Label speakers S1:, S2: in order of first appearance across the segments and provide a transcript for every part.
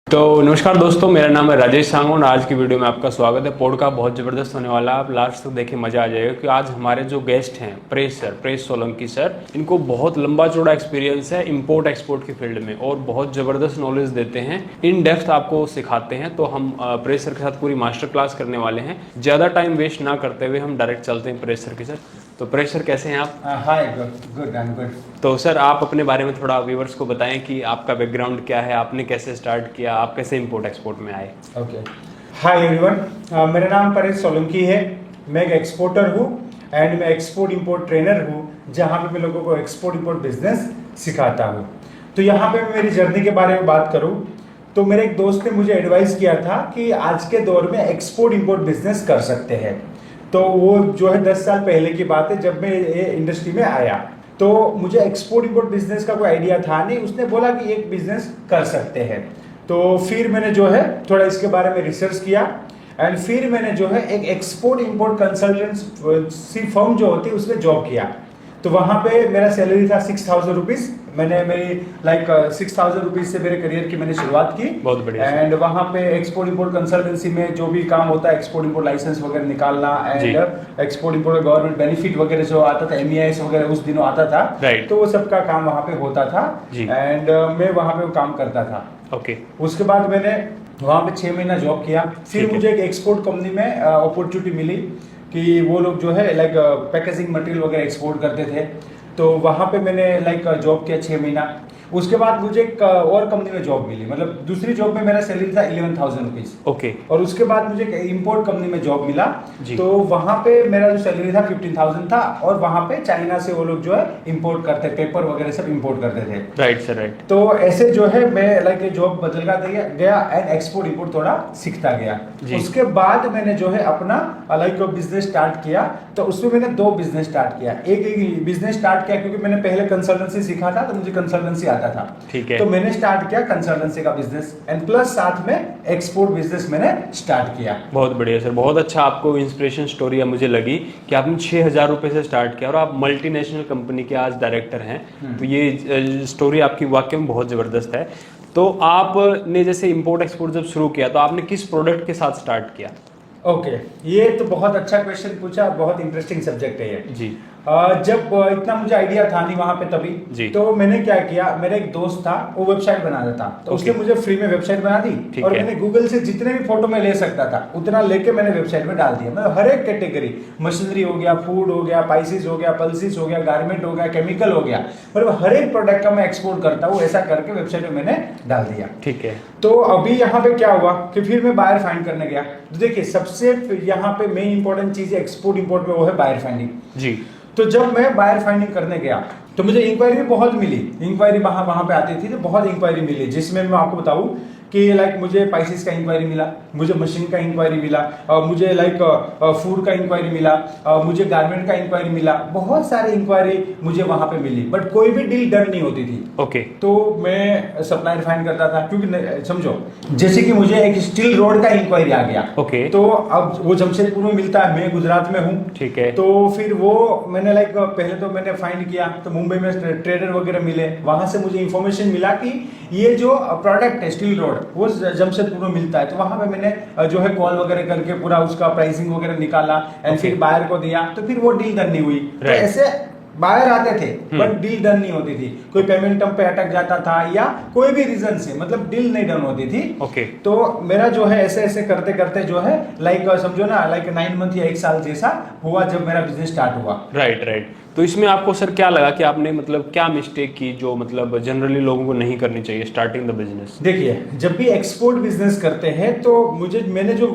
S1: तो नमस्कार दोस्तों, मेरा नाम है राजेश सांगवान और आज की वीडियो में आपका स्वागत है। पॉडकास्ट बहुत ज़बरदस्त होने वाला है, आप लास्ट तक देखिए, मज़ा आ जाएगा। कि आज हमारे जो गेस्ट हैं प्रेस सोलंकी सर, इनको बहुत लंबा चौड़ा एक्सपीरियंस है इंपोर्ट एक्सपोर्ट की फील्ड में और बहुत ज़बरदस्त नॉलेज देते हैं, इन डेप्थ आपको सिखाते हैं। तो हम प्रेस सर के साथ पूरी मास्टर क्लास करने वाले हैं। ज़्यादा टाइम वेस्ट ना करते हुए हम डायरेक्ट चलते हैं प्रेस सर के साथ। तो प्रेस सर, कैसे हैं आप?
S2: हाय, गुड, आई एम गुड।
S1: तो सर, आप अपने बारे में थोड़ा व्यूवर्स को बताएं कि आपका बैकग्राउंड क्या है, आपने कैसे स्टार्ट किया, आप कैसे इंपोर्ट एक्सपोर्ट में आए।
S2: ओके, हाय एवरीवन, मेरा नाम परेश सोलंकी है। मैं एक एक्सपोर्टर हूँ एंड मैं एक्सपोर्ट इंपोर्ट ट्रेनर हूँ, जहाँ पे मैं लोगों को एक्सपोर्ट इंपोर्ट बिजनेस सिखाता हूँ। तो यहाँ पे मैं मेरी जर्नी के बारे में बात करूँ तो मेरे एक दोस्त ने मुझे एडवाइस किया था कि आज के दौर में एक्सपोर्ट इंपोर्ट बिजनेस कर सकते हैं। तो वो जो है 10 साल पहले की बात है, जब मैं ये इंडस्ट्री में आया। तो मुझे एक्सपोर्ट इंपोर्ट बिजनेस का कोई आइडिया था नहीं। उसने बोला कि एक बिजनेस कर सकते हैं। तो फिर मैंने जो है थोड़ा इसके बारे में रिसर्च किया एंड फिर मैंने जो है एक एक्सपोर्ट इंपोर्ट कंसल्टेंसी फर्म जो होती है उसमें जॉब किया। तो वहाँ पे मेरा सैलरी था 6,000 रुपीज़। मैंने मेरी 6,000 रुपीज़ से मेरे करियर की मैंने शुरुआत की।
S1: बहुत बढ़िया।
S2: एंड वहाँ पे एक्सपोर्ट इंपोर्ट कंसल्टेंसी में जो भी काम होता है, एक्सपोर्ट इंपोर्ट लाइसेंस वगैरह निकालना and export import government benefit वगैरह जो आता था, MEIS वगैरह उस दिनों आता था। तो वो सबका काम वहाँ पे होता था एंड मैं वहाँ पे वह काम करता था।
S1: ओके।
S2: उसके बाद मैंने वहाँ पे 6 महीना जॉब किया। फिर मुझे एक एक्सपोर्ट कंपनी में अपॉर्चुनिटी मिली कि वो लोग जो है पैकेजिंग मटेरियल वगैरह एक्सपोर्ट करते थे। तो वहाँ पे मैंने जॉब किया 6 महीना। उसके बाद मुझे एक और कंपनी में जॉब मिली, मतलब दूसरी जॉब में मेरा सैलरी था 11,000 रुपीज़।
S1: ओके।
S2: और उसके बाद मुझे इंपोर्ट कंपनी में जॉब मिला। तो वहाँ पे मेरा जो सैलरी था 15,000 था और वहाँ पे चाइना से वो लोग जो है इंपोर्ट करते, पेपर वगैरह सब इंपोर्ट करते थे।
S1: Right sir, right.
S2: तो ऐसे जो है मैं जॉब बदलता गया एंड एक्सपोर्ट इंपोर्ट थोड़ा सीखता गया। उसके बाद मैंने जो है अपना बिजनेस स्टार्ट किया। तो उसमें मैंने 2 बिजनेस स्टार्ट किया। एक बिजनेस स्टार्ट किया क्योंकि मैंने पहले कंसल्टेंसी सीखा था, तो मुझे कंसल्टेंसी आता था।
S1: ठीक है।
S2: तो मैंने स्टार्ट किया कंसल्टेंसी का बिजनेस एंड प्लस साथ में एक्सपोर्ट बिजनेस मैंने स्टार्ट किया।
S1: बहुत बढ़िया सर, बहुत अच्छा आपको इंस्पिरेशन स्टोरी मुझे लगी कि आपने 6,000 रुपए से स्टार्ट किया और आप मल्टीनेशनल कंपनी के आज डायरेक्टर हैं। तो ये स्टोरी आपकी वाकई में बहुत ज़बरदस्त है। तो आपने जैसे इंपोर्ट एक्सपोर्ट जब शुरू किया तो आपने किस प्रोडक्ट के साथ स्टार्ट किया?
S2: ओके, ये तो बहुत अच्छा क्वेश्चन पूछा, बहुत इंटरेस्टिंग सब्जेक्ट है ये जी। जब इतना मुझे आइडिया था नहीं वहां पे तभी, तो मैंने क्या किया, मेरा एक दोस्त था, वो वेबसाइट बना देता। तो उसने मुझे फ्री में वेबसाइट बना दी और मैंने गूगल से जितने भी फोटो मैं ले सकता था उतना लेके मैंने वेबसाइट में डाल दिया। मतलब हर एक कैटेगरी, मशीनरी हो गया, फूड हो गया, स्पाइसेस हो गया, पल्सेस हो गया, गारमेंट हो गया, केमिकल हो गया, मतलब हर एक प्रोडक्ट का मैं एक्सपोर्ट करता हूँ। ऐसा करके वेबसाइट में मैंने डाल दिया। ठीक है। तो अभी यहाँ पे क्या हुआ कि फिर मैं बायर फाइंड करने गया। तो देखिए, सबसे यहाँ पे मेन इंपॉर्टेंट चीज है एक्सपोर्ट इंपोर्ट में, वो है बायर फाइंडिंग जी। तो जब मैं बायर फाइंडिंग करने गया तो मुझे इंक्वायरी बहुत मिली। इंक्वायरी वहां पे आती थी तो बहुत इंक्वायरी मिली, जिसमें मैं आपको बताऊं कि मुझे स्पाइसेस का इंक्वायरी मिला, मुझे मशीन का इंक्वायरी मिला, मुझे फूड का इंक्वायरी मिला, मुझे गारमेंट का इंक्वायरी मिला, बहुत सारे इंक्वायरी मुझे वहां पे मिली, बट कोई भी डील डन नहीं होती थी। ओके। तो मैं सप्लायर फाइंड करता था, क्योंकि समझो जैसे कि मुझे एक स्टील रोड का इंक्वायरी आ गया। ओके। तो अब वो जमशेदपुर में मिलता है, मैं गुजरात में हूँ। ठीक है। तो फिर वो मैंने पहले तो मैंने फाइंड किया, तो मुंबई में ट्रेडर वगैरह मिले, वहां से मुझे इंफॉर्मेशन मिला कि ये जो प्रोडक्ट है स्टील रोड वो जमशेदपुर में मिलता है। तो वहां पे मैंने जो है कॉल वगैरह करके पूरा उसका प्राइसिंग वगैरह निकाला एंड फिर बायर को दिया। तो फिर वो डील डन नहीं हुई। तो ऐसे बायर आते थे बट डील डन नहीं होती थी, कोई पेमेंट टर्म पे अटक जाता था या कोई भी रीजन से, मतलब डील नहीं डन होती थी। ओके। तो मेरा जो है ऐसे ऐसे करते करते जो है समझो ना 9 मंथ या 1 साल जैसा हुआ जब मेरा बिजनेस स्टार्ट हुआ। राइट।
S1: तो इसमें आपको सर क्या लगा कि आपने क्या मिस्टेक की जो जनरली लोगों को नहीं करनी चाहिए स्टार्टिंग द बिजनेस?
S2: देखिए, जब भी एक्सपोर्ट बिजनेस करते हैं तो मैंने जो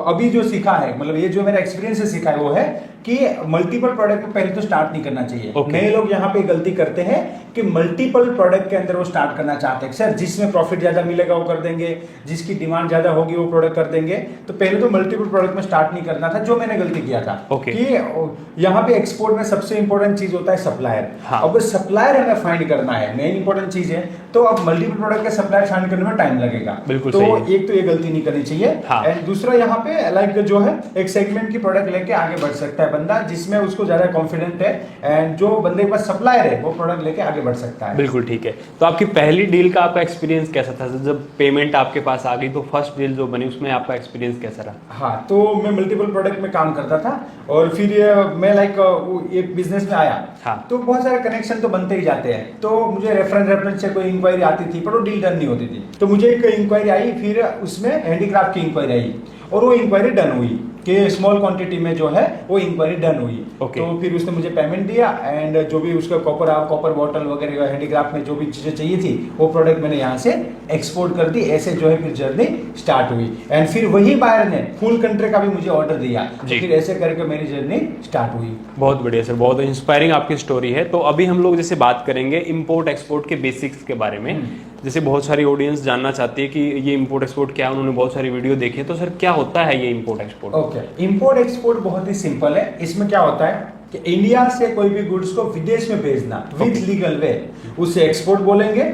S2: अभी जो सीखा है, मतलब ये जो मेरा एक्सपीरियंस से सीखा है, वो है कि मल्टीपल प्रोडक्ट में पहले तो स्टार्ट नहीं करना चाहिए। नए लोग यहाँ पे गलती करते हैं कि मल्टीपल प्रोडक्ट के अंदर वो स्टार्ट करना चाहते हैं। सर, जिसमें प्रॉफिट ज्यादा मिलेगा वो कर देंगे, जिसकी डिमांड ज्यादा होगी वो प्रोडक्ट कर देंगे। तो पहले तो मल्टीपल प्रोडक्ट में स्टार्ट नहीं करना था, जो मैंने गलती किया था। कि यहाँ पे एक्सपोर्ट में सबसे इंपॉर्टेंट चीज होता है सप्लायर। अब सप्लायर हमें फाइंड करना है, मेन इंपॉर्टेंट चीज है। तो अब मल्टीपल प्रोडक्ट के सप्लायर फाइंड करने में टाइम लगेगा। बिल्कुल। तो एक तो ये गलती नहीं करनी चाहिए। एंड दूसरा यहाँ पे जो है एक सेगमेंट की प्रोडक्ट लेके आगे बढ़ सकता है बंदा, जिसमें उसको ज्यादा कॉन्फिडेंट है एंड जो बंदे के पास सप्लायर है वो प्रोडक्ट लेके आगे आगे बढ़ सकता है।
S1: बिल्कुल ठीक है। तो आपकी पहली डील का आपका एक्सपीरियंस कैसा था? जब पेमेंट आपके पास आ गई तो फर्स्ट डील जो बनी उसमें आपका एक्सपीरियंस कैसा रहा?
S2: हाँ, तो मैं मल्टीपल प्रोडक्ट में काम करता था और फिर मैं एक बिजनेस में आया।
S1: हाँ।
S2: तो बहुत सारे कनेक्शन तो बनते ही जाते हैं, तो मुझे रेफरेंस से कोई इंक्वायरी आती थी पर वो डील डन नहीं होती थी। तो मुझे एक इंक्वायरी आई, फिर उसमें हैंडीक्राफ्ट की इंक्वायरी आई और वो इंक्वायरी डन हुई कि स्मॉल क्वांटिटी में जो है वो इंक्वायरी डन हुई।
S1: Okay.
S2: तो फिर उसने मुझे पेमेंट दिया एंड जो भी उसका कॉपर बॉटल वगैरह हैंडीक्राफ्ट में जो भी चीजें चाहिए थी वो प्रोडक्ट मैंने यहाँ से एक्सपोर्ट कर दी। ऐसे जो है फिर जर्नी स्टार्ट हुई एंड फिर वही बायर ने फुल कंट्री का भी मुझे ऑर्डर दिया। तो फिर ऐसे करके मेरी जर्नी स्टार्ट हुई।
S1: बहुत बढ़िया सर, बहुत इंस्पायरिंग आपकी स्टोरी है। तो अभी हम लोग जैसे बात करेंगे इंपोर्ट एक्सपोर्ट के बेसिक्स के बारे में। जैसे बहुत सारी ऑडियंस जानना चाहती है कि ये इंपोर्ट एक्सपोर्ट क्या है, उन्होंने बहुत सारी वीडियो देखी है, तो सर क्या होता है ये import export?
S2: Okay, import export बहुत ही सिंपल है। इसमें क्या होता है कि इंडिया से कोई भी गुड्स को विदेश में भेजना विथ लीगल वे, उसे एक्सपोर्ट बोलेंगे।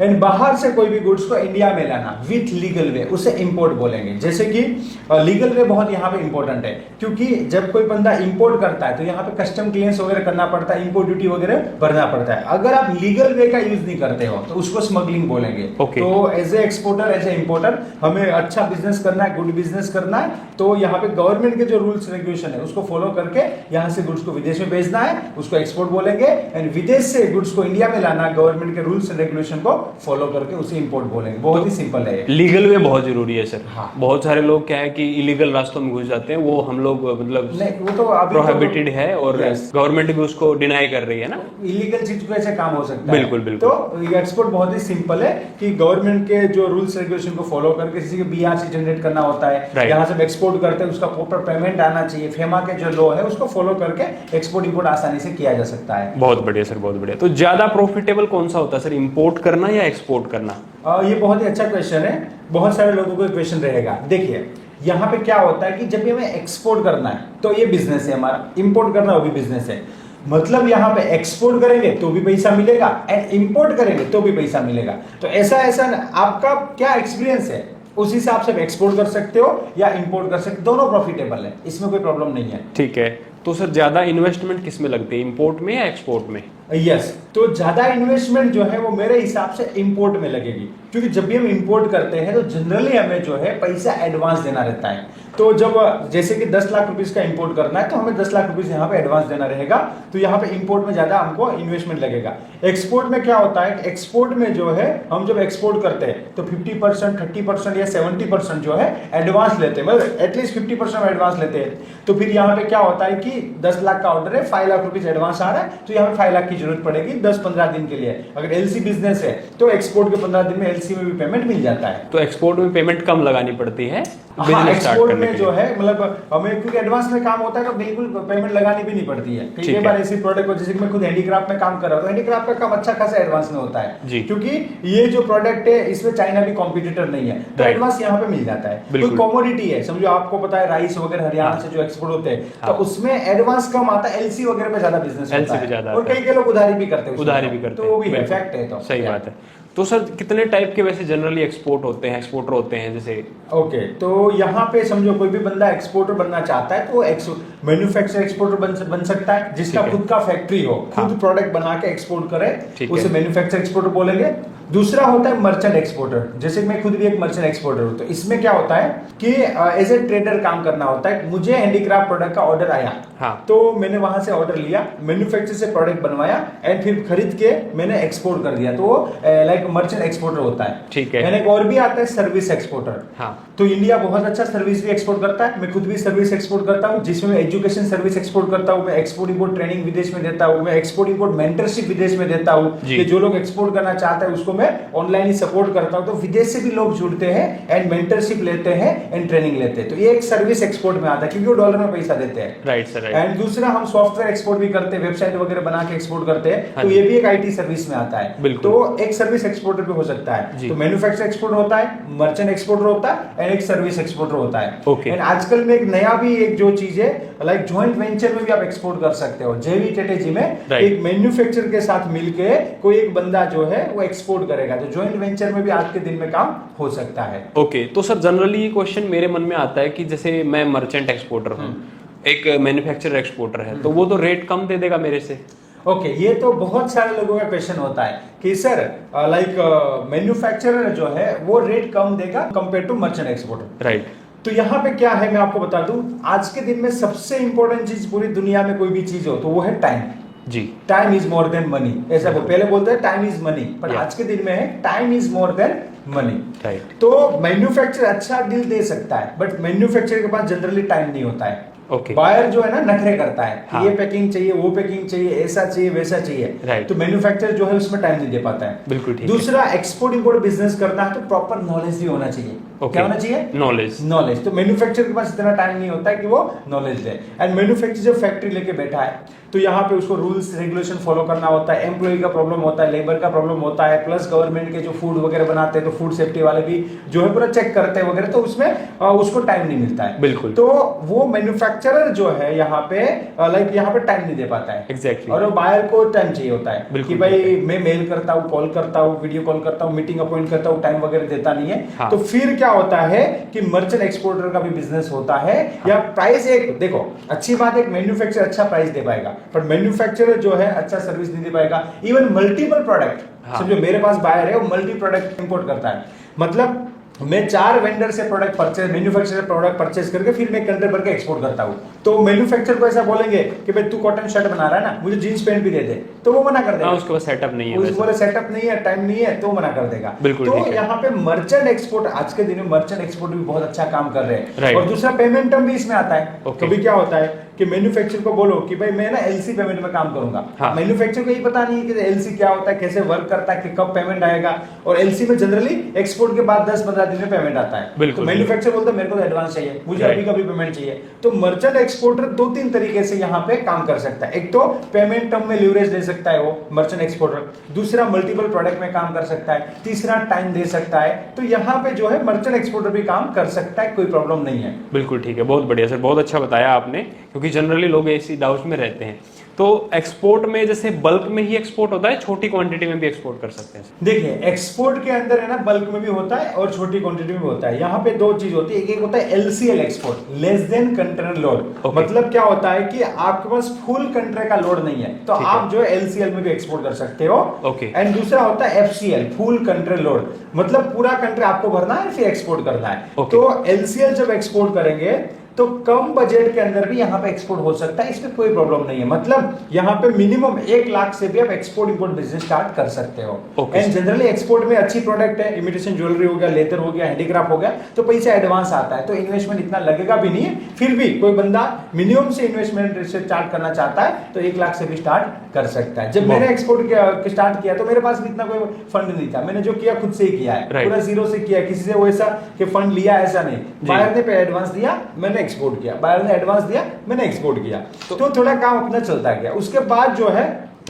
S2: एंड बाहर से कोई भी गुड्स को इंडिया में लाना विथ लीगल वे, उसे इंपोर्ट बोलेंगे। जैसे कि लीगल वे बहुत यहाँ पे इंपॉर्टेंट है, क्योंकि जब कोई बंदा इंपोर्ट करता है तो यहाँ पे कस्टम क्लियरेंस वगैरह करना पड़ता है, इंपोर्ट ड्यूटी वगैरह भरना पड़ता है। अगर आप लीगल वे का यूज नहीं करते हो तो उसको स्मगलिंग बोलेंगे। तो as a exporter, as a importer, हमें अच्छा बिजनेस करना है, गुड बिजनेस करना है, तो यहाँ पे गवर्नमेंट के जो रूल्स रेगुलेशन है उसको फॉलो करके यहाँ से गुड्स को विदेश में भेजना है, उसको एक्सपोर्ट बोलेंगे। एंड विदेश से गुड्स को इंडिया में लाना, गवर्नमेंट के रूल्स रेगुलेशन को फॉलो करके उसे इंपोर्ट बोलेंगे। बहुत ही सिंपल है।
S1: लीगल वे बहुत जरूरी है सर।
S2: हाँ।
S1: बहुत सारे लोग क्या है कि इलीगल रास्तों में घुस जाते हैं, वो हम लोग मतलब
S2: वो तो
S1: प्रोहिबिटेड है और गवर्नमेंट भी उसको डिनाई कर रही है ना।
S2: इलीगल चीज को ऐसे काम हो सकता है।
S1: बिल्कुल बिल्कुल।
S2: तो एक्सपोर्ट बहुत ही सिंपल है कि गवर्नमेंट के जो रूल्स रेगुलेशन को फॉलो करके किसी के बीआरसी जनरेट करना होता है, यहाँ से एक्सपोर्ट करते हैं उसका प्रॉपर पेमेंट आना चाहिए, फेमा के जो लॉ है उसको फॉलो करके एक्सपोर्ट इंपोर्ट आसानी से किया जा सकता है।
S1: बहुत बढ़िया सर, बहुत बढ़िया। तो ज्यादा प्रॉफिटेबल कौन सा होता है सर, इंपोर्ट करना या एक्सपोर्ट करना?
S2: ये बहुत ही अच्छा क्वेश्चन है, बहुत सारे लोगों को क्वेश्चन रहेगा। देखिए यहाँ पे क्या होता है कि जब भी हमें एक्सपोर्ट करना है तो ये बिजनेस है हमारा, इंपोर्ट करना वो भी बिजनेस है। मतलब यहाँ पे एक्सपोर्ट करेंगे तो भी पैसा मिलेगा एंड इंपोर्ट करेंगे तो भी पैसा मिलेगा। तो ऐसा आपका क्या एक्सपीरियंस है उस हिसाब से एक्सपोर्ट कर सकते हो या इंपोर्ट कर सकते हो, दोनों प्रॉफिटेबल है, इसमें कोई प्रॉब्लम नहीं है।
S1: ठीक है। तो सर ज्यादा इन्वेस्टमेंट किस में लगती है, इंपोर्ट में या एक्सपोर्ट में?
S2: यस, तो ज्यादा इन्वेस्टमेंट जो है वो मेरे हिसाब से इंपोर्ट में लगेगी, क्योंकि जब भी हम इंपोर्ट करते हैं तो जनरली हमें जो है पैसा एडवांस देना रहता है। तो जब जैसे कि 10 लाख रुपीस का इंपोर्ट करना है तो हमें 10 लाख रुपीस यहाँ पे एडवांस देना रहेगा, तो यहाँ पे इंपोर्ट में ज्यादा हमको इन्वेस्टमेंट लगेगा। एक्सपोर्ट में क्या होता है, एक्सपोर्ट में जो है हम जब एक्सपोर्ट करते हैं तो 50%, 30% या 70% जो है एडवांस लेते हैं, मतलब एटलीस्ट 50% एडवांस लेते हैं। तो फिर यहाँ पे क्या होता है कि 10 लाख का ऑर्डर है, 5 लाख रुपीस एडवांस आ रहा है, तो यहाँ पे 5 लाख की जरूरत पड़ेगी 10-15 दिन के लिए। अगर एलसी बिजनेस है तो एक्सपोर्ट के 15 दिन में एलसी में भी पेमेंट मिल जाता है।
S1: तो एक्सपोर्ट में पेमेंट कम लगानी पड़ती है।
S2: हाँ, एक्सपोर्ट में जो है मतलब हमें क्योंकि एडवांस में काम होता है तो बिल्कुल पेमेंट लगानी भी नहीं पड़ती है। कई बार ऐसी प्रोडक्ट को, जैसे कि मैं खुद हैंडीक्राफ्ट में काम कर रहा हूँ तो हैंडीक्राफ्ट का काम अच्छा खासा एडवांस में होता है, क्योंकि ये जो प्रोडक्ट है इसमें चाइना भी कॉम्पिटिटर नहीं है, तो एडवांस यहाँ पे मिल जाता है। कोई कॉमोडिटी है, समझो आपको पता है राइस वगैरह हरियाणा से जो एक्सपोर्ट होते हैं तो उसमें एडवांस कम आता है, एलसी वगैरह पे ज्यादा बिजनेस होता है और कई लोग उधारी भी करते हैं, तो वो भी फैक्ट है। तो
S1: सही बात है। तो सर कितने टाइप के वैसे जनरली एक्सपोर्ट होते हैं, एक्सपोर्टर होते हैं जैसे?
S2: ओके, तो यहाँ पे समझो कोई भी बंदा एक्सपोर्टर बनना चाहता है तो मैन्युफैक्चर एक्सपोर्टर बन सकता है, जिसका खुद का फैक्ट्री हो, खुद प्रोडक्ट बना के एक्सपोर्ट करे, उसे मैन्युफैक्चर एक्सपोर्टर बोलेंगे। दूसरा होता है मर्चेंट एक्सपोर्टर, जैसे मैं खुद भी एक मर्चेंट एक्सपोर्टर हूं, तो इसमें क्या होता है कि एज ए ट्रेडर काम करना होता है। मुझे हैंडीक्राफ्ट प्रोडक्ट का ऑर्डर आया, तो मैंने वहां से ऑर्डर लिया, मैन्युफैक्चर से प्रोडक्ट बनवाया एंड फिर खरीद के मैंने एक्सपोर्ट कर दिया, तो वो लाइक मर्चेंट एक्सपोर्टर होता है।
S1: ठीक है।
S2: मैंने और भी आता है सर्विस एक्सपोर्टर। तो इंडिया बहुत अच्छा सर्विस भी एक्सपोर्ट करता है, मैं खुद भी सर्विस एक्सपोर्ट करता हूँ, जिसमें मैं एजुकेशन सर्विस एक्सपोर्ट करता हूँ, मैं एक्सपोर्ट इंपोर्ट ट्रेनिंग विदेश में देता हूँ, मैं एक्सपोर्ट इंपोर्ट मेंटरशिप विदेश में देता हूँ, कि जो लोग एक्सपोर्ट करना चाहते हैं उसको मैं ऑनलाइन ही सपोर्ट करता हूँ। तो विदेश से भी लोग जुड़ते हैं एंड मेंटरशिप लेते हैं एंड ट्रेनिंग लेते हैं, तो ये एक सर्विस एक्सपोर्ट में आता है, क्योंकि वो डॉलर में पैसा देते हैं।
S1: Right sir.
S2: एंड दूसरा हम सॉफ्टवेयर एक्सपोर्ट भी करते हैं, वेबसाइट वगैरह बना के एक्सपोर्ट करते हैं, तो ये भी एक आईटी सर्विस में आता है। तो एक सर्विस एक्सपोर्टर भी हो सकता है। तो मैन्युफैक्चर एक्सपोर्टर होता है, मर्चेंट एक्सपोर्टर होता है एंड एक सर्विस एक्सपोर्टर होता है। एंड आजकल में एक नया भी एक जो चीज है, लाइक जॉइंट वेंचर में भी आप एक्सपोर्ट कर सकते हो। जेवी टेटेजी में एक मैन्युफैक्चर के साथ मिलके कोई एक बंदा जो है वो एक्सपोर्ट करेगा, तो जॉइंट वेंचर में भी आज के दिन में काम हो सकता है।
S1: ओके, तो सर जनरली ये क्वेश्चन मेरे मन में आता है कि जैसे मैं मर्चेंट एक्सपोर्टर हूँ, एक मैन्युफैक्चरर एक्सपोर्टर है, तो वो तो रेट कम दे देगा मेरे से?
S2: ओके, ये तो बहुत सारे लोगों का क्वेश्चन होता है कि सर लाइक मैन्युफैक्चरर जो है वो रेट कम देगा compare to merchant exporter.
S1: Right.
S2: तो यहाँ पे क्या है मैं आपको बता दूं, आज के दिन में सबसे इंपॉर्टेंट चीज पूरी दुनिया में कोई भी चीज हो तो वो है टाइम।
S1: जी।
S2: Time is more than money, ऐसा वो पहले बोलते हैं टाइम इज मनी, पर
S1: Yeah.
S2: आज के दिन में है time is more than money.
S1: Right.
S2: तो मैन्युफैक्चरर अच्छा डील दे सकता है, बट मैन्युफैक्चरर के पास जनरली टाइम नहीं होता है।
S1: ओके।
S2: बायर जो है ना नखरे करता है कि
S1: हाँ।
S2: ये पैकिंग चाहिए, वो पैकिंग चाहिए, ऐसा चाहिए, वैसा चाहिए।
S1: Right.
S2: तो मैन्युफैक्चरर जो है उसमें टाइम नहीं दे पाता है।
S1: बिल्कुल ठीक है।
S2: दूसरा, एक्सपोर्ट इंपोर्ट बिजनेस करना है तो प्रॉपर नॉलेज भी होना चाहिए।
S1: Okay.
S2: क्या होना चाहिए?
S1: नॉलेज।
S2: नॉलेज। तो मैन्युफैक्चरर के पास इतना टाइम नहीं होता है कि वो नॉलेज दे। एंड मैन्युफैक्चरर जब फैक्ट्री लेके बैठा है तो यहाँ पे उसको रूल्स रेगुलेशन फॉलो करना होता है, एम्प्लॉय का प्रॉब्लम होता है, लेबर का प्रॉब्लम होता है, प्लस गवर्नमेंट के जो फूड वगैरह बनाते हैं तो फूड सेफ्टी वाले भी जो है पूरा चेक करते हैं वगैरह, तो उसमें उसको टाइम नहीं मिलता है।
S1: बिल्कुल।
S2: तो वो मैन्युफैक्चरर जो है यहाँ पे लाइक यहाँ पे टाइम नहीं दे पाता है।
S1: Exactly.
S2: और वो बायर को टाइम चाहिए होता है
S1: बिल्कुल
S2: कि भाई
S1: ठीक है।
S2: मैं मेल करता हूँ, कॉल करता हूँ, वीडियो कॉल करता हूँ, मीटिंग अपॉइंट करता हूँ, टाइम वगैरह देता नहीं है।
S1: हाँ।
S2: तो फिर क्या होता है कि मर्चेंट एक्सपोर्टर का भी बिजनेस होता है। या प्राइस, एक देखो अच्छी बात है, मैन्युफैक्चरर अच्छा प्राइस दे पाएगा, पर मैन्युफैक्चरर जो है अच्छा सर्विस नहीं दे पाएगा। इवन मल्टीपल प्रोडक्ट,
S1: हाँ।
S2: समझो मेरे पास बायर है, वो मल्टी प्रोडक्ट इंपोर्ट करता है, मतलब मैं 4 वेंडर से product purchase, manufacturer product purchase करके फिर मैं कंट्री भर के एक्सपोर्ट करता हूँ। तो मैन्युफैक्चरर को ऐसा बोलेंगे कि भाई तू कॉटन शर्ट बना रहा है ना, मुझे जींस पैंट भी दे दे, तो वो मना कर देगा।
S1: हाँ, उसके पास सेटअप नहीं है
S2: उस
S1: वैसा।
S2: बोले सेटअप नहीं है, टाइम नहीं है, तो मना कर देगा।
S1: बिल्कुल
S2: तो
S1: ठीक है।
S2: यहाँ पे मर्चेंट एक्सपोर्ट, आज के दिन में मर्चेंट एक्सपोर्ट भी बहुत अच्छा काम कर रहे हैं।
S1: Right.
S2: और दूसरा, पेमेंट टर्म भी इसमें आता है।
S1: Okay.
S2: कभी क्या होता है कि मैन्युफैक्चरर को बोलो कि भाई मैं ना एलसी पेमेंट में काम करूंगा।
S1: हाँ।
S2: मैन्युफैक्चरर को ये पता नहीं है कि एलसी क्या होता है, कैसे वर्क करता है, कि कब पेमेंट आएगा। और एलसी में जनरली एक्सपोर्ट के बाद 10-15 दिन में पेमेंट आता है।
S1: बिल्कुल।
S2: तो मैन्युफैक्चरर बोलता है मेरे को तो एडवांस चाहिए, मुझे
S1: Right.
S2: अभी का भी पेमेंट चाहिए। तो मर्चेंट एक्सपोर्टर 2-3 तरीके से यहाँ पे काम कर सकता है। एक तो पेमेंट टर्म में लीवरेज ले सकता है वो मर्चेंट एक्सपोर्टर, दूसरा मल्टीपल प्रोडक्ट में काम कर सकता है, तीसरा टाइम दे सकता है। तो यहाँ पे जो है मर्चेंट एक्सपोर्टर भी काम कर सकता है, कोई प्रॉब्लम नहीं है।
S1: बिल्कुल ठीक है, बहुत बढ़िया सर, बहुत अच्छा बताया आपने, क्योंकि जनरली लोग ऐसी डाउट में रहते हैं। तो एक्सपोर्ट में जैसे बल्क में ही एक्सपोर्ट होता है, छोटी क्वांटिटी में भी एक्सपोर्ट कर सकते हैं?
S2: देखिए, एक्सपोर्ट के अंदर है ना, बल्क में भी होता है और छोटी क्वांटिटी में भी होता है। यहाँ पे 2 चीज होती है, एक होता है LCL export, less than container load.
S1: Okay.
S2: मतलब क्या होता है कि आपके पास फुल कंटेनर का लोड नहीं है, तो
S1: ठीक है।
S2: आप जो है एलसीएल में भी एक्सपोर्ट कर सकते हो।
S1: Okay.
S2: एंड दूसरा होता है एफसीएल, फुल कंटेनर लोड, मतलब पूरा कंटेनर आपको भरना है फिर एक्सपोर्ट करना है।
S1: Okay.
S2: तो एलसीएल जब एक्सपोर्ट करेंगे तो कम बजट के अंदर भी यहाँ पे एक्सपोर्ट हो सकता है, इसमें कोई प्रॉब्लम नहीं है। मतलब यहाँ पे मिनिमम 1 लाख से भी आप एक्सपोर्ट इंपोर्ट बिजनेस स्टार्ट कर सकते हो।
S1: Okay.
S2: एंड जनरली एक्सपोर्ट में अच्छी प्रोडक्ट है, इमिटेशन ज्वेलरी हो गया, लेदर हो गया, हैंडीक्राफ्ट हो गया, तो पैसा एडवांस आता है, तो इन्वेस्टमेंट इतना लगेगा भी नहीं है। फिर भी कोई बंदा मिनिमम से इन्वेस्टमेंट से स्टार्ट करना चाहता है तो 1 लाख से भी स्टार्ट कर सकता है। जब मैंने एक्सपोर्ट स्टार्ट किया तो मेरे पास भी इतना कोई फंड नहीं था, मैंने जो किया खुद से ही किया है।
S1: Right.
S2: पूरा जीरो से किया, किसी से वो ऐसा कि फंड लिया ऐसा नहीं। बायर ने एडवांस दिया, मैंने एक्सपोर्ट किया, बायर ने एडवांस दिया, मैंने एक्सपोर्ट किया, तो थोड़ा काम अपना चलता गया। उसके बाद जो है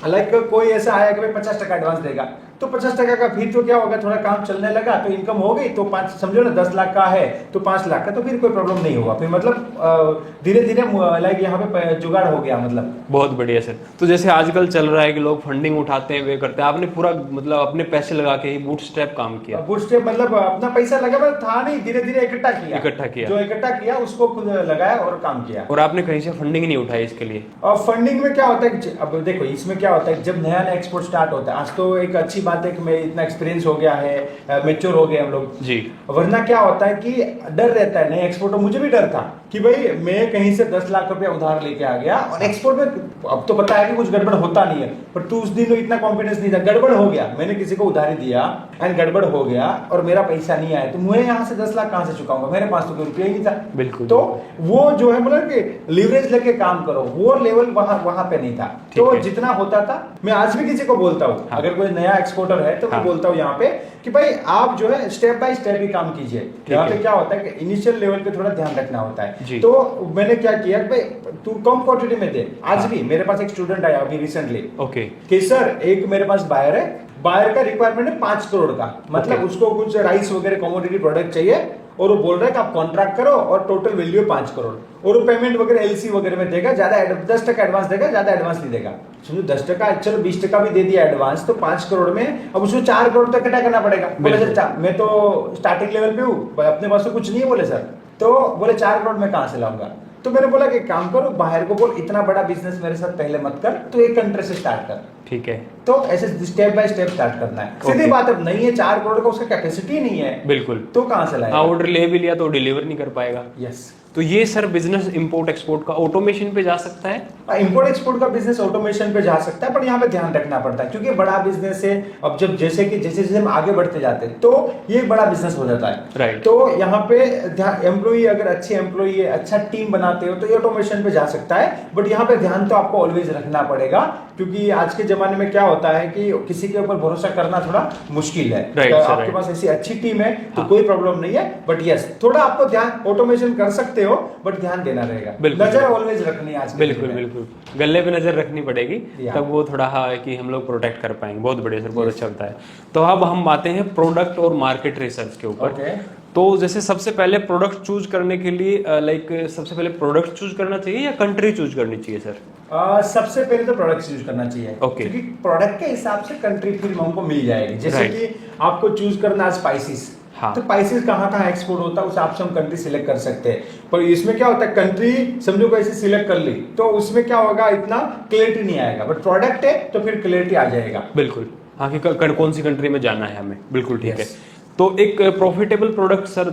S2: लाइक कोई ऐसा आया कि भाई 50% एडवांस देगा, तो 50% का फिर तो क्या होगा, थोड़ा काम चलने लगा तो इनकम हो गई, तो 5 समझो ना 10 लाख का है तो 5 लाख का, तो फिर कोई प्रॉब्लम नहीं होगा। फिर मतलब धीरे धीरे लाइक यहाँ पे जुगाड़ हो गया। मतलब
S1: बहुत बढ़िया सर। तो जैसे आजकल चल रहा है कि लोग फंडिंग उठाते हैं, वे करते हैं, आपने पूरा मतलब अपने पैसे लगा के ही बूटस्ट्रैप काम किया?
S2: बूटस्ट्रैप मतलब अपना पैसा लगा, पर था नहीं, धीरे धीरे इकट्ठा किया, जो इकट्ठा किया उसको खुद लगाया और काम किया।
S1: और आपने कहीं से फंडिंग नहीं उठाई इसके लिए?
S2: और फंडिंग में क्या होता है कि अब देखो इसमें क्या होता है, जब नया नया एक्सपोर्ट स्टार्ट होता है, आज तो एक अच्छी बात है कि मैं इतना एक्सपीरियंस हो गया है, मैच्योर हो गए हम लोग
S1: जी।
S2: वरना क्या होता है कि डर रहता है नए एक्सपोर्ट, मुझे भी डर था कि भाई मैं कहीं से 10 लाख रुपया उधार लेके आ गया और एक्सपोर्ट में अब तो पता है कि कुछ गड़बड़ होता नहीं है, पर तू उस दिन इतना कॉन्फिडेंस नहीं था, गड़बड़ हो गया, मैंने किसी को उधारी दिया एंड गड़बड़ हो गया और मेरा पैसा नहीं आया, तो मैं यहाँ से 10 लाख कहाँ से चुकाऊंगा, मेरे पास तो कोई रुपया ही नहीं था।
S1: बिल्कुल।
S2: तो वो जो है मतलब कि लीवरेज लेके काम करो, वो लेवल वहां पे नहीं था। तो जितना होता था, मैं आज भी किसी को बोलता हूँ,
S1: हाँ।
S2: अगर कोई नया एक्सपोर्टर है तो मैं बोलता हूँ यहाँ पे कि भाई आप जो है स्टेप बाय स्टेप ही काम कीजिए। यहाँ पे क्या होता है कि इनिशियल लेवल पे थोड़ा ध्यान रखना होता है। तो मैंने क्या किया, भाई तू कम क्वांटिटी में दे। आज भी मेरे पास एक स्टूडेंट आया अभी रिसेंटली,
S1: ओके,
S2: कि सर एक मेरे पास बायर है, बायर का रिक्वायरमेंट है 5 करोड़ का, मतलब उसको कुछ राइस वगैरह कमोडिटी प्रोडक्ट चाहिए और वो बोल रहा है कि आप कॉन्ट्रैक्ट करो और टोटल वैल्यू 5 करोड़ और वो पेमेंट वगैरह एलसी वगैरह में देगा, ज्यादा 10% एडवांस देगा, ज्यादा एडवांस नहीं देगा। समझो 10%, चलो 20% भी दे दिया एडवांस, तो 5 करोड़ में अब उसको 4 करोड़ तक इकट्ठा करना पड़ेगा। बोले सर मैं तो स्टार्टिंग लेवल पे हूँ, अपने पास तो कुछ नहीं है। बोले सर, तो बोले 4 करोड़ में कहाँ से लाऊंगा। तो मैंने बोला कि काम करो, बाहर को बोल इतना बड़ा बिजनेस मेरे साथ पहले मत कर, तो एक कंट्री से स्टार्ट कर।
S1: ठीक है।
S2: तो ऐसे स्टेप बाय स्टेप स्टार्ट करना है। सीधी बात, अब नहीं है 4 करोड़ का, उसका कैपेसिटी नहीं है,
S1: बिल्कुल,
S2: तो कहां से लाएगा?
S1: ऑर्डर ले भी लिया तो डिलीवर नहीं कर पाएगा।
S2: यस।
S1: तो ये सर बिजनेस इंपोर्ट एक्सपोर्ट का ऑटोमेशन पे जा सकता है।
S2: इंपोर्ट एक्सपोर्ट का बिजनेस ऑटोमेशन पे जा सकता है, पर यहाँ पे ध्यान रखना पड़ता है क्योंकि बड़ा बिजनेस है। अब जब जैसे जैसे हम आगे बढ़ते जाते हैं तो ये बड़ा बिजनेस हो जाता है।
S1: राइट।
S2: तो यहाँ पे एम्प्लॉई, अगर अच्छे एम्प्लॉई है, अच्छा टीम बनाते हो तो ये ऑटोमेशन पे जा सकता है। बट यहाँ पे ध्यान तो आपको ऑलवेज रखना पड़ेगा क्योंकि आज के जमाने में क्या होता है कि किसी के ऊपर भरोसा करना थोड़ा मुश्किल है।
S1: Right,
S2: तो
S1: sir,
S2: आपके पास ऐसी अच्छी टीम है तो कोई प्रॉब्लम नहीं है। बट यस, थोड़ा आपको ध्यान, ऑटोमेशन कर सकते हो बट ध्यान देना रहेगा, नजर ऑलवेज रखनी है आज के
S1: बिल्कुल बिल्कुल, गले पे नजर रखनी पड़ेगी, तब वो थोड़ा है कि हम लोग प्रोटेक्ट कर पाएंगे। बहुत बढ़िया सर, बहुत अच्छा होता है। तो अब हम आते हैं प्रोडक्ट और मार्केट रिसर्च के ऊपर। तो जैसे सबसे पहले प्रोडक्ट चूज करने के लिए लाइक सबसे पहले प्रोडक्ट चूज करना चाहिए या कंट्री चूज करनी चाहिए सर?
S2: सबसे पहले तो प्रोडक्ट चूज करना चाहिए। क्योंकि प्रोडक्ट के हिसाब से कंट्री फिर हमको मिल जाएगी। जैसे कि आपको चूज करना है स्पाइसेस, तो स्पाइसेस कहाँ एक्सपोर्ट होता है उस हिसाब से हम कंट्री सिलेक्ट कर सकते हैं। पर इसमें क्या होता है, कंट्री समझो कैसे सिलेक्ट कर ली तो उसमें क्या होगा, इतना क्लियरिटी नहीं आएगा। बट प्रोडक्ट है तो फिर क्लियरिटी आ जाएगा।
S1: बिल्कुल, हाँ कि कौन सी कंट्री में जाना है हमें। बिल्कुल ठीक है। तो एक प्रॉफिटेबल प्रोडक्ट सर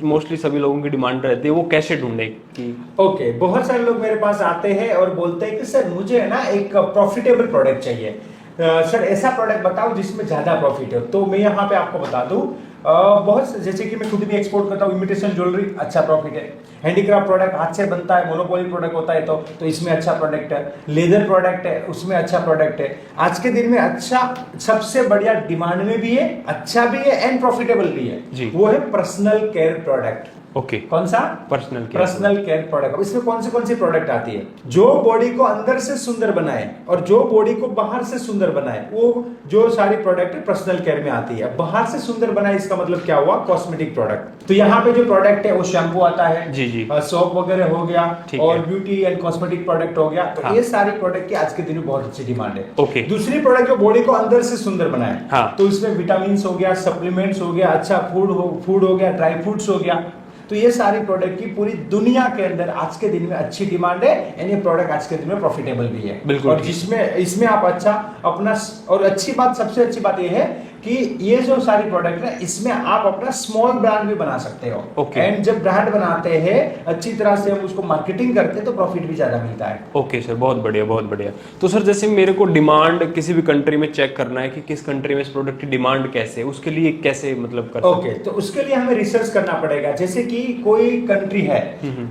S1: मोस्टली सभी लोगों की डिमांड रहती है, वो कैसे ढूंढे कि?
S2: ओके, बहुत सारे लोग मेरे पास आते हैं और बोलते हैं कि सर मुझे है ना एक प्रॉफिटेबल प्रोडक्ट चाहिए, सर ऐसा प्रोडक्ट बताओ जिसमें ज्यादा प्रॉफिट हो। तो मैं यहाँ पे आपको बता दूं, बहुत जैसे कि मैं खुद भी एक्सपोर्ट करता हूँ, इमिटेशन ज्वेलरी अच्छा प्रॉफिट है, हैंडीक्राफ्ट प्रोडक्ट हाथ से बनता है, मोनोपोली प्रोडक्ट होता है तो इसमें अच्छा प्रोडक्ट है, लेदर प्रोडक्ट है उसमें अच्छा प्रोडक्ट है। आज के दिन में अच्छा, सबसे बढ़िया डिमांड में भी है, अच्छा भी है एंड प्रॉफिटेबल भी है जी। वो है पर्सनल केयर प्रोडक्ट।
S1: ओके,
S2: कौन सा? Personal care product. इसमें कौन सी प्रोडक्ट आती है? जो बॉडी को अंदर से सुंदर बनाए और जो बॉडी को बाहर से सुंदर बनाए, वो जो सारी प्रोडक्ट पर्सनल केयर में आती है। बाहर से सुंदर बनाए इसका मतलब क्या हुआ, कॉस्मेटिक प्रोडक्ट। तो यहाँ पे जो प्रोडक्ट है वो शैम्पू आता है जी, सोप वगैरह हो गया और ब्यूटी एंड कॉस्मेटिक प्रोडक्ट हो गया। तो ये सारी प्रोडक्ट की आज के दिन में बहुत अच्छी डिमांड है। दूसरी प्रोडक्ट जो बॉडी को अंदर से सुंदर बनाए, तो इसमें विटामिन हो गया, सप्लीमेंट्स हो गया, अच्छा फूड हो गया, ड्राई फ्रूट्स हो गया। तो ये सारी प्रोडक्ट की पूरी दुनिया के अंदर आज के दिन में अच्छी डिमांड है एंड ये प्रोडक्ट आज के दिन में प्रॉफिटेबल भी है। बिल्कुल। और जिसमें इसमें आप अच्छा अपना, और अच्छी बात, सबसे अच्छी बात ये है कि ये जो सारी प्रोडक्ट है इसमें आप अपना स्मॉल ब्रांड भी बना सकते हो। एंड जब ब्रांड बनाते हैं अच्छी तरह से हम उसको मार्केटिंग करते हैं तो प्रॉफिट भी ज्यादा मिलता है।
S1: ओके सर, बहुत बढ़िया बहुत बढ़िया। तो सर जैसे मेरे को डिमांड किसी भी कंट्री में चेक करना है कि किस कंट्री में इस प्रोडक्ट की डिमांड कैसे है, उसके लिए कैसे मतलब कर
S2: सकते हैं? तो उसके लिए हमें रिसर्च करना पड़ेगा। जैसे कि कोई कंट्री है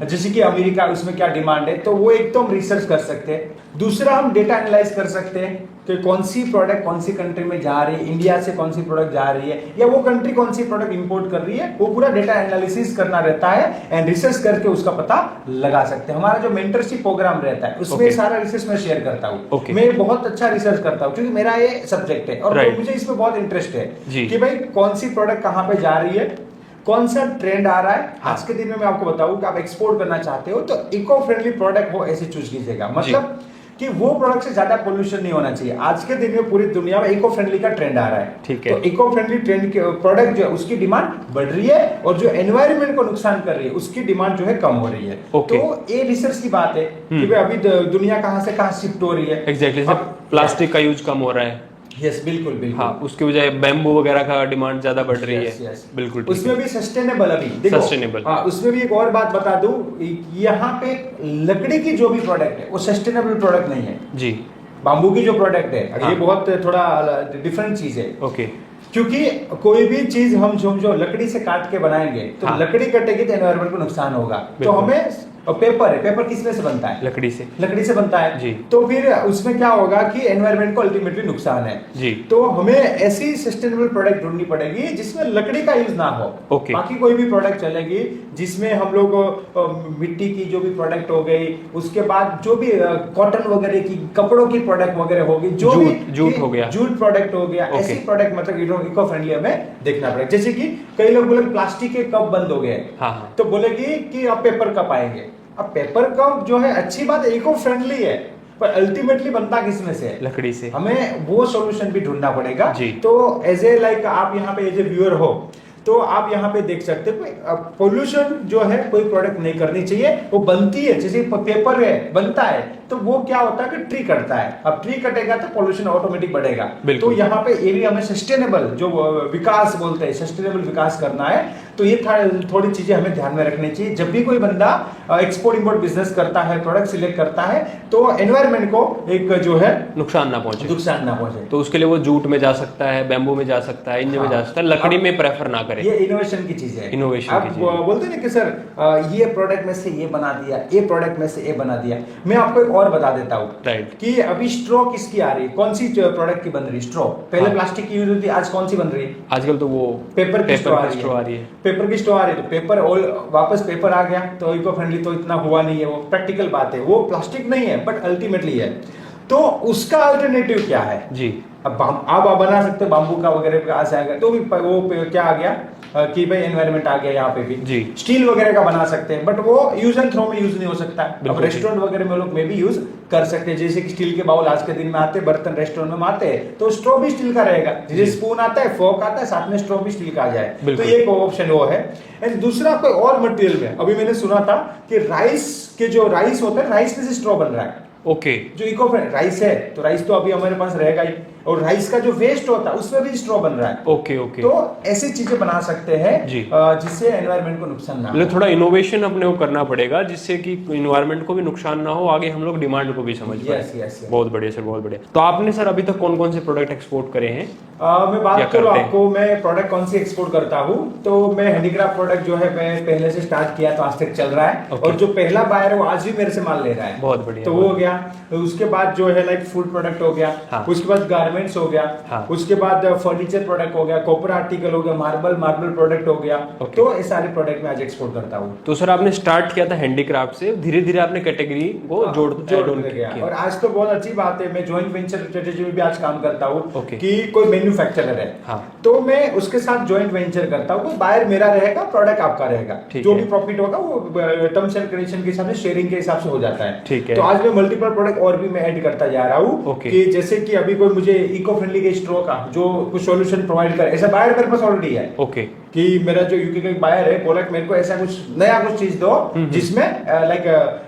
S2: जैसे कि अमेरिका, उसमें क्या डिमांड है, तो वो एक तो हम रिसर्च कर सकते हैं। दूसरा हम डेटा एनालाइज कर सकते हैं कि कौन सी प्रोडक्ट कौन सी कंट्री में जा रही है, इंडिया से कौन सी प्रोडक्ट जा रही है या वो कंट्री कौन सी प्रोडक्ट इंपोर्ट कर रही है, वो पूरा डेटा एनालिसिस करना रहता है एंड रिसर्च करके उसका पता लगा सकते हैं। हमारा जो मेंटरशिप प्रोग्राम रहता है उसमें सारा रिसर्च मैं शेयर करता हूँ। मैं बहुत अच्छा रिसर्च करता हूँ क्योंकि मेरा ये सब्जेक्ट है और मुझे इसमें बहुत इंटरेस्ट है कि भाई कौन सी प्रोडक्ट कहाँ पे जा रही है, कौन सा ट्रेंड आ रहा है। आज के दिन में मैं आपको बताऊं कि आप एक्सपोर्ट करना चाहते हो तो इको फ्रेंडली प्रोडक्ट हो ऐसे चूज कीजिएगा, मतलब कि वो प्रोडक्ट से ज्यादा पोल्यूशन नहीं होना चाहिए। आज के दिन में पूरी दुनिया में इको फ्रेंडली का ट्रेंड आ रहा है, ठीक है। तो इको फ्रेंडली ट्रेंड के प्रोडक्ट जो है उसकी डिमांड बढ़ रही है और जो एनवायरनमेंट को नुकसान कर रही है उसकी डिमांड जो है कम हो रही है। तो ये रिसर्च की बात है कि भाई अभी दुनिया कहां से कहां शिफ्ट हो रही है।
S1: एग्जैक्टली, प्लास्टिक का यूज कम हो रहा है।
S2: यस, बिल्कुल बिल्कुल।
S1: हाँ, उसके बजाय बैम्बू वगैरह का डिमांड ज्यादा बढ़ रही है। बिल्कुल,
S2: उसमें भी सस्टेनेबल, अभी देखो सस्टेनेबल। हाँ, उसमें भी एक और बात बता दूं, यहाँ पे लकड़ी की जो भी प्रोडक्ट है वो सस्टेनेबल प्रोडक्ट नहीं है जी। बाम्बू की जो प्रोडक्ट है ये बहुत थोड़ा डिफरेंट चीज है। ओके, क्योंकि कोई भी चीज हम जो लकड़ी से काट के बनाएंगे तो लकड़ी कटेगी तो एनवायरनमेंट को नुकसान होगा। तो हमें, और पेपर है, पेपर किसमें से बनता है? लकड़ी से बनता है जी। तो फिर उसमें क्या होगा कि एनवायरनमेंट को अल्टीमेटली नुकसान है जी। तो हमें ऐसी सस्टेनेबल प्रोडक्ट ढूंढनी पड़ेगी जिसमें लकड़ी का यूज ना हो। बाकी कोई भी प्रोडक्ट चलेगी जिसमें हम लोग मिट्टी की जो भी प्रोडक्ट हो गई, उसके बाद जो भी कॉटन वगैरह की, कपड़ों की प्रोडक्ट वगैरह होगी, जो भी जूट हो गया, जूट प्रोडक्ट हो गया, ऐसी प्रोडक्ट मतलब इको फ्रेंडली हमें देखना पड़ेगा। जैसे कि कई लोग बोले प्लास्टिक के कप बंद हो गए, तो बोलेगी कि अब पेपर कप आएंगे। अब पेपर कप जो है अच्छी बात है, इको फ्रेंडली है, पर अल्टीमेटली बनता किसमें से है? लकड़ी से। हमें वो सॉल्यूशन भी ढूंढना पड़ेगा जी। तो एज ए लाइक आप यहाँ पे एज ए व्यूअर हो तो आप यहाँ पे देख सकते हो पोल्यूशन जो है कोई प्रोडक्ट नहीं करनी चाहिए, वो बनती है जैसे पेपर है बनता है तो वो क्या होता है कि ट्री कटता है, अब ट्री कटेगा तो पोल्यूशन ऑटोमेटिक बढ़ेगा। तो यहाँ पे ये भी हमें सस्टेनेबल जो विकास बोलते हैं, सस्टेनेबल विकास करना है, तो ये थोड़ी चीजें हमें ध्यान में रखनी चाहिए। जब भी कोई बंदा एक्सपोर्ट इंपोर्ट बिजनेस करता है, प्रोडक्ट सिलेक्ट करता है, तो एनवायरमेंट को एक जो है
S1: नुकसान ना पहुंचे, तो उसके लिए वो जूट में जा सकता है, बैम्बू में जा सकता है, इंजन में जा सकता है, लकड़ी में प्रेफर ना करे।
S2: ये इनोवेशन की चीज है,
S1: इनोवेशन की चीज।
S2: बोलते हैं कि सर ये प्रोडक्ट में से ये बना दिया, ये प्रोडक्ट में से ये बना दिया। मैं आपको एक और बता देता हूँ कि अभी स्ट्रॉ किसकी आ रही है, कौन सी प्रोडक्ट की बन रही है स्ट्रॉ। पहले प्लास्टिक की यूज होती, आज कौन सी बन रही है?
S1: आजकल तो वो
S2: पेपर की स्ट्रॉ आ रही है। पेपर की स्ट्रॉ आ रही है, तो पेपर वापस पेपर आ गया, तो इको फ्रेंडली तो इतना हुआ नहीं है, वो प्रैक्टिकल बात है, वो प्लास्टिक नहीं है बट अल्टीमेटली है। तो उसका अल्टरनेटिव क्या है जी? अब आप बना सकते हो बाम्बू का वगैरह आ जाएगा, तो भी वो क्या आ गया कि भाई एनवायरनमेंट आ गया यहाँ पे भी जी। स्टील वगैरह का बना सकते हैं, बट वो यूज एंड थ्रो में यूज नहीं हो सकता। अब रेस्टोरेंट वगैरह में लोग में भी यूज कर सकते हैं, जैसे कि स्टील के बाउल आज के दिन में आते हैं, बर्तन रेस्टोरेंट में आते हैं, तो स्ट्रॉ भी स्टील का रहेगा, जैसे स्पून आता है, फोर्क आता है, साथ में स्ट्रॉ भी स्टील का आ जाए, तो ये ऑप्शन वो है। एंड दूसरा कोई और मटेरियल में अभी मैंने सुना था कि राइस के जो राइस होता है, राइस में से स्ट्रॉ बन रहा है।
S1: ओके
S2: जो इको राइस है, तो राइस तो अभी हमारे पास रहेगा ही, और राइस का जो वेस्ट होता है उसमें भी स्ट्रॉ बन रहा है।
S1: ओके
S2: तो ऐसी चीजें बना सकते हैं जिससे एनवायरनमेंट को नुकसान ना हो।
S1: थोड़ा इनोवेशन अपने को करना पड़ेगा जिससे कि एनवायरनमेंट को भी नुकसान ना हो, आगे हम लोग डिमांड को भी समझ पाए। बहुत बढ़िया सर, बहुत बढ़िया। तो आपने सर अभी तक कौन कौन से प्रोडक्ट एक्सपोर्ट करे हैं?
S2: मैं बात करूँ आपको, मैं प्रोडक्ट कौन सी एक्सपोर्ट करता हूँ, तो मैं हैंडीक्राफ्ट प्रोडक्ट जो है मैं पहले से स्टार्ट किया तो आज तक चल रहा है, और जो पहला बायर है वो आज भी मेरे से माल ले रहा है।
S1: बहुत बढ़िया।
S2: तो वो हो गया, उसके बाद जो है लाइक फूड प्रोडक्ट हो गया, उसके बाद गारमेंट्स हो गया, उसके बाद फर्नीचर प्रोडक्ट हो गया, कॉपर आर्टिकल हो गया, मार्बल प्रोडक्ट हो गया। तो ये सारे प्रोडक्ट मैं आज एक्सपोर्ट करता हूँ।
S1: तो सर आपने स्टार्ट किया था हैंडीक्राफ्ट से, धीरे धीरे आपने कैटेगरी को जोड़
S2: गया, और आज तो बहुत अच्छी बात है, मैं ज्वाइंट वेंचर स्ट्रेटेजी में भी आज काम करता हूँ कि कोई मैन्युफैक्चरर है तो मैं उसके साथ ज्वाइंट वेंचर करता हूँ, तो बायर मेरा रहेगा, प्रोडक्ट आपका रहेगा, जो भी प्रॉफिट होगा वो टर्म्स एंड कंडीशन के हिसाब से शेयरिंग के हिसाब से हो जाता है।
S1: ठीक है।
S2: तो आज मैं मल्टीपल प्रोडक्ट और भी मैं ऐड करता जा रहा हूँ कि जैसे कि अभी कोई मुझे इको फ्रेंडली के स्ट्रॉ का जो कुछ सॉल्यूशन प्रोवाइड करे, ऐसा बायर मेरे पास ऑलरेडी है।
S1: ओके,
S2: कि मेरा जो यूके का बायर है बोला कि मेरे को ऐसा कुछ नया कुछ चीज दो जिसमें लाइक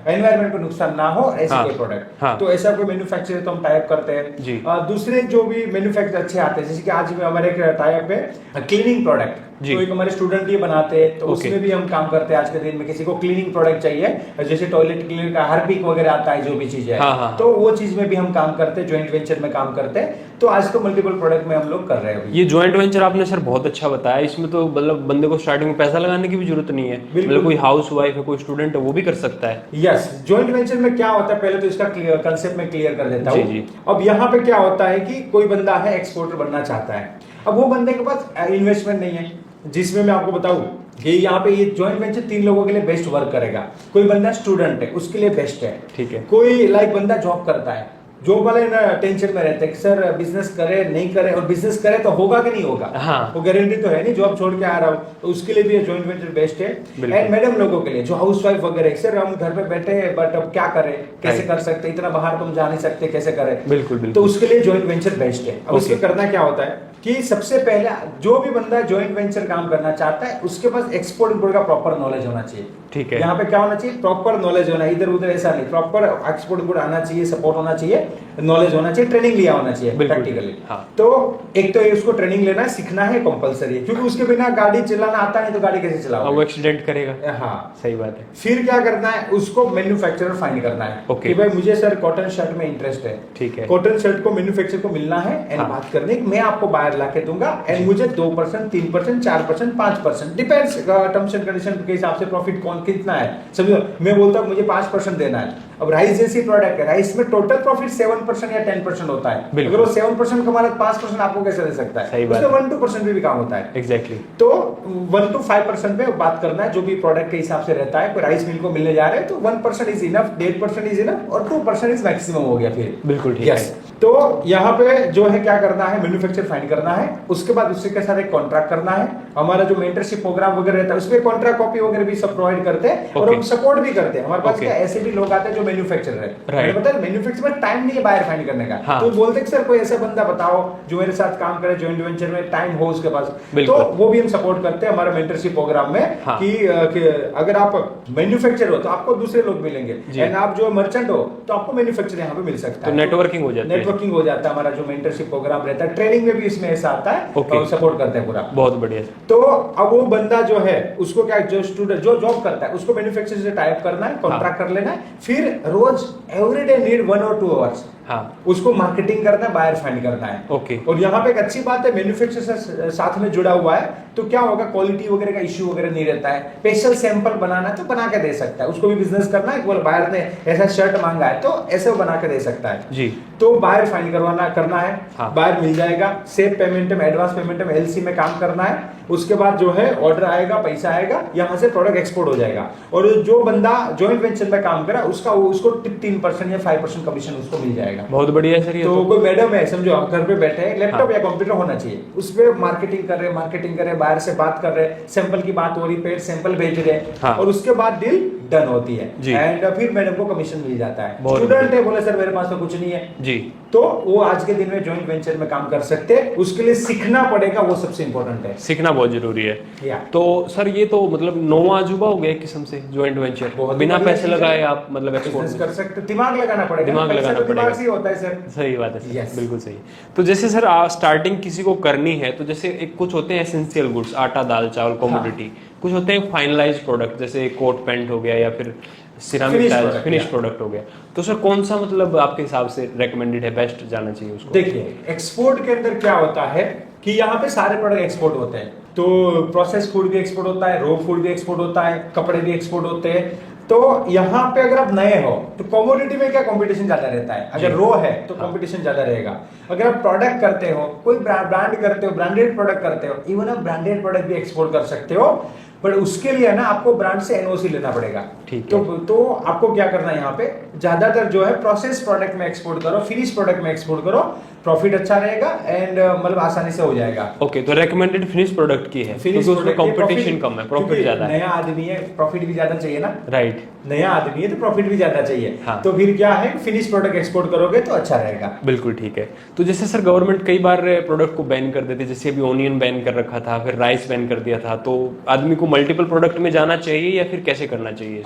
S2: एनवायरनमेंट को नुकसान ना हो, ऐसे कोई प्रोडक्ट। तो ऐसा कोई मैन्युफैक्चरर तो हम टाई अप करते हैं। दूसरे जो भी मैन्युफैक्चर अच्छे आते हैं, जैसे कि आज में हमारे एक टाई अप है क्लीनिंग प्रोडक्ट, तो एक हमारे स्टूडेंट ये बनाते हैं, तो उसमें भी हम काम करते हैं। आज के दिन में किसी को क्लीनिंग प्रोडक्ट चाहिए, जैसे टॉयलेट क्लीनर का हार्पिक वगैरह आता है, जो भी चीज है, तो वो चीज में भी हम काम करते हैं, ज्वाइंट वेंचर में काम करते हैं। तो आज तो मल्टीपल प्रोडक्ट में हम लोग कर रहे हैं।
S1: ये ज्वाइंट वेंचर आपने सर बहुत अच्छा बताया, इसमें तो मतलब बंदे को स्टार्टिंग में पैसा लगाने की भी जरूरत नहीं है, मतलब कोई हाउस वाइफ है, कोई स्टूडेंट है, वो भी कर सकता है।
S2: यस, ज्वाइंट वेंचर में क्या होता है, पहले तो इसका कंसेप्ट में क्लियर कर देता हूँ। अब यहाँ पे क्या होता है कि कोई बंदा है एक्सपोर्टर बनना चाहता है, अब वो बंदे के पास इन्वेस्टमेंट नहीं है, जिसमें मैं आपको बताऊं कि यहाँ पे ये ज्वाइंट वेंचर 3 लोगों के लिए बेस्ट वर्क करेगा। कोई बंदा स्टूडेंट है, उसके लिए बेस्ट है। ठीक है। कोई लाइक बंदा जॉब करता है, जॉब वाले ना टेंशन में रहते हैं कि सर बिजनेस करे नहीं करे, और बिजनेस करे तो होगा कि नहीं होगा, वो गारंटी तो है नहीं, जॉब छोड़ के आ रहा हूँ, तो उसके लिए भी ज्वाइंट वेंचर बेस्ट है। एंड मैडम लोगों के लिए जो हाउस वाइफ वगैरह, सर हम घर पे बैठे हैं बट अब क्या करें, कैसे कर सकते, इतना बाहर तुम जा नहीं सकते, कैसे करें। बिल्कुल। तो उसके लिए ज्वाइंट वेंचर बेस्ट है। अब उसमें करना क्या होता है कि सबसे पहले जो भी बंदा ज्वाइंट वेंचर काम करना चाहता है, उसके पास एक्सपोर्ट इंपोर्ट का प्रॉपर नॉलेज होना चाहिए। ठीक है। यहाँ पे क्या होना चाहिए, प्रॉपर नॉलेज होना, इधर उधर ऐसा नहीं, प्रॉपर एक्सपोर्ट इंपोर्ट आना चाहिए, सपोर्ट होना चाहिए, नॉलेज होना चाहिए, ट्रेनिंग लिया होना चाहिए प्रैक्टिकली। तो एक तो उसको ट्रेनिंग लेना सीखना है कंपलसरी, क्योंकि उसके बिना गाड़ी चलाना आता नहीं तो गाड़ी कैसे चलाओगे,
S1: वो एक्सीडेंट करेगा।
S2: हाँ
S1: सही बात है।
S2: फिर क्या करना है, उसको मैन्युफैक्चरर फाइंड करना है कि भाई मुझे सर कॉटन शर्ट में इंटरेस्ट है। ठीक है। कॉटन शर्ट को मैन्युफैक्चरर को मिलना है एंड बात करने की, मैं आपको बाहर ला के दूंगा एंड मुझे 2%, 3%, 4%, 5% डिपेंड्स टर्म्स एंड कंडीशन के हिसाब से प्रॉफिट कौन कितना है, समझो। मैं बोलता हूँ मुझे 5% देना है। अब राइस जैसी प्रोडक्ट है, राइस में टोटल प्रॉफिट 7% या 10% होता है, अगर वो 7% कमा रहा है 5% आपको कैसे दे सकता है, उसमें 1-2% भी काम होता है। एग्जैक्टली। तो 1 to 5% पे बात करना है, जो भी प्रोडक्ट के हिसाब से रहता है। कोई राइस मिल को मिलने जा रहे हैं तो 1% इज इनफ, 1.5% इज इनफ, और 2% इज मैक्सिमम हो गया फिर। बिल्कुल ठीक है। तो यहाँ पे जो है क्या करना है, मैन्युफैक्चर फाइंड करना है, उसके बाद उसके के साथ एक कॉन्ट्रैक्ट करना है। हमारा जो मेंटरशिप प्रोग्राम वगैरह रहता है उसमें कॉन्ट्रैक्ट कॉपी वगैरह भी सब प्रोवाइड करते हैं और हम सपोर्ट भी करते हैं। हमारे पास क्या ऐसे भी लोग आते हैं जो मैन्युफैक्चरर है, मैंने बताया मैन्युफैक्चर में टाइम नहीं है बायर फाइंड करने का, तो बोलते हैं सर कोई ऐसा बंदा बताओ जो मेरे साथ काम करे जॉइंट वेंचर में, टाइम हो उसके पास, तो वो भी हम सपोर्ट करते हैं हमारे मेंटरशिप प्रोग्राम में कि अगर आप मैन्युफैक्चरर हो तो आपको दूसरे लोग मिलेंगे, एंड आप जो मर्चेंट हो तो आपको मैन्युफैक्चरर यहाँ पे मिल सकता है।
S1: तो नेटवर्किंग हो जाती है,
S2: नेटवर्किंग हो जाता है। हमारा जो मेंटरशिप प्रोग्राम रहता है, ट्रेनिंग में भी इसमें ऐसा आता है और सपोर्ट करते हैं पूरा।
S1: बहुत बढ़िया।
S2: तो अब वो बंदा जो है उसको क्या, जो स्टूडेंट जो जॉब करता है उसको मैन्युफैक्चरर से टाइप करना है, कॉन्ट्रैक्ट कर लेना है, फिर रोज एवरीडे नीड 1 और 2 आवर्स उसको मार्केटिंग करना है, बायर फाइंड करना है। और यहाँ पे एक अच्छी बात है, मैन्युफैक्चरर से साथ में जुड़ा हुआ है तो क्या होगा, क्वालिटी वगैरह का इश्यू वगैरह नहीं रहता है। स्पेशल सैंपल बनाना है तो बना के दे सकता है, उसको भी बिजनेस करना है, बोल बायर ने ऐसा शर्ट मांगा है तो ऐसे वो बना के दे सकता है जी। तो बायर फाइंड करना है, बायर मिल जाएगा, सेफ पेमेंट में, एडवांस पेमेंट में, एलसी में काम करना है। उसके बाद जो है ऑर्डर आएगा, पैसा आएगा, यहाँ से प्रोडक्ट एक्सपोर्ट हो जाएगा। और जो बंदा जॉइंट वेंचर में काम करा उसको 3% या 5% कमीशन उसको मिल जाएगा।
S1: बहुत बढ़िया सर।
S2: तो कोई मैडम है समझो, घर पे बैठे हैं, लैपटॉप या कंप्यूटर होना चाहिए, उस पे मार्केटिंग कर रहे, बाहर से बात कर रहे, सैंपल की बात हो रही, पेड सैंपल भेज रहे और उसके बाद डील डन होती है एंड फिर मैडम को कमीशन मिल जाता है। स्टूडेंट है, बोले सर मेरे पास तो कुछ नहीं है जी, तो वो आज के दिन में जॉइंट वेंचर में काम कर सकते हैं। उसके लिए सीखना पड़ेगा, वो सबसे इंपॉर्टेंट है,
S1: सीखना बहुत जरूरी है। तो सर ये तो मतलब नौवां अजूबा हो गया एक किस्म से जॉइंट वेंचर, बिना पैसे लगाए आप मतलब एक्सपोर्ट कर सकते।
S2: दिमाग लगाना पड़ेगा,
S1: दिमाग लगाना पड़ेगा,
S2: से होता है सर।
S1: सही बात है सर, बिल्कुल सही। तो जैसे सर स्टार्टिंग किसी को करनी है तो जैसे एक कुछ होते हैं एसेंशियल गुड्स, आटा दाल चावल कमोडिटी, कुछ होते हैं फाइनलाइज्ड प्रोडक्ट जैसे कोट पेंट हो गया या फिर सिरामिक टाइल्स फिनिश प्रोडक्ट हो गया, तो सर कौन सा मतलब आपके हिसाब से रेकमेंडेड है, बेस्ट जाना चाहिए उसको?
S2: देखिए एक्सपोर्ट के अंदर क्या होता है कि यहाँ पे सारे प्रोडक्ट एक्सपोर्ट होते हैं, तो प्रोसेस फूड भी एक्सपोर्ट होता है, रॉ फूड भी एक्सपोर्ट होता है, कपड़े भी एक्सपोर्ट होते हैं। तो यहाँ पे अगर आप नए हो तो कमोडिटी में क्या कंपटीशन ज्यादा रहता है, अगर रो है तो कंपटीशन ज्यादा रहेगा। अगर आप प्रोडक्ट करते हो, कोई ब्रांड करते हो, ब्रांडेड प्रोडक्ट करते हो, इवन आप ब्रांडेड प्रोडक्ट भी एक्सपोर्ट कर सकते हो, पर उसके लिए ना आपको ब्रांड से एनओसी लेना पड़ेगा। ठीक है। तो आपको क्या करना है, यहाँ पे ज्यादातर जो है प्रोसेस प्रोडक्ट में एक्सपोर्ट करो, फिनिश प्रोडक्ट में एक्सपोर्ट करो, प्रॉफिट अच्छा रहेगा एंड मतलब आसानी से हो जाएगा।
S1: ओके, तो रेकमेंडेड फिनिश प्रोडक्ट की है, फिनिश उसमें कंपटीशन कम है, प्रॉफिट ज्यादा है।
S2: नया आदमी है, प्रॉफिट भी ज्यादा चाहिए ना,
S1: राइट,
S2: नया आदमी है तो प्रॉफिट भी ज्यादा चाहिए। तो फिर क्या है, फिनिश प्रोडक्ट एक्सपोर्ट करोगे तो अच्छा रहेगा।
S1: बिल्कुल ठीक है। तो जैसे सर गवर्नमेंट कई बार प्रोडक्ट को बैन कर देती है, जैसे अभी ओनियन बैन कर रखा था, फिर राइस बैन कर दिया था, तो आदमी को मल्टीपल प्रोडक्ट में जाना चाहिए या फिर कैसे करना चाहिए?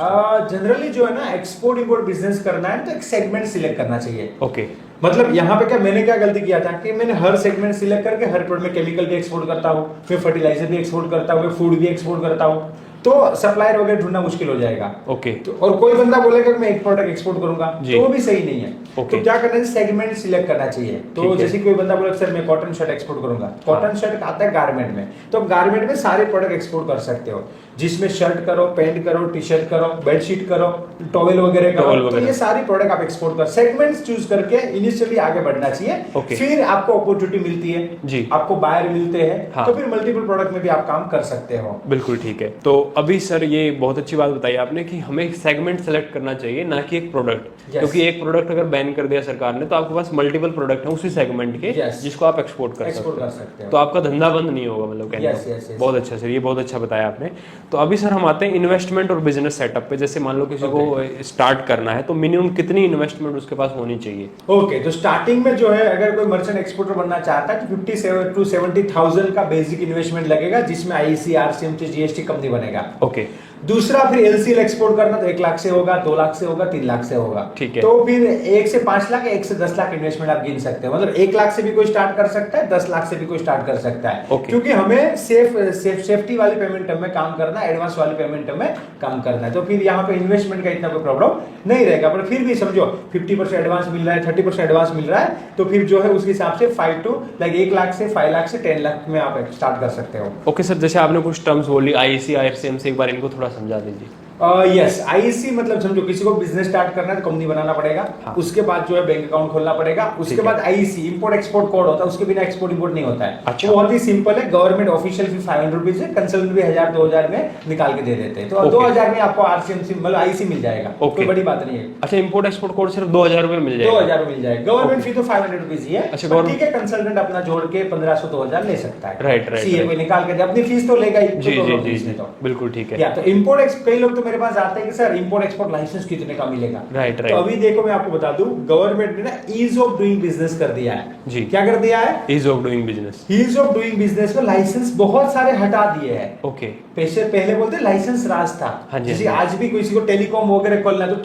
S2: जनरली जो है ना, एक्सपोर्ट इंपोर्ट बिजनेस करना है तो एक सेगमेंट सिलेक्ट करना चाहिए।
S1: ओके,
S2: मतलब यहाँ पे क्या मैंने क्या गलती किया था कि मैंने हर सेगमेंट सिलेक्ट करके हर प्रोडक्ट में केमिकल भी एक्सपोर्ट करता हूँ, मैं फर्टिलाइजर भी एक्सपोर्ट करता हूँ, मैं फूड भी एक्सपोर्ट करता हूँ, तो सप्लायर वगैरह ढूंढना मुश्किल हो जाएगा।
S1: ओके।
S2: तो और कोई बंदा बोलेगा कि मैं एक प्रोडक्ट एक्सपोर्ट करूंगा तो वो भी सही नहीं है। तो क्या करना है, सेगमेंट सिलेक्ट करना चाहिए। तो जैसे कोई बंदा बोले सर मैं कॉटन शर्ट एक्सपोर्ट करूंगा, कॉटन शर्ट आता है गारमेंट में, तो गारमेंट में सारे प्रोडक्ट एक्सपोर्ट कर सकते हो, जिसमें शर्ट करो, पैंट करो, टी शर्ट करो, बेडशीट करो, टॉवेल वगैरह करो, तो ये सारी प्रोडक्ट आप एक्सपोर्ट कर, सेगमेंट्स चूज करके इनिशियली आगे बढ़ना चाहिए। फिर आपको अपॉर्चुनिटी मिलती है जी, आपको बायर मिलते हैं, तो फिर मल्टीपल प्रोडक्ट में भी आप काम कर सकते हो।
S1: बिल्कुल ठीक है। तो अभी सर ये बहुत अच्छी बात बताई आपने कि हमें एक सेगमेंट सेलेक्ट करना चाहिए, ना कि एक प्रोडक्ट, क्योंकि एक प्रोडक्ट अगर बैन कर दिया सरकार ने तो आपके पास मल्टीपल प्रोडक्ट है उसी सेगमेंट के जिसको आप एक्सपोर्ट कर सकते हो, तो आपका धंधा बंद नहीं होगा, मतलब कहने बहुत अच्छा सर, ये बहुत अच्छा बताया आपने। तो अभी सर हम आते हैं इन्वेस्टमेंट और बिजनेस सेटअप पे। जैसे मान लो किसी को स्टार्ट करना है तो मिनिमम कितनी इन्वेस्टमेंट उसके पास होनी चाहिए?
S2: ओके, तो स्टार्टिंग में जो है अगर कोई मर्चेंट एक्सपोर्टर बनना चाहता है तो 57 to 70,000 का बेसिक इन्वेस्टमेंट लगेगा, जिसमें आईसी, आरसीएमटी, जीएसटी कम नहीं बनेगा।
S1: ओके।
S2: दूसरा फिर एलसीएल एक्सपोर्ट करना तो 1 लाख से होगा, 2 लाख से होगा, 3 लाख से होगा।
S1: ठीक है।
S2: तो फिर 1 से 5 लाख, 1 से 10 लाख इन्वेस्टमेंट आप गिन सकते हो। मतलब 1 लाख से भी कोई स्टार्ट कर सकता है, 10 लाख से भी कोई स्टार्ट कर सकता है। क्योंकि हमें सेफ्टी वाली पेमेंट टर्म में काम करना है, एडवांस वाली पेमेंट टर्म में काम करना है, तो फिर यहाँ पे इन्वेस्टमेंट का इतना कोई प्रॉब्लम नहीं रहेगा। पर फिर भी समझो 50% एडवांस मिल रहा है, 30% एडवांस मिल रहा है, तो फिर जो है उसके हिसाब से 1 लाख से 5 लाख से 10 लाख में आप स्टार्ट कर सकते हो।
S1: ओके सर, जैसे आपने कुछ टर्म्स बोली आईसी, आरसीएम से, एक बार इनको थोड़ा समझा दीजिए।
S2: यस, आईसी मतलब समझो किसी को बिजनेस स्टार्ट करना है तो कंपनी बनाना पड़ेगा।
S1: हाँ।
S2: उसके बाद जो है बैंक अकाउंट खोलना पड़ेगा। उसके बाद आईसी इंपोर्ट एक्सपोर्ट कोड होता है, उसके बिना एक्सपोर्ट इंपोर्ट नहीं होता है।
S1: अच्छा।
S2: तो बहुत ही सिंपल है। गवर्नमेंट ऑफिशियल फी 500 रुपीज है, कंसल्टेंट भी 1000-2000 में निकाल के दे देते हैं। तो 2000 में आपको आरसीएमसी मतलब आईसी मिल जाएगा। कोई बड़ी बात नहीं है।
S1: अच्छा, इंपोर्ट एक्सपोर्ट कोड सिर्फ 2000 रुपए मिल जाएगा?
S2: 2000 मिल जाएगा। गवर्नमेंट फी तो 500 रुपीज ही है।
S1: अच्छा,
S2: ठीक है, कंसल्टेंट अपना जोड़ के 1500-2000 ले सकता है।
S1: राइट।
S2: सीए पे निकाल के अपनी फीस तो लेगा ही।
S1: जी जी जी, बिल्कुल ठीक है।
S2: या तो इंपोर्ट, कई लोग तो मेरे पास आते हैं कि सर इंपोर्ट एक्सपोर्ट लाइसेंस कितने का मिलेगा।
S1: राइट।
S2: तो अभी देखो मैं आपको बता दूं, गवर्नमेंट ने ना ईज ऑफ डूइंग बिजनेस कर दिया है।
S1: जी।
S2: क्या कर दिया है?
S1: Ease of doing business.
S2: Ease of doing business में लाइसेंस बहुत सारे हटा दिए हैं।
S1: ओके।
S2: पहले बोलते लाइसेंस राज था। जैसे आज भी किसी को टेलीकॉम वगैरह खोलना है तो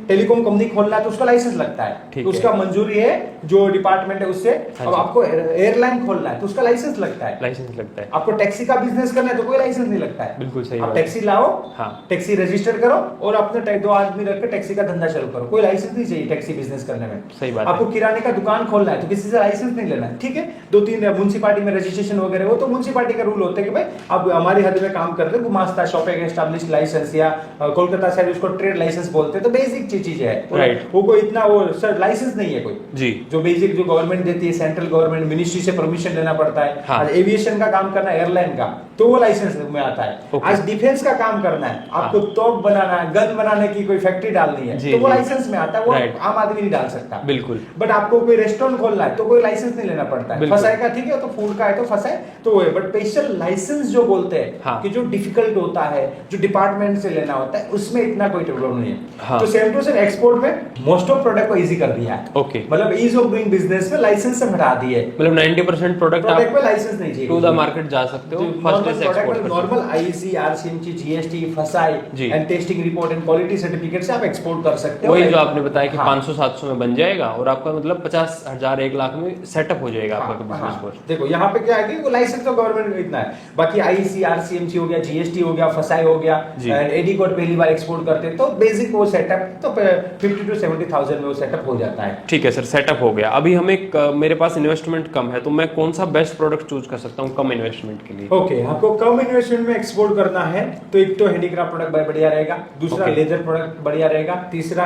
S2: टेलीकॉम कंपनी खोलना है तो उसका लाइसेंस लगता है, तो उसका मंजूरी है जो डिपार्टमेंट है उससे। अब आपको एयरलाइन खोलना है तो उसका लाइसेंस लगता है। आपको टैक्सी का बिजनेस करना है तो कोई लाइसेंस नहीं लगता है।
S1: बिल्कुल सही।
S2: आप टैक्सी लाओ,
S1: हाँ।
S2: टैक्सी रजिस्टर करो और अपने 2 आदमी रख के टैक्सी का धंधा चालू करो। कोई लाइसेंस नहीं चाहिए टैक्सी बिजनेस करने में।
S1: सही बात।
S2: आपको किराने का दुकान खोलना है तो किसी से लाइसेंस नहीं लेना है। ठीक है, 2-3 म्युनिसिपैलिटी में रजिस्ट्रेशन वगैरह वो तो म्युनिसिपैलिटी का रूल होता है कि भाई आप हमारी हद में काम करते हो, गुमास्ता शॉपिंग एस्टैब्लिश्ड लाइसेंस या कोलकाता साइड उसको ट्रेड लाइसेंस बोलते हैं। तो बेसिक चीज है, वो कोई इतना वो सर लाइसेंस नहीं है कोई
S1: जी।
S2: जो बेसिक जो गवर्नमेंट देती है, सेंट्रल गवर्नमेंट मिनिस्ट्री से परमिशन लेना पड़ता है।
S1: हाँ।
S2: आज एविएशन का काम करना है, एयरलाइन का, तो वो लाइसेंस में आता है। आज डिफेंस का काम करना है, आपको तोप बनाना है, गन बनाने की कोई फैक्ट्री डालनी है तो वो लाइसेंस में आता है। वो आम आदमी नहीं डाल सकता।
S1: बिल्कुल।
S2: बट आपको कोई रेस्टोरेंट खोलना है तो कोई लाइसेंस नहीं लेना पड़ता है। फंसाए का ठीक है, तो फूड का है तो फंसाए तो वो है। बट स्पेशल लाइसेंस जो बोलते हैं
S1: हाँ।
S2: कि जो डिफिकल्ट होता है, जो डिपार्टमेंट से लेना होता है, उसमें इतना कोई प्रॉब्लम नहीं है।
S1: हाँ।
S2: तो सेम टू सेम एक्सपोर्ट में मोस्ट ऑफ प्रोडक्ट को इजी कर दिया है।
S1: ओके।
S2: मतलब ईज ऑफ डूइंग बिजनेस में लाइसेंस से हटा दिए।
S1: मतलब 90% प्रोडक्ट
S2: में लाइसेंस नहीं चाहिए।
S1: टू द मार्केट जा सकते हो, फर्स्ट से एक्सपोर्ट कर।
S2: नॉर्मल आईसी, आरसीएमसी, जीएसटी, फसाई and testing report and quality certificate से आप एक्सपोर्ट कर सकते हो।
S1: वही जो आपने बताया कि
S2: हाँ।
S1: 500-700 में बन जाएगा और आपका मतलब 50,000 1 लाख में सेटअप हो जाएगा आपका बिजनेस कोर्स।
S2: देखो यहाँ पे क्या है कि वो लाइसेंस तो गवर्नमेंट का इतना है, बाकी आईसी, आरसीएमसी हो गया, जीएसटी हो गया, फसाई हो गया, एडी कोड पहली बार एक्सपोर्ट करते हैं तो बेसिक वो सेटअप तो 50 to 70,000 में वो सेटअप हो जाता है।
S1: ठीक है सर, सेटअप हो गया। अभी हमें मेरे पास इन्वेस्टमेंट कम है तो मैं कौन सा बेस्ट प्रोडक्ट चूज कर सकता हूँ कम इन्वेस्टमेंट के लिए?
S2: ओके, आपको कम इन्वेस्टमेंट में एक्सपोर्ट करना है तो एक तो हैंडीक्राफ्ट प्रोडक्ट बढ़िया रहेगा, दूसरा लेदर प्रोडक्ट बढ़िया रहेगा, तीसरा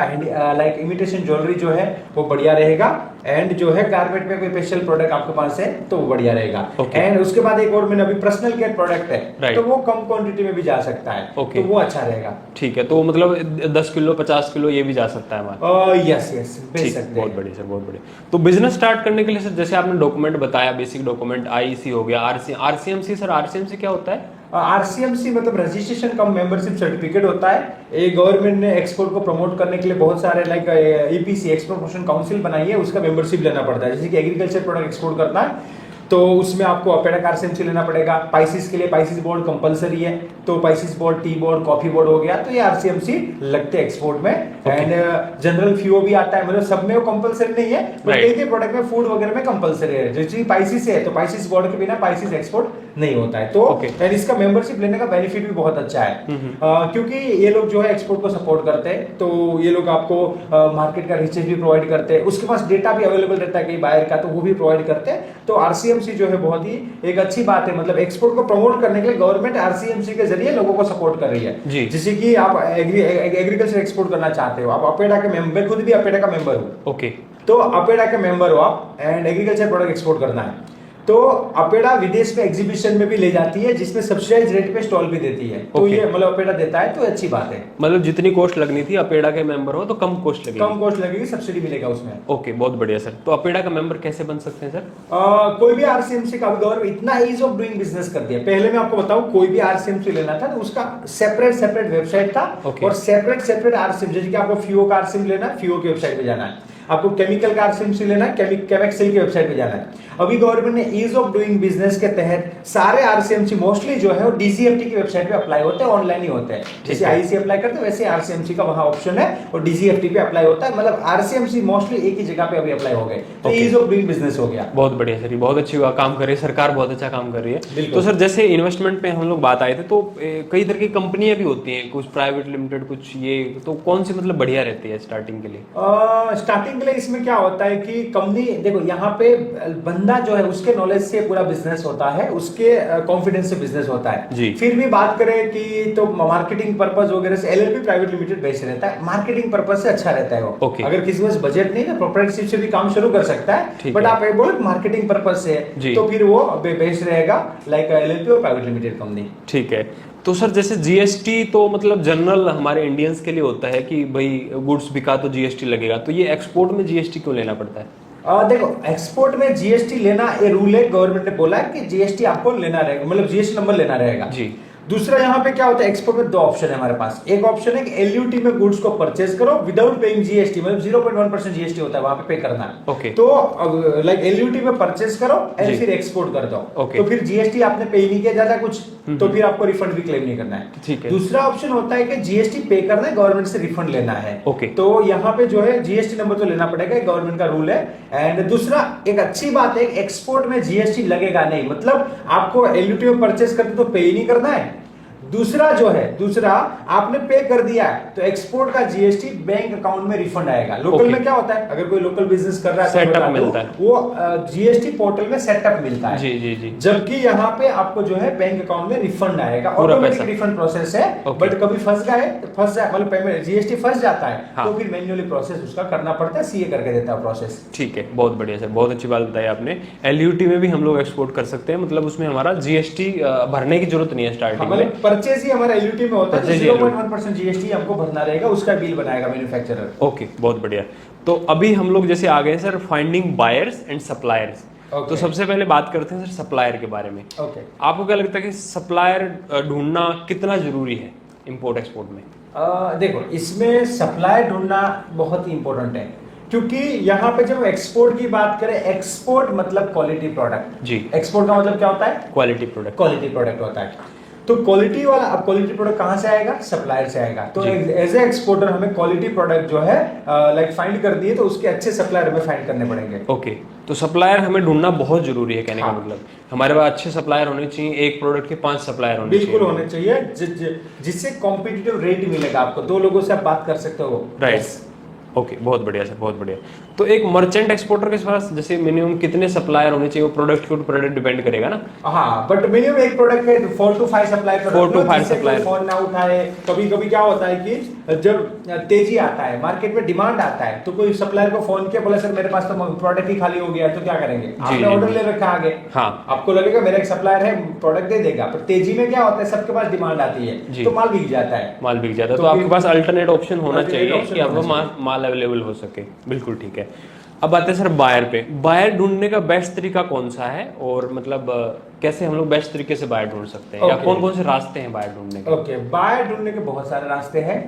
S2: लाइक इमिटेशन ज्वेलरी जो है वो बढ़िया रहेगा, एंड जो है गारमेंट में कोई स्पेशल प्रोडक्ट आपके पास है तो वो बढ़िया रहेगा। एंड उसके बाद एक और मैंने अभी पर्सनल केयर प्रोडक्ट है तो वो कम क्वांटिटी में भी जा सकता है तो वो अच्छा रहेगा।
S1: ठीक है, तो मतलब 10 किलो 50 किलो ये भी जा सकता है हमारा?
S2: यस यस,
S1: बहुत बढ़िया सर, बहुत बढ़िया। तो बिजनेस स्टार्ट करने के लिए सर जैसे आपने डॉक्यूमेंट बताया, बेसिक डॉक्यूमेंट आईसी हो गया, आरसीएमसी। सर आरसीएमसी क्या होता है?
S2: आरसीएमसी मतलब रजिस्ट्रेशन कम मेंबरशिप सर्टिफिकेट होता है। ये गवर्नमेंट ने एक्सपोर्ट को प्रमोट करने के लिए बहुत सारे like EPC export promotion council बनाई है, उसका मेंबरशिप लेना पड़ता है। जैसे कि एग्रीकल्चर प्रोडक्ट एक्सपोर्ट करना है तो उसमें आपको अपेडा आरसीएमसी लेना पड़ेगा। पाइसिस के लिए पाइसिस बोर्ड कंपलसरी है, तो Pisces board, tea board, coffee board हो गया तो ये आरसीएमसी लगते हैं एक्सपोर्ट में। एंड जनरल फ्यूओ भी आता है, मतलब सब में वो कंपलसरी नहीं है, बट एक प्रोडक्ट में फूड वगैरह में कंपलसरी है। जैसे पाइसिस है तो पाइसिस बोर्ड के बिना पाइसिस एक्सपोर्ट नहीं होता है। तो एंड इसका मेंबरशिप लेने का बेनिफिट भी बहुत अच्छा है क्योंकि ये लोग जो है एक्सपोर्ट को सपोर्ट करते हैं, तो ये लोग आपको मार्केट का रिसर्च भी प्रोवाइड करते हैं, उसके पास डेटा भी अवेलेबल रहता है कई बायर का, तो वो भी प्रोवाइड करते हैं। तो आरसीएमसी जो है बहुत ही एक अच्छी बात है, मतलब एक्सपोर्ट को प्रमोट करने के लिए गवर्नमेंट आरसीएमसी के जरिए लोगों को सपोर्ट कर रही है। जैसे कि आप एग्रीकल्चर एक्सपोर्ट करना चाहते हो, आप अपेडा के मेंबर, खुद भी अपेडा का मेंबर हो, ओके, तो अपेडा के मेंबर हो आप एंड एग्रीकल्चर प्रोडक्ट एक्सपोर्ट करना है तो अपेडा विदेश में एग्जीबिशन में भी ले जाती है, जिसमें सब्सिडाइज रेट पे स्टॉल भी देती है। तो ये मतलब अपेडा देता है तो अच्छी बात है। मतलब
S1: जितनी कॉस्ट लगनी थी अपेडा के मेंबर हो तो कम कॉस्ट लगेगी,
S2: कम कॉस्ट लगेगी, सब्सिडी मिलेगा उसमें।
S1: ओके, बहुत बढ़िया सर। तो अपेडा का मेंबर कैसे बन सकते हैं सर?
S2: कोई भी आरसीएमसी का गवर्नमेंट इतना ईज ऑफ डूइंग बिजनेस कर दिया। पहले मैं आपको बताऊं, कोई भी आरसीएमसी लेना था तो उसका सेपरेट वेबसाइट था और सेपरेट आरसीएम, जैसे कि आपको फ्यूओ का आरसीएम लेना है, फ्यूओ की वेबसाइट पे जाना है, आपको केमिकल का आरसीएमसी लेना है, केमेक्सेल की वेबसाइट पे जाना है। अभी गवर्नमेंट ने ईज ऑफ डूइंग बिजनेस के तहत सारे आरसीएमसी मोस्टली जो है वो डीजीएफटी की वेबसाइट पे अप्लाई होते हैं, ऑनलाइन ही होते हैं। जैसे आईसी अप्लाई करते हैं वैसे आरसीएमसी का वहां ऑप्शन है और डीजीएफटी पे अप्लाई होता है। मतलब आरसीएमसी मोस्टली एक ही जगह पे अभी अप्लाई हो गए, तो ईज ऑफ डूइंग बिजनेस हो गया।
S1: बहुत बढ़िया सर, बहुत अच्छी काम कर रही है सरकार, बहुत अच्छा काम कर रही है। तो सर जैसे इन्वेस्टमेंट पे हम लोग बात आए थे तो कई तरह की कंपनियां भी होती हैं, कुछ प्राइवेट लिमिटेड, कुछ ये, तो कौन सी मतलब बढ़िया रहती है स्टार्टिंग के लिए?
S2: स्टार्टिंग स्टार्टिंग के लिए इसमें क्या होता है कि कंपनी, देखो यहाँ पे बंदा जो है उसके नॉलेज से पूरा बिजनेस होता है, उसके कॉन्फिडेंस से बिजनेस होता है
S1: जी।
S2: फिर भी बात करें कि तो मार्केटिंग पर्पस वगैरह से एलएलपी प्राइवेट लिमिटेड बेस्ट रहता है, मार्केटिंग पर्पस से अच्छा रहता है वो। अगर किसी के पास बजट नहीं है प्रोप्राइटरशिप से भी काम शुरू कर सकता है, बट आप बोले मार्केटिंग पर्पस से तो फिर वो बेस्ट रहेगा लाइक एलएलपी और प्राइवेट लिमिटेड कंपनी। ठीक है।
S1: तो सर जैसे जीएसटी तो मतलब जनरल हमारे इंडियंस के लिए होता है कि भाई गुड्स बिका तो जीएसटी लगेगा, तो ये एक्सपोर्ट में जीएसटी क्यों लेना पड़ता है?
S2: देखो एक्सपोर्ट में जीएसटी लेना ये रूल है, गवर्नमेंट ने बोला है कि जीएसटी आपको लेना रहेगा, मतलब जीएसटी नंबर लेना रहेगा जी। दूसरा यहाँ पे क्या होता है, एक्सपोर्ट में दो ऑप्शन है हमारे पास। एक ऑप्शन है कि एलयूटी में गुड्स को परचेज करो विदाउट पेइंग जीएसटी, मतलब 0.1% जीएसटी होता है वहां पे पे करना है।
S1: ओके।
S2: तो लाइक एलयूटी में परचेज करो एंड फिर एक्सपोर्ट कर दो, तो फिर जीएसटी आपने पे नहीं किया ज्यादा कुछ, तो फिर आपको रिफंड भी क्लेम नहीं करना है।
S1: ठीक है।
S2: दूसरा ऑप्शन होता है कि जीएसटी पे करना है, गवर्नमेंट से रिफंड लेना है।
S1: ओके।
S2: तो यहाँ पे जो है जीएसटी नंबर तो लेना पड़ेगा, गवर्नमेंट का रूल है। एंड दूसरा एक अच्छी बात है, एक्सपोर्ट में जीएसटी लगेगा नहीं, मतलब आपको एलयूटी में परचेज करते तो पे ही नहीं करना है। दूसरा आपने पे कर दिया है तो एक्सपोर्ट का जीएसटी बैंक अकाउंट में रिफंड आएगा। लोकल में क्या होता है, अगर कोई लोकल बिजनेस कर रहा है
S1: सेटअप मिलता है,
S2: वो जीएसटी पोर्टल में सेटअप मिलता है
S1: जी जी जी।
S2: जबकि यहाँ पे आपको जो है बैंक अकाउंट में रिफंड आएगा, ऑटोमेटिक रिफंड प्रोसेस है। बट कभी फंस जाए मतलब पेमेंट जीएसटी फंस जाता है तो फिर मैन्युअली प्रोसेस उसका करना पड़ता है, सीए करके देता है प्रोसेस।
S1: ठीक है, बहुत बढ़िया सर, बहुत अच्छी बात बताई आपने। एलयूटी में भी हम लोग एक्सपोर्ट कर सकते हैं, मतलब उसमें हमारा जीएसटी भरने की जरूरत नहीं है स्टार्टिंग में,
S2: परचेज ही हमारा एलयूटी में होता है, 0.1% जीएसटी हमको भरना रहेगा, उसका बिल बनाएगा मैन्युफैक्चरर।
S1: ओके, बहुत बढ़िया। तो अभी हम लोग जैसे आ गए sir finding buyers and suppliers. तो सबसे पहले बात करते हैं सर सप्लायर के बारे में। आपको क्या लगता है कि सप्लायर ढूंढना कितना जरूरी है इंपोर्ट एक्सपोर्ट में?
S2: देखो इसमें सप्लायर ढूंढना बहुत ही इंपॉर्टेंट है, क्योंकि यहाँ पे जब एक्सपोर्ट की बात करें, एक्सपोर्ट मतलब क्वालिटी प्रोडक्ट जी। एक्सपोर्ट का मतलब क्या होता है?
S1: क्वालिटी प्रोडक्ट
S2: होता है। तो क्वालिटी वाला, अब क्वालिटी प्रोडक्ट कहाँ से आएगा? सप्लायर से आएगा। तो एज ए एक्सपोर्टर हमें क्वालिटी प्रोडक्ट जो है लाइक फाइंड कर दिए तो उसके अच्छे सप्लायर हमें फाइंड करने पड़ेंगे।
S1: ओके, तो सप्लायर हमें ढूंढना बहुत जरूरी है, कहने का मतलब हमारे पास अच्छे सप्लायर होने चाहिए, एक प्रोडक्ट के 5 सप्लायर होने चाहिए।
S2: बिल्कुल होने चाहिए, जिससे कॉम्पिटिटिव रेट मिलेगा आपको, 2 लोगों से आप बात कर सकते हो।
S1: राइट। ओके, बहुत बढ़िया सर, बहुत बढ़िया। तो एक मर्चेंट एक्सपोर्टर के पास जैसे मिनिमम कितने सप्लायर होने चाहिए, वो प्रोडक्ट के प्रोडक्ट डिपेंड करेगा ना?
S2: हाँ, बट मिनिमम एक प्रोडक्ट के 4 to 5 supplier,
S1: 4 to 5 supplier.
S2: Phone ना उठाए, कभी कभी क्या होता है कि जब तेजी आता है मार्केट में, डिमांड आता है, तो कोई सप्लायर को फोन किया, बोला सर मेरे पास तो प्रोडक्ट ही खाली हो गया, तो क्या करेंगे? आपने ऑर्डर ले रखा आगे, हाँ, आपको लगेगा मेरा एक सप्लायर है प्रोडक्ट दे देगा, पर तेजी में क्या होता है, सबके पास डिमांड आती है तो माल बिक जाता है।
S1: तो आपके पास अल्टरनेट ऑप्शन होना चाहिए कि आपको माल अवेलेबल हो सके। बिल्कुल ठीक है। अब आते हैं सर बायर पे। बायर ढूंढने का बेस्ट तरीका कौन सा है, और मतलब कैसे हम लोग बेस्ट तरीके से बायर ढूंढ सकते हैं, या कौन कौन से रास्ते हैं बायर ढूंढने के?
S2: बायर ढूंढने के बहुत सारे रास्ते हैं।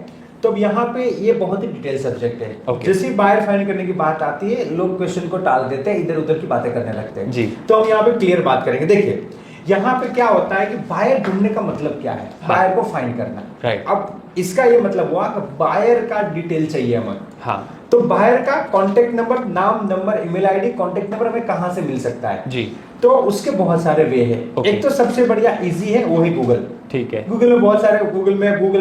S2: तो अब यहाँ पे ये बहुत ही डिटेल सब्जेक्ट है। जैसे बायर फाइंड करने की बात आती है, लोग क्वेश्चन को टाल देते हैं, इधर उधर की बातें करने लगते हैं जी। तो हम यहाँ पे क्लियर बात करेंगे। देखिए यहाँ पे क्या होता है कि बायर ढूंढने का मतलब क्या है? बायर को फाइंड करना। राइट। अब इसका ये मतलब हुआ कि बायर का डिटेल चाहिए हमें। हाँ, तो बायर का कांटेक्ट नंबर, नाम, number, email ID, contact number हमें कहां से मिल सकता है जी? तो उसके बहुत सारे वे हैं। एक तो सबसे बढ़िया इजी है, वो है गूगल। ठीक है, गूगल में बहुत सारे, गूगल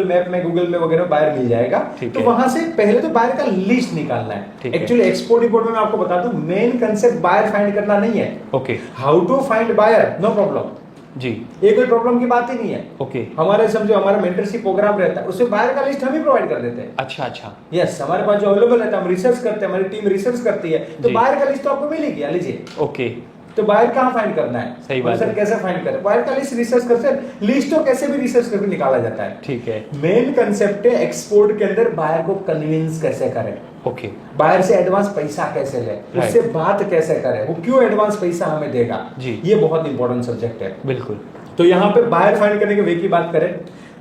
S2: मैप में वगैरह बायर मिल जाएगा। तो वहां से पहले तो बायर का लिस्ट निकालना है। एक्चुअली एक्सपोर्ट इंपोर्ट में मैं आपको बता दूं, मेन कंसेप्ट बायर फाइंड करना नहीं है। Okay, how to find buyer, no problem जी, ये कोई प्रॉब्लम की बात ही नहीं है। ओके, हमारे समझो हमारा मेंटरशिप प्रोग्राम रहता है, उससे बायर का लिस्ट हम ही प्रोवाइड कर देते हैं। अच्छा, यस, हमारे पास जो अवेलेबल रहता है, हम रिसर्च करते हैं, हमारी टीम रिसर्च करती है, तो बायर का लिस्ट तो आपको मिलेगी। लीजिए, ओके, तो बायर कहाँ फाइंड करना है? सही बात है, कैसे फाइंड करें? बायर का लिस्ट रिसर्च करते हैं, लिस्ट तो कैसे भी रिसर्च करके निकाला जाता है। ठीक है, मेन कंसेप्ट है एक्सपोर्ट के अंदर बायर को कन्विंस कैसे करें। ओके, बायर से एडवांस पैसा कैसे ले, उससे बात कैसे करें, वो क्यों एडवांस पैसा हमें देगा जी, ये बहुत इंपॉर्टेंट सब्जेक्ट है। बिल्कुल। तो यहाँ पे बायर फाइंड करने के वे की बात करें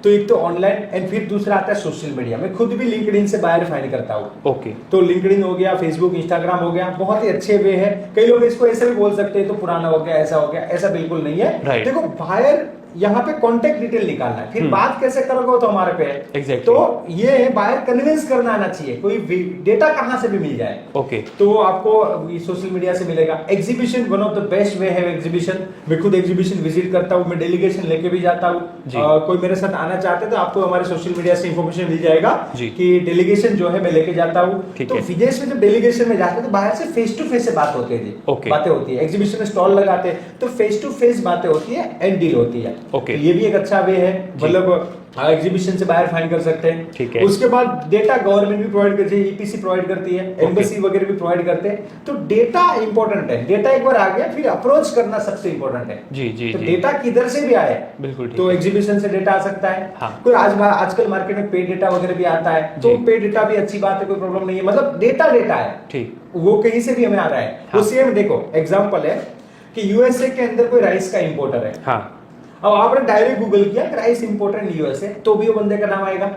S2: तो एक तो ऑनलाइन, एंड फिर दूसरा आता है सोशल मीडिया। मैं खुद भी लिंक्डइन से बायर फाइंड करता हूँ। ओके, तो लिंक्डइन हो गया, फेसबुक, इंस्टाग्राम हो गया, बहुत ही अच्छे वे है। कई लोग इसको ऐसे भी बोल सकते हैं तो पुराना हो गया, ऐसा हो गया, ऐसा बिल्कुल नहीं है। देखो बायर यहाँ पे कॉन्टेक्ट डिटेल निकालना है, फिर बात कैसे करोगे तो हमारे पे है।
S1: Exactly.
S2: तो ये है बायर कन्विंस करना आना चाहिए, कोई डेटा कहां से भी मिल जाए।
S1: ओके
S2: तो आपको सोशल मीडिया से मिलेगा। Exhibition one of the best way है एग्जीबिशन। मैं खुद एग्जीबिशन विजिट करता हूँ, मैं डेलीगेशन लेके भी जाता हूँ। कोई मेरे साथ आना चाहते तो आपको हमारे सोशल मीडिया से इंफॉर्मेशन मिल जाएगा कि डेलीगेशन जो है मैं लेके जाता हूँ। तो विदेश में जब डेलीगेशन में जाते हैं तो बाहर से फेस टू फेस से बात होती है, बातें होती है। एग्जीबिशन में स्टॉल लगाते हैं तो फेस टू फेस बातें होती है एंड डील होती है। तो ये भी एक अच्छा वे है, मतलब एग्जीबिशन से बाहर फाइंड कर सकते हैं।
S1: ठीक है।
S2: उसके बाद डेटा गवर्नमेंट भी प्रोवाइड करती है, ईपीसी प्रोवाइड करती है, एम्बेसी वगैरह भी प्रोवाइड करते हैं। तो डेटा इंपॉर्टेंट है, डेटा एक बार आ गया फिर अप्रोच करना सबसे इंपॉर्टेंट है। तो डेटा किधर से भी आए,
S1: बिल्कुल
S2: तो एग्जीबिशन से डेटा आ सकता है। कोई आजकल मार्केट में पेड डेटा वगैरह भी आता है, तो पेड डेटा भी अच्छी बात है, कोई प्रॉब्लम नहीं है। मतलब डेटा है, ठीक, वो कहीं से भी हमें आ रहा है। वो सेम देखो एग्जांपल है कि यूएसए के अंदर कोई राइस का इंपोर्टर है। अब आपने डायरेक्ट गूगल किया राइस इंपोर्टर यूएसए, तो भी वो बंदे का नाम आएगा।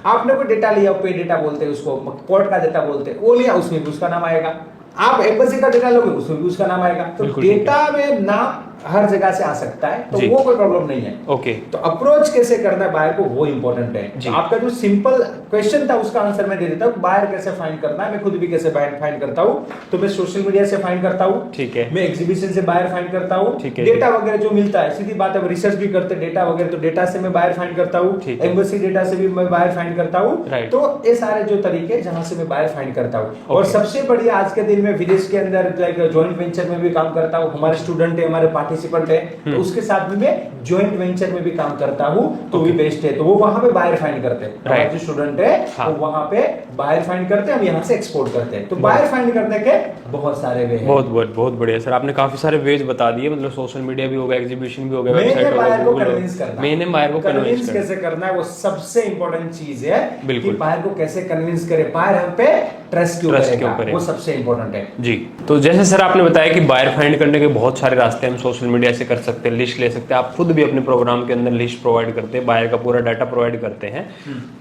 S2: आपने कोई डेटा लिया, पे डेटा बोलते हैं उसको, पोर्ट का डेटा बोलते हैं, वो लिया, उसमें भी उसका नाम आएगा। आप एम्बेसी का डेटा लोगे, उसमें भी उसका नाम आएगा। तो डेटा में नाम हर जगह से आ सकता है, तो वो कोई प्रॉब्लम नहीं है। ओके, तो अप्रोच कैसे करना है बायर को, वो इंपॉर्टेंट है। आपका जो सिंपल क्वेश्चन था उसका आंसर मैं दे देता हूँ। बायर कैसे फाइंड करना है, मैं खुद भी कैसे बायर फाइंड करता हूँ। तो मैं सोशल मीडिया से फाइंड करता हूँ, ठीक है। मैं एग्जीबिशन से बायर फाइंड करता हूँ, डेटा वगैरह जो मिलता है, सीधी बात है, रिसर्च भी करते डेटा वगैरह, तो डेटा से मैं बायर फाइंड करता हूँ, एम्बेसी डेटा से भी मैं बायर फाइंड करता हूँ। तो ये सारे जो तरीके जहां से मैं बायर फाइंड करता हूँ। और सबसे बढ़िया आज के दिन में विदेश के अंदर ज्वाइंट वेंचर में भी काम करता हूँ। हमारे स्टूडेंट है, हमारे पार्टिसिपेंट है, तो उसके साथ में मैं ज्वाइंट वेंचर में भी काम करता हूँ, तो भी बेस्ट है। तो वो वहां पे बायर फाइंड करते हैं, हमारे जो स्टूडेंट है वो वहां पे बायर फाइंड करते हैं, हम यहाँ से एक्सपोर्ट करते हैं। तो बायर फाइंड करने के बहुत सारे वे हैं। बहुत बढ़िया सर, आपने काफी सारे वेज बता दिए, मतलब सोशल मीडिया भी होगा, एग्जीबिशन भी होगा, वेबसाइट होगा, बायर को कन्विंस करना, मैंने बायर को कन्विंस कैसे करना है, वो सबसे इंपॉर्टेंट चीज है। बिल्कुल, बायर को कैसे कन्विंस करे, बायर हम पे ट्रस्ट क्यों करेगा, वो सबसे इंपॉर्टेंट है जी। तो जैसे सर आपने बताया कि बायर फाइंड करने के बहुत सारे रास्ते हम सोशल मीडिया से कर सकते हैं, लिस्ट ले सकते हैं। आप खुद भी अपने प्रोग्राम के अंदर लिस्ट प्रोवाइड करते हैं, बायर का पूरा डाटा प्रोवाइड करते हैं।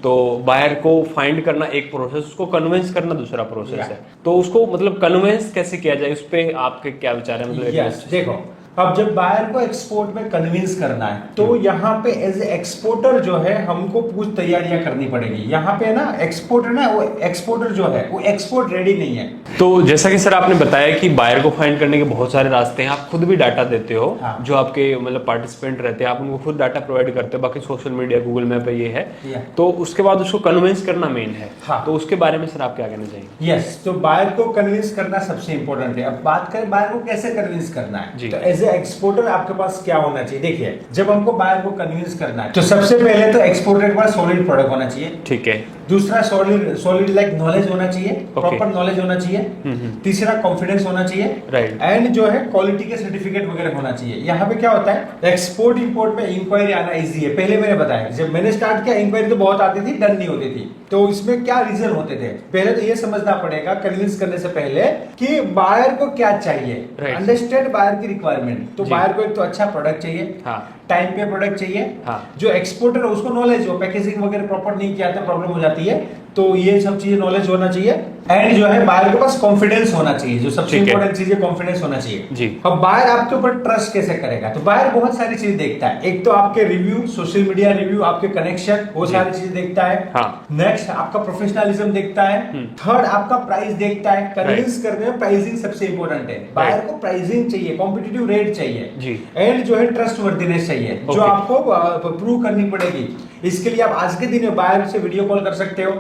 S2: तो बायर को फाइंड करना एक प्रोसेस, उसको कन्विंस करना दूसरा प्रोसेस है। तो उसको मतलब कन्विंस कैसे किया जाए, उस पर आपके क्या विचार है? मतलब देखो, अब जब बायर को एक्सपोर्ट में कन्विंस करना है तो यहाँ पे एज ए एक्सपोर्टर जो है हमको कुछ तैयारियां करनी पड़ेगी। यहाँ पे ना एक्सपोर्टर ना, वो एक्सपोर्टर जो है वो एक्सपोर्ट रेडी नहीं है। तो जैसा कि सर आपने बताया कि बायर को फाइंड करने के बहुत सारे रास्ते हैं, आप खुद भी डाटा देते हो। जो आपके मतलब पार्टिसिपेंट रहते हैं, आप उनको खुद डाटा प्रोवाइड करते हो, बाकी सोशल मीडिया गूगल मैप पे ये है। तो उसके बाद उसको कन्विंस करना मेन है। तो उसके बारे में सर आप क्या कहना चाहिए? यस, तो बायर को कन्विंस करना सबसे इंपॉर्टेंट है। अब बात करें बायर को कैसे कन्विंस करना है, तो एज एक्सपोर्टर आपके पास क्या होना चाहिए? देखिए, जब हमको बायर को कन्विंस करना है तो सबसे पहले तो एक्सपोर्टर के पास सॉलिड प्रोडक्ट होना चाहिए, ठीक है। दूसरा सॉलिड लाइक नॉलेज होना चाहिए, प्रॉपर नॉलेज होना चाहिए। तीसरा कॉन्फिडेंस होना चाहिए, राइट। एंड जो है क्वालिटी के सर्टिफिकेट वगैरह होना चाहिए। यहाँ पे क्या होता है, एक्सपोर्ट इंपोर्ट में इंक्वायरी आना इजी है। पहले मैंने बताया, जब मैंने स्टार्ट किया इंक्वायरी तो बहुत आती थी, डन नहीं होती थी। तो इसमें क्या रीजन होते थे? पहले तो ये समझना पड़ेगा कन्विंस करने से पहले कि बायर को क्या चाहिए, अंडरस्टैंड बायर की रिक्वायरमेंट। तो बायर को एक तो अच्छा प्रोडक्ट चाहिए, टाइम पे प्रोडक्ट चाहिए। जो एक्सपोर्टर है उसको नॉलेज हो, पैकेजिंग वगैरह प्रॉपर नहीं किया तो प्रॉब्लम हो जाती है। तो ये सब चीजें नॉलेज होना चाहिए। एंड जो है बायर के पास कॉन्फिडेंस होना चाहिए, जो सबसे इंपॉर्टेंट चीज है, कॉन्फिडेंस होना चाहिए जी। अब बायर आपके ऊपर ट्रस्ट कैसे करेगा? तो बायर बहुत सारी चीजें देखता है। एक तो आपके रिव्यू, सोशल मीडिया रिव्यू, आपके कनेक्शन, वो सारी चीजें देखता है। नेक्स्ट आपका प्रोफेशनलिज्म देखता है। थर्ड आपका प्राइस देखता है। कन्विंस करने में प्राइसिंग सबसे इंपॉर्टेंट है। बायर को प्राइसिंग चाहिए, कॉम्पिटिटिव रेट चाहिए, एंड जो है ट्रस्ट वर्दीनेस चाहिए, जो आपको प्रूव करनी पड़ेगी। इसके लिए आप आज के दिन में बायर से वीडियो कॉल कर सकते हो,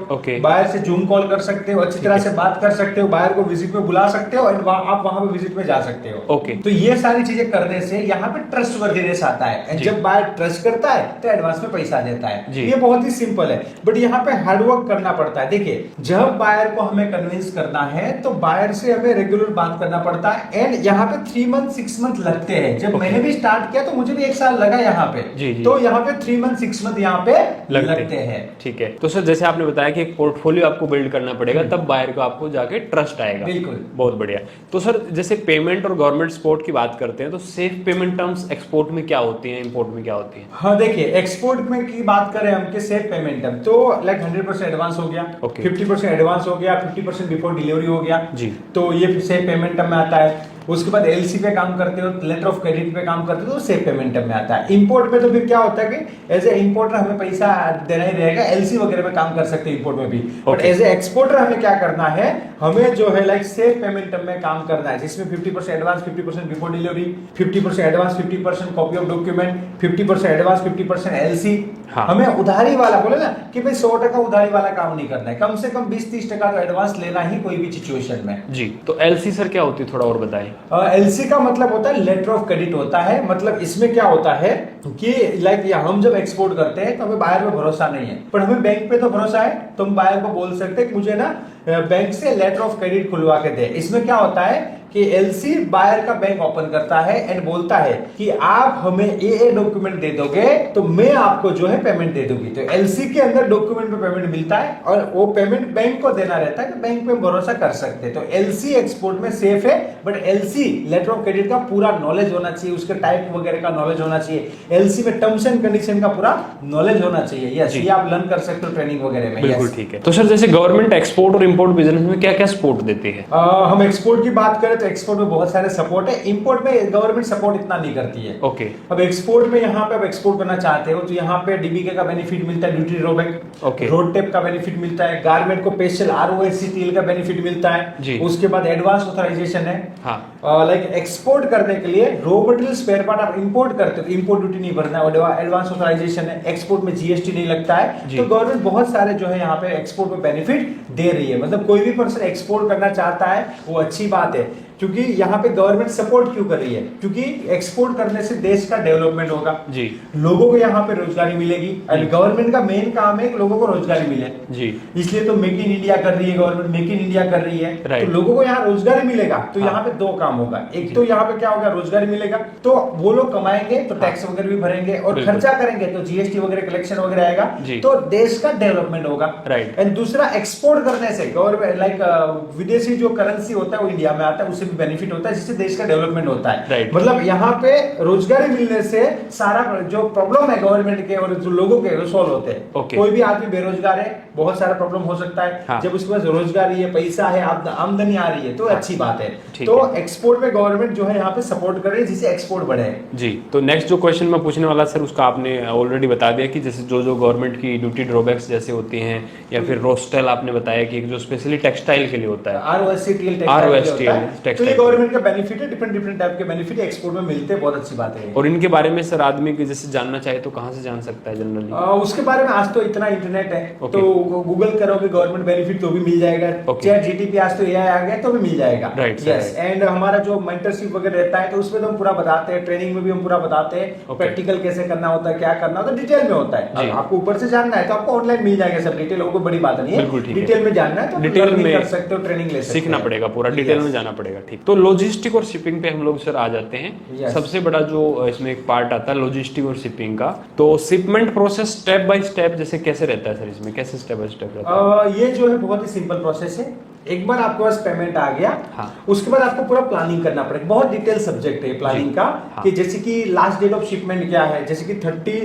S2: बायर से जूम कॉल कर सकते हो, अच्छी तरह से बात कर सकते हो, बायर को विजिट में बुला सकते हो, और आप वहां पे विजिट में जा सकते हो। तो ये सारी चीजें करने से यहाँ पे ट्रस्ट वर्दीनेस आता है। जब बायर ट्रस्ट करता है तो एडवांस में पैसा देता है। ये बहुत ही सिंपल है, बट यहाँ पे हार्डवर्क करना पड़ता है। देखिए, जब बायर को हमें कन्विंस करना है तो बायर से हमें रेगुलर बात करना पड़ता है। एंड यहाँ पे 3 मंथ 6 मंथ लगते हैं। जब मैंने भी स्टार्ट किया तो मुझे भी 1 साल लगा यहाँ पे। तो यहाँ पे 3 मंथ 6 मंथ यहाँ पे लगते हैं।
S1: ठीक है, तो सर जैसे आपने बताया कि एक पोर्टफोलियो आपको बिल्ड करना पड़ेगा, तब बायर को आपको जाके ट्रस्ट आएगा।
S2: बिल्कुल,
S1: बहुत बढ़िया। तो सर जैसे पेमेंट और गवर्नमेंट सपोर्ट की बात करते हैं, तो सेफ पेमेंट टर्म्स एक्सपोर्ट में क्या होती हैं, इंपोर्ट में क्या होती हैं?
S2: हाँ देखिए, एक्सपोर्ट में की बात करें हम के सेफ पेमेंट टर्म, तो लाइक 100% एडवांस हो गया, 50% एडवांस हो गया, 50% बिफोर डिलीवरी हो गया जी, तो ये सेफ पेमेंट टर्म में आता है। उसके बाद एलसी पे काम करते हो, लेटर ऑफ क्रेडिट पे काम करते हो, तो सेफ पेमेंट टर्म में आता है। इंपोर्ट में तो फिर क्या होता है कि एज ए इंपोर्टर हमें पैसा देना ही रहेगा, एलसी वगैरह पे काम कर सकते हैं इंपोर्ट में भी, बट एज ए एक्सपोर्टर हमें क्या करना है, हमें जो है लाइक सेफ पेमेंट टर्म में काम करना है, जिसमें 50% advance, 50% before delivery, 50% advance, 50% copy of document, 50% advance, 50% LC. हाँ। हमें उधारी वाला बोले ना कि भाई 100% उधारी वाला काम नहीं करना है, कम से कम 20-30% तो एडवांस लेना ही कोई भी सिचुएशन में
S1: जी। तो एलसी सर क्या होती है, थोड़ा और बताएं।
S2: एलसी का मतलब होता है लेटर ऑफ क्रेडिट होता है। मतलब इसमें क्या होता है कि लाइक हम जब एक्सपोर्ट करते हैं तो हमें बायर पे भरोसा नहीं है, पर हमें बैंक पे तो भरोसा है, तो हम बायर को बोल सकते हैं कि मुझे ना बैंक से लेटर ऑफ क्रेडिट खुलवा के दे। इसमें क्या होता है कि एलसी बायर का बैंक ओपन करता है एंड बोलता है कि आप हमें ए डॉक्यूमेंट दे दोगे तो मैं आपको जो है पेमेंट दे दूंगी। तो एलसी के अंदर डॉक्यूमेंट पे पेमेंट मिलता है और वो पेमेंट बैंक को देना रहता है, तो बैंक पे भरोसा कर सकते हैं। तो एलसी एक्सपोर्ट में सेफ है, but LC letter of credit का पूरा नॉलेज होना चाहिए, उसके टाइप वगैरह का नॉलेज होना चाहिए, एलसी में टर्म्स एंड कंडीशन का पूरा नॉलेज होना चाहिए। यस, ये आप लर्न कर सकते हो ट्रेनिंग वगैरह में।
S1: बिल्कुल ठीक है। तो सर जैसे गवर्नमेंट एक्सपोर्ट और इंपोर्ट बिजनेस में क्या क्या सपोर्ट देती है?
S2: हम एक्सपोर्ट की बात करें तो एक्सपोर्ट में बहुत सारे सपोर्ट है, इंपोर्ट में गवर्नमेंट सपोर्ट इतना नहीं करती है।
S1: ओके।
S2: अब एक्सपोर्ट में यहाँ पे आप एक्सपोर्ट करना चाहते हो तो यहाँ पे डीबीके का बेनिफिट मिलता है, ड्यूटी ड्रॉबैक, रोड टेप का बेनिफिट मिलता है, गारमेंट को स्पेशल आरओएससीटीएल का बेनिफिट मिलता है। उसके बाद एडवांस ऑथराइजेशन है। लाइक एक्सपोर्ट करने के लिए रॉ मटेरियल स्पेयर पार्ट आप इंपोर्ट करते हो, इंपोर्ट ड्यूटी नहीं भरना है, एडवांस ऑथराइजेशन है, एक्सपोर्ट में जीएसटी नहीं लगता है। तो गवर्नमेंट बहुत सारे जो है यहाँ पे एक्सपोर्ट में बेनिफिट दे रही है। मतलब कोई भी पर्सन एक्सपोर्ट करना चाहता है वो अच्छी बात है, क्योंकि यहाँ पे गवर्नमेंट सपोर्ट क्यों कर रही है, क्योंकि एक्सपोर्ट करने से देश का डेवलपमेंट होगा जी, लोगों को यहाँ पे रोजगारी मिलेगी, और गवर्नमेंट का मेन काम है कि लोगों को रोजगारी मिले जी। इसलिए तो मेक इन इंडिया कर रही है गवर्नमेंट, मेक इन इंडिया कर रही है, तो लोगों को यहाँ रोजगारी मिलेगा। तो यहाँ पे दो काम होगा, एक तो यहाँ पे क्या होगा, रोजगारी मिलेगा तो वो लोग कमाएंगे तो टैक्स वगैरह भी भरेंगे, और खर्चा करेंगे तो जीएसटी वगैरह कलेक्शन वगैरह आएगा, तो देश का डेवलपमेंट होगा। एंड दूसरा, एक्सपोर्ट करने से गवर्नमेंट लाइक विदेशी जो करेंसी होता है वो इंडिया में आता है, उससे भी बेनिफिट होता है, जिससे देश का डेवलपमेंट होता है। मतलब यहाँ पे रोजगारी मिलने से सारा जो प्रॉब्लम है गवर्नमेंट के और जो लोगों के वो सॉल्व होते हैं। कोई भी आदमी बेरोजगार है, बहुत सारा प्रॉब्लम हो सकता है, जब उसके पास रोजगारी है, पैसा है, आमदनी आ रही है, तो अच्छी बात है। तो एक्सपोर्ट में गवर्नमेंट जो है यहाँ पे सपोर्ट कर रही है, जिससे एक्सपोर्ट बढ़े जी। तो नेक्स्ट जो क्वेश्चन मैं पूछने वाला सर, उसका आपने ऑलरेडी बता दिया कि जैसे जो गवर्नमेंट की ड्यूटी ड्रॉबैक्स जैसे होती हैं, या फिर रोस्टेल आपने बताया कि जो स्पेशली टेक्सटाइल के लिए होता है, आरओएससीटीएल टेक्सटाइल, गवर्नमेंट का बेनिफिट है, डिफरेंट टाइप के बेनिफिट एक्सपोर्ट में मिलते हैं, बहुत अच्छी बात है। और इनके बारे में सर आदमी के जैसे जानना चाहे तो कहां से जान सकता है जनरली? उसके बारे में आज तो इतना इंटरनेट है, तो गूगल करोगे गवर्नमेंट बेनिफिट तो भी मिल जाएगा, चैट जीटीपी आज तो एआई आ गया तो भी मिल जाएगा। यस, एंड हमारा जो मेंटरशिप वगैरह रहता है तो उसमें तो हम पूरा बताते हैं, ट्रेनिंग में भी हम पूरा बताते हैं, प्रैक्टिकल कैसे करना होता है, क्या करना होता है, डिटेल में होता है। आपको ऊपर से जानना है तो आपको ऑनलाइन मिल जाएगा सब डिटेल, कोई बड़ी बात नहीं है। डिटेल में जानना है तो डिटेल में कर सकते हो, ट्रेनिंग ले सकते हो, सीखना पड़ेगा, पूरा डिटेल में जाना पड़ेगा। ठीक, तो लॉजिस्टिक और शिपिंग पे हम लोग सर आ जाते हैं। सबसे बड़ा जो इसमें एक पार्ट आता है लॉजिस्टिक और शिपिंग का, तो shipment process step by step जैसे कैसे रहता है सर, इसमें कैसे स्टेप बाय स्टेप रहता है? ये जो है बहुत ही सिंपल प्रोसेस है। एक बार आपके पास पेमेंट आ गया, उसके बाद आपको पूरा प्लानिंग करना पड़ेगा। बहुत डिटेल सब्जेक्ट है प्लानिंग का, कि जैसे कि लास्ट डेट ऑफ शिपमेंट क्या है, जैसे कि 30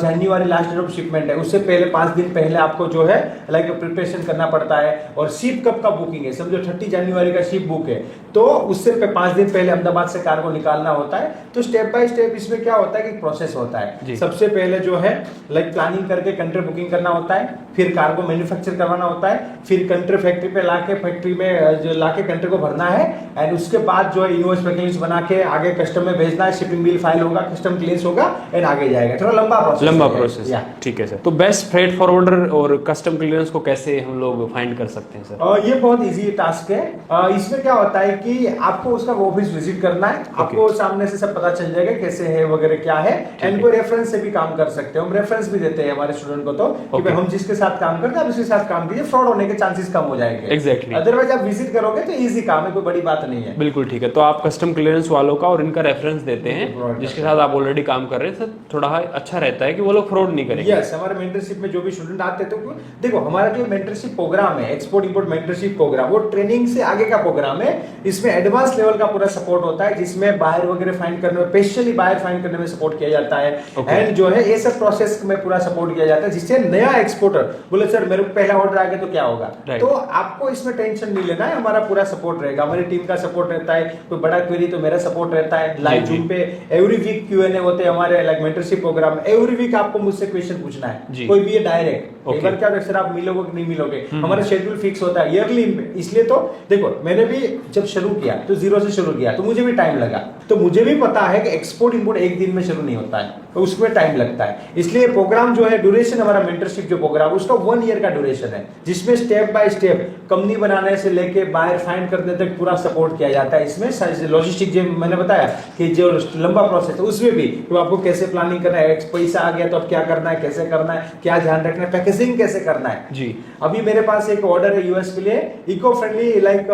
S2: जनवरी लास्ट डेट ऑफ शिपमेंट है, उससे पहले 5 दिन पहले आपको जो है लाइक प्रिपरेशन करना पड़ता है। और शिप कब का बुकिंग है, समझो 30 जनवरी का शिप बुक है, तो उससे 5 दिन पहले अहमदाबाद से कार्गो निकालना होता है। तो स्टेप बाय स्टेप इसमें क्या होता है कि प्रोसेस होता है। सबसे पहले जो है लाइक प्लानिंग करके कंट्री बुकिंग करना होता है, फिर कार्गो मैन्युफैक्चर करवाना होता है, फिर कंट्री फैक्ट्री पे लाके फैक्ट्री में जो लाके कंट्री को भरना है, एंड उसके बाद जो है इनवॉइस पैकेज बना के आगे कस्टम में भेजना है, शिपिंग बिल फाइल होगा, कस्टम क्लियरेंस होगा, एंड आगे जाएगा। थोड़ा लंबा प्रोसेस ठीक है सर। तो बेस्ट फ्रेट फॉरवर्डर और कस्टम क्लियरेंस को कैसे हम लोग फाइंड कर सकते हैं सर? ये बहुत इजी टास्क है। इसमें क्या होता है कि आपको उसका ऑफिस विजिट करना है, आपको सामने से सब पता चल जाएगा कैसे है वगैरह क्या है, एंड कोई रेफरेंस से भी काम कर सकते हो। हम रेफरेंस भी देते हैं हमारे स्टूडेंट को, तो कि हम जिसके साथ काम करते हैं आप उसके साथ काम कीजिए, फ्रॉड होने के चांसेस कम हो जाएंगे। Exactly
S1: exactly.
S2: अदरवाइज आप विजिट करोगे तो इजी काम है, कोई बड़ी बात नहीं है।
S1: बिल्कुल ठीक है। तो आप कस्टम क्लियरेंस वालों का और इनका रेफरेंस देते हैं जिसके साथ आप ऑलरेडी काम कर रहे हैं, तो थोड़ा अच्छा रहता है कि वो लोग फ्रॉड नहीं करेंगे।
S2: यस, हमारे मेंटरशिप में जो भी स्टूडेंट आते हैं, तो देखो हमारा जो मेंटरशिप प्रोग्राम है, एक्सपोर्ट इंपोर्ट मेंटरशिप प्रोग्राम, वो ट्रेनिंग से आगे का प्रोग्राम है। इसमें एडवांस लेवल का पूरा सपोर्ट होता है, जिसमें बायर वगैरह फाइंड करने में, स्पेशली बायर फाइंड करने में सपोर्ट किया जाता है। एंड जो है ये सब प्रोसेस में पूरा सपोर्ट किया जाता है, जिससे नया एक्सपोर्टर बोले सर मेरे को पहला ऑर्डर आ गया तो क्या होगा, तो आपको इसमें टेंशन नहीं लेना है, हमारा पूरा सपोर्ट रहेगा, हमारी टीम का सपोर्ट रहता है। कोई बड़ा क्वेरी तो मेरा सपोर्ट रहता है। लाइव जूम पे एवरी वीक Q&A होते हैं हमारे, like mentorship programme, every week आपको मुझसे क्वेश्चन पूछना है, कोई भी है डायरेक्ट। एक बार क्या सर आप मिलोगे कि नहीं मिलोगे, हमारा शेड्यूल फिक्स होता है ईयरली। इसलिए तो देखो मैंने भी जब शुरू किया तो जीरो से शुरू किया, तो मुझे भी टाइम लगा, तो मुझे भी पता है कि एक्सपोर्ट इंपोर्ट एक दिन में शुरू नहीं होता है, तो उसमें टाइम लगता है। इसलिए प्रोग्राम जो है, ड्यूरेशन हमारा मेंटरशिप जो प्रोग्राम उसका 1 ईयर का ड्यूरेशन है, जिसमें स्टेप बाय स्टेप कंपनी बनाने से लेके बायर फाइंड करने तक पूरा सपोर्ट किया जाता है। इसमें लॉजिस्टिक जो मैंने बताया कि जो लंबा प्रोसेस है उसमें भी तो आपको कैसे प्लानिंग करना है, पैसा आ गया तो अब क्या करना है, कैसे करना है, क्या ध्यान रखना है, पैकेजिंग कैसे करना है जी। अभी मेरे पास एक ऑर्डर है यूएस के लिए, इको फ्रेंडली, लाइक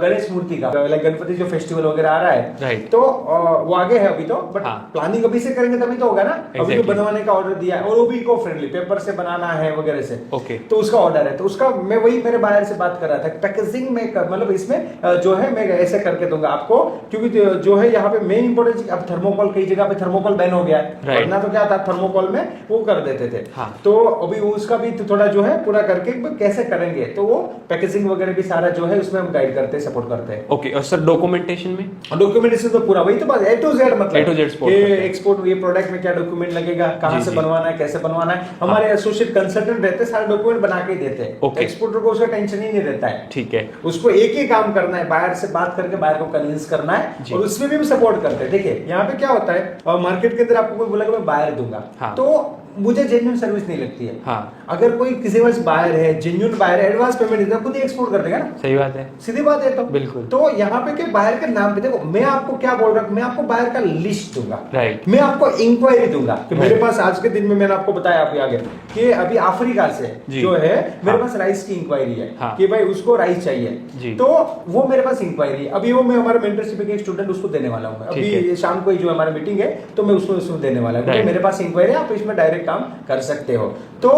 S2: गणेश मूर्ति का, लाइक गणपति जो फेस्टिवल वगैरह आ रहा है, तो वो आगे है अभी तो, बट प्लानिंग अभी से करेंगे तभी तो होगा ना। अभी तो बनवाने का ऑर्डर दिया है, और वो भी इको फ्रेंडली, पेपर से बनाना है वगैरह से, तो उसका ऑर्डर है। तो उसका मैं वही मेरे बायर से बात कर रहा था, पैकेजिंग में मतलब इसमें जो है मैं ऐसे करके दूंगा आपको, क्योंकि जो है यहाँ पे मेन इंपोर्टेंस, अब थर्मोकॉल कई जगह पे थर्मोकॉल बैन हो गया है, वरना तो क्या था थर्मोकॉल में वो कर देते थे। तो अभी उसका भी तो थोड़ा जो है पूरा करके कैसे करेंगे, तो वो पैकेजिंग वगैरह भी सारा जो है उसमें हम गाइड करते हैं, सपोर्ट करते हैं।
S1: ओके, और सर डॉक्यूमेंटेशन में?
S2: डॉक्यूमेंटेशन तो पूरा वही तो बात, A to Z, मतलब
S1: A to Z
S2: एक्सपोर्ट, ये प्रोडक्ट में क्या डॉक्यूमेंट लगेगा, कहां से बनवाना है, कैसे बनवाना है, हमारे एसोसिएट कंसल्टेंट रहते हैं, सारे डॉक्यूमेंट बना के देते हैं। एक्सपोर्टर को उसका टेंशन ही नहीं रहता है, ठीक है। उसको एक ही काम करना है, बायर से बात करके बायर को कन्विंस करना है, और उसमें भी हम सपोर्ट करते हैं। देखिए यहाँ पे क्या होता है, मार्केट के अंदर आपको कोई बोला कि मैं बायर दूंगा, तो मुझे जेन्युइन सर्विस नहीं लगती है। अगर कोई किसी वजह से बायर है, जेन्युइन बायर है, एडवांस पेमेंट देता है, खुद ही एक्सपोर्ट कर देगा ना। सही बात है, सीधी बात है। तो बिल्कुल, तो यहाँ पे के बायर के नाम पे देखो, मैं आपको क्या बोल रहा हूँ, मैं आपको बायर का लिस्ट दूंगा, मैं आपको इंक्वायरी दूंगा कि मेरे पास आज के दिन में, मैंने आपको बताया आपके आगे कि अभी अफ्रीका से जो है मेरे पास राइस की इंक्वायरी है कि भाई उसको राइस चाहिए, तो वो मेरे पास इंक्वायरी है। अभी वो मैं हमारे मेंटरशिप के एक स्टूडेंट उसको देने वाला हूँ, अभी शाम को जो हमारी मीटिंग है, तो मैं उसको देने वाला हूँ। मेरे पास इंक्वायरी है, आप इसमें डायरेक्ट काम कर सकते हो। तो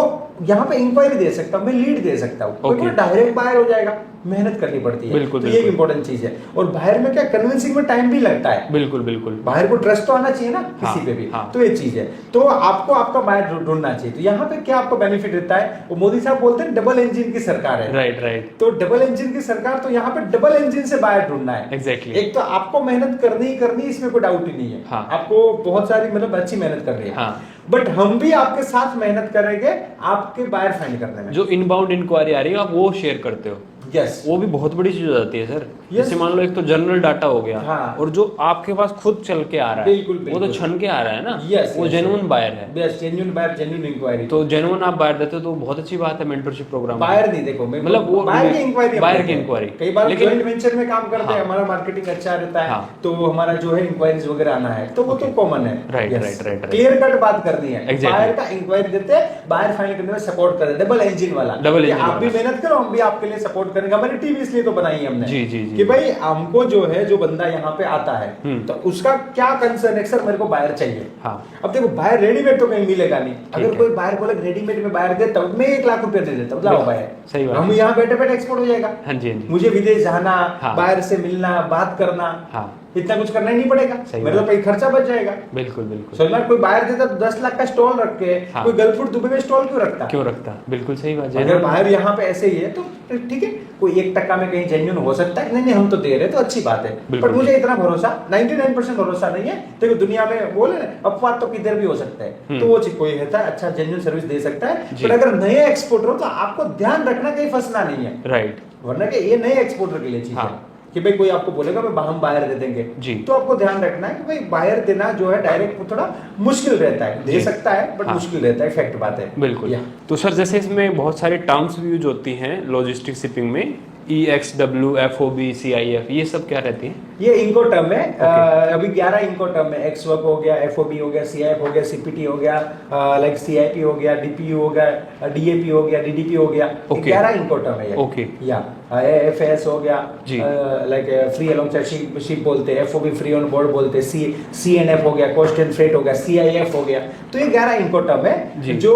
S2: यहाँ पे इंक्वायरी दे सकता हूँ, मैं लीड दे सकता हूँ, कोई डायरेक्ट बायर हो जाएगा, मेहनत करनी पड़ती है। बिल्कुल, तो ये इंपॉर्टेंट चीज है। और बाहर में क्या कन्विंसिंग में टाइम भी लगता है। बिल्कुल बिल्कुल, बाहर को ट्रस्ट तो आना चाहिए ना किसी पे भी, तो ये चीज है। तो आपको आपका बाहर ढूंढना चाहिए। तो यहाँ पे क्या आपको बेनिफिट रहता है, वो मोदी साहब बोलते हैं डबल इंजन की सरकार है। राइट। तो डबल इंजन की सरकार, तो यहाँ पे डबल इंजन से बाहर ढूंढना है। एग्जैक्टली। एक तो आपको मेहनत करनी ही करनी, इसमें कोई डाउट ही नहीं है। आपको बहुत सारी मतलब अच्छी मेहनत कर रही है, बट हम भी आपके साथ मेहनत करेंगे आपके बायर फाइंड करने में।
S1: जो इनबाउंड इंक्वायरी आ रही है आप वो शेयर करते हो।
S2: यस,
S1: वो भी बहुत बड़ी चीज हो जाती है सर। जैसे मान लो एक तो जनरल डाटा हो गया, और जो आपके पास खुद चल के आ रहा है, वो तो छन के आ रहा है ना। वो जेन्युइन बायर है। जेन्युइन बायर, जेन्युइन इंक्वायरी, तो जेन्युइन आप बायर देते हो तो बहुत अच्छी बात है। मेंटरशिप प्रोग्राम बायर नहीं, देखो मतलब वो बायर की इंक्वायरी, कई बार जॉइंट वेंचर में काम करते हैं, हमारा मार्केटिंग अच्छा रहता है, तो हमारा जो है इंक्वायरीज वगैरह आना है, तो वो तो कॉमन है। राइट, क्लियर कट बात करनी है। बायर का इंक्वायरी देते हैं, बायर फाइंड करने में सपोर्ट करते हैं, डबल इंजन वाला। आप भी मेहनत करो, हम भी आपके लिए सपोर्ट करेंगे। हमारी टीम इसलिए तो बनाई हमने कि भाई हमको जो है, जो बंदा यहाँ पे आता है, तो उसका क्या कंसर्न है, सर मेरे को बायर चाहिए। अब देखो बायर रेडीमेड तो कहीं मिलेगा नहीं। अगर कोई बायर बोले रेडीमेड में बायर दे, तब मैं 1 लाख रुपया दे देता हूँ, लाओ बायर। सही बात, हम यहाँ बैठे बैठे एक्सपोर्ट हो जाएगा। मुझे विदेश जाना, बायर से मिलना, बात करना, इतना कुछ करना ही नहीं पड़ेगा, मेरे तो कहीं खर्चा बच जाएगा। बिल्कुल बिल्कुल। समझना, कोई बाहर देता तो 10 लाख का स्टॉल रख के, कोई गलफुट दुबई में स्टॉल क्यों रखता? बिल्कुल सही बात है। अगर बाहर यहाँ पे ऐसे ही है तो ठीक है, कोई 1% में कहीं जेन्युइन हो सकता है। नहीं, हम तो दे रहे तो अच्छी बात है, पर मुझे इतना भरोसा 99% भरोसा नहीं है। देखो दुनिया में बोले अपवाद तो किधर भी हो सकता है, तो वो कोई रहता है अच्छा जेन्युइन सर्विस दे सकता है। पर अगर नए एक्सपोर्टर हो तो आपको ध्यान रखना, कहीं फंसना नहीं है। राइट, वरना ये नए एक्सपोर्टर के लिए चीज है कि भाई कोई आपको बोलेगा हम बाहर दे देंगे जी, तो आपको ध्यान रखना है कि भाई बाहर देना जो है डायरेक्ट थोड़ा मुश्किल रहता है। दे सकता है बट मुश्किल रहता है, फैक्ट बात है। बिल्कुल। तो सर जैसे इसमें बहुत सारे टर्म्स भी यूज होती हैं लॉजिस्टिक शिपिंग में, EXW, FOB, CIF, ये सब क्या रहती है?
S2: ये इनकोटर्म है। अभी 11 इनकोटर्म है। एक्सवर्क हो गया, एफओबी हो गया, सीआईएफ हो गया, सीपीटी हो गया, लाइक सीआईपी हो गया, डीपीयू हो गया, डीएपी हो गया, डीडीपी हो गया। 11 इनकोटर्म है ये। या एफएस हो गया, लाइक फ्री अलोंगशिप बोलते हैं, एफओबी फ्री ऑन बोर्ड बोलते हैं, सीएनएफ हो गया, कॉस्ट एंड फ्रेट हो गया, सीआईएफ हो गया। तो ये 11 इनकोटर्म है जो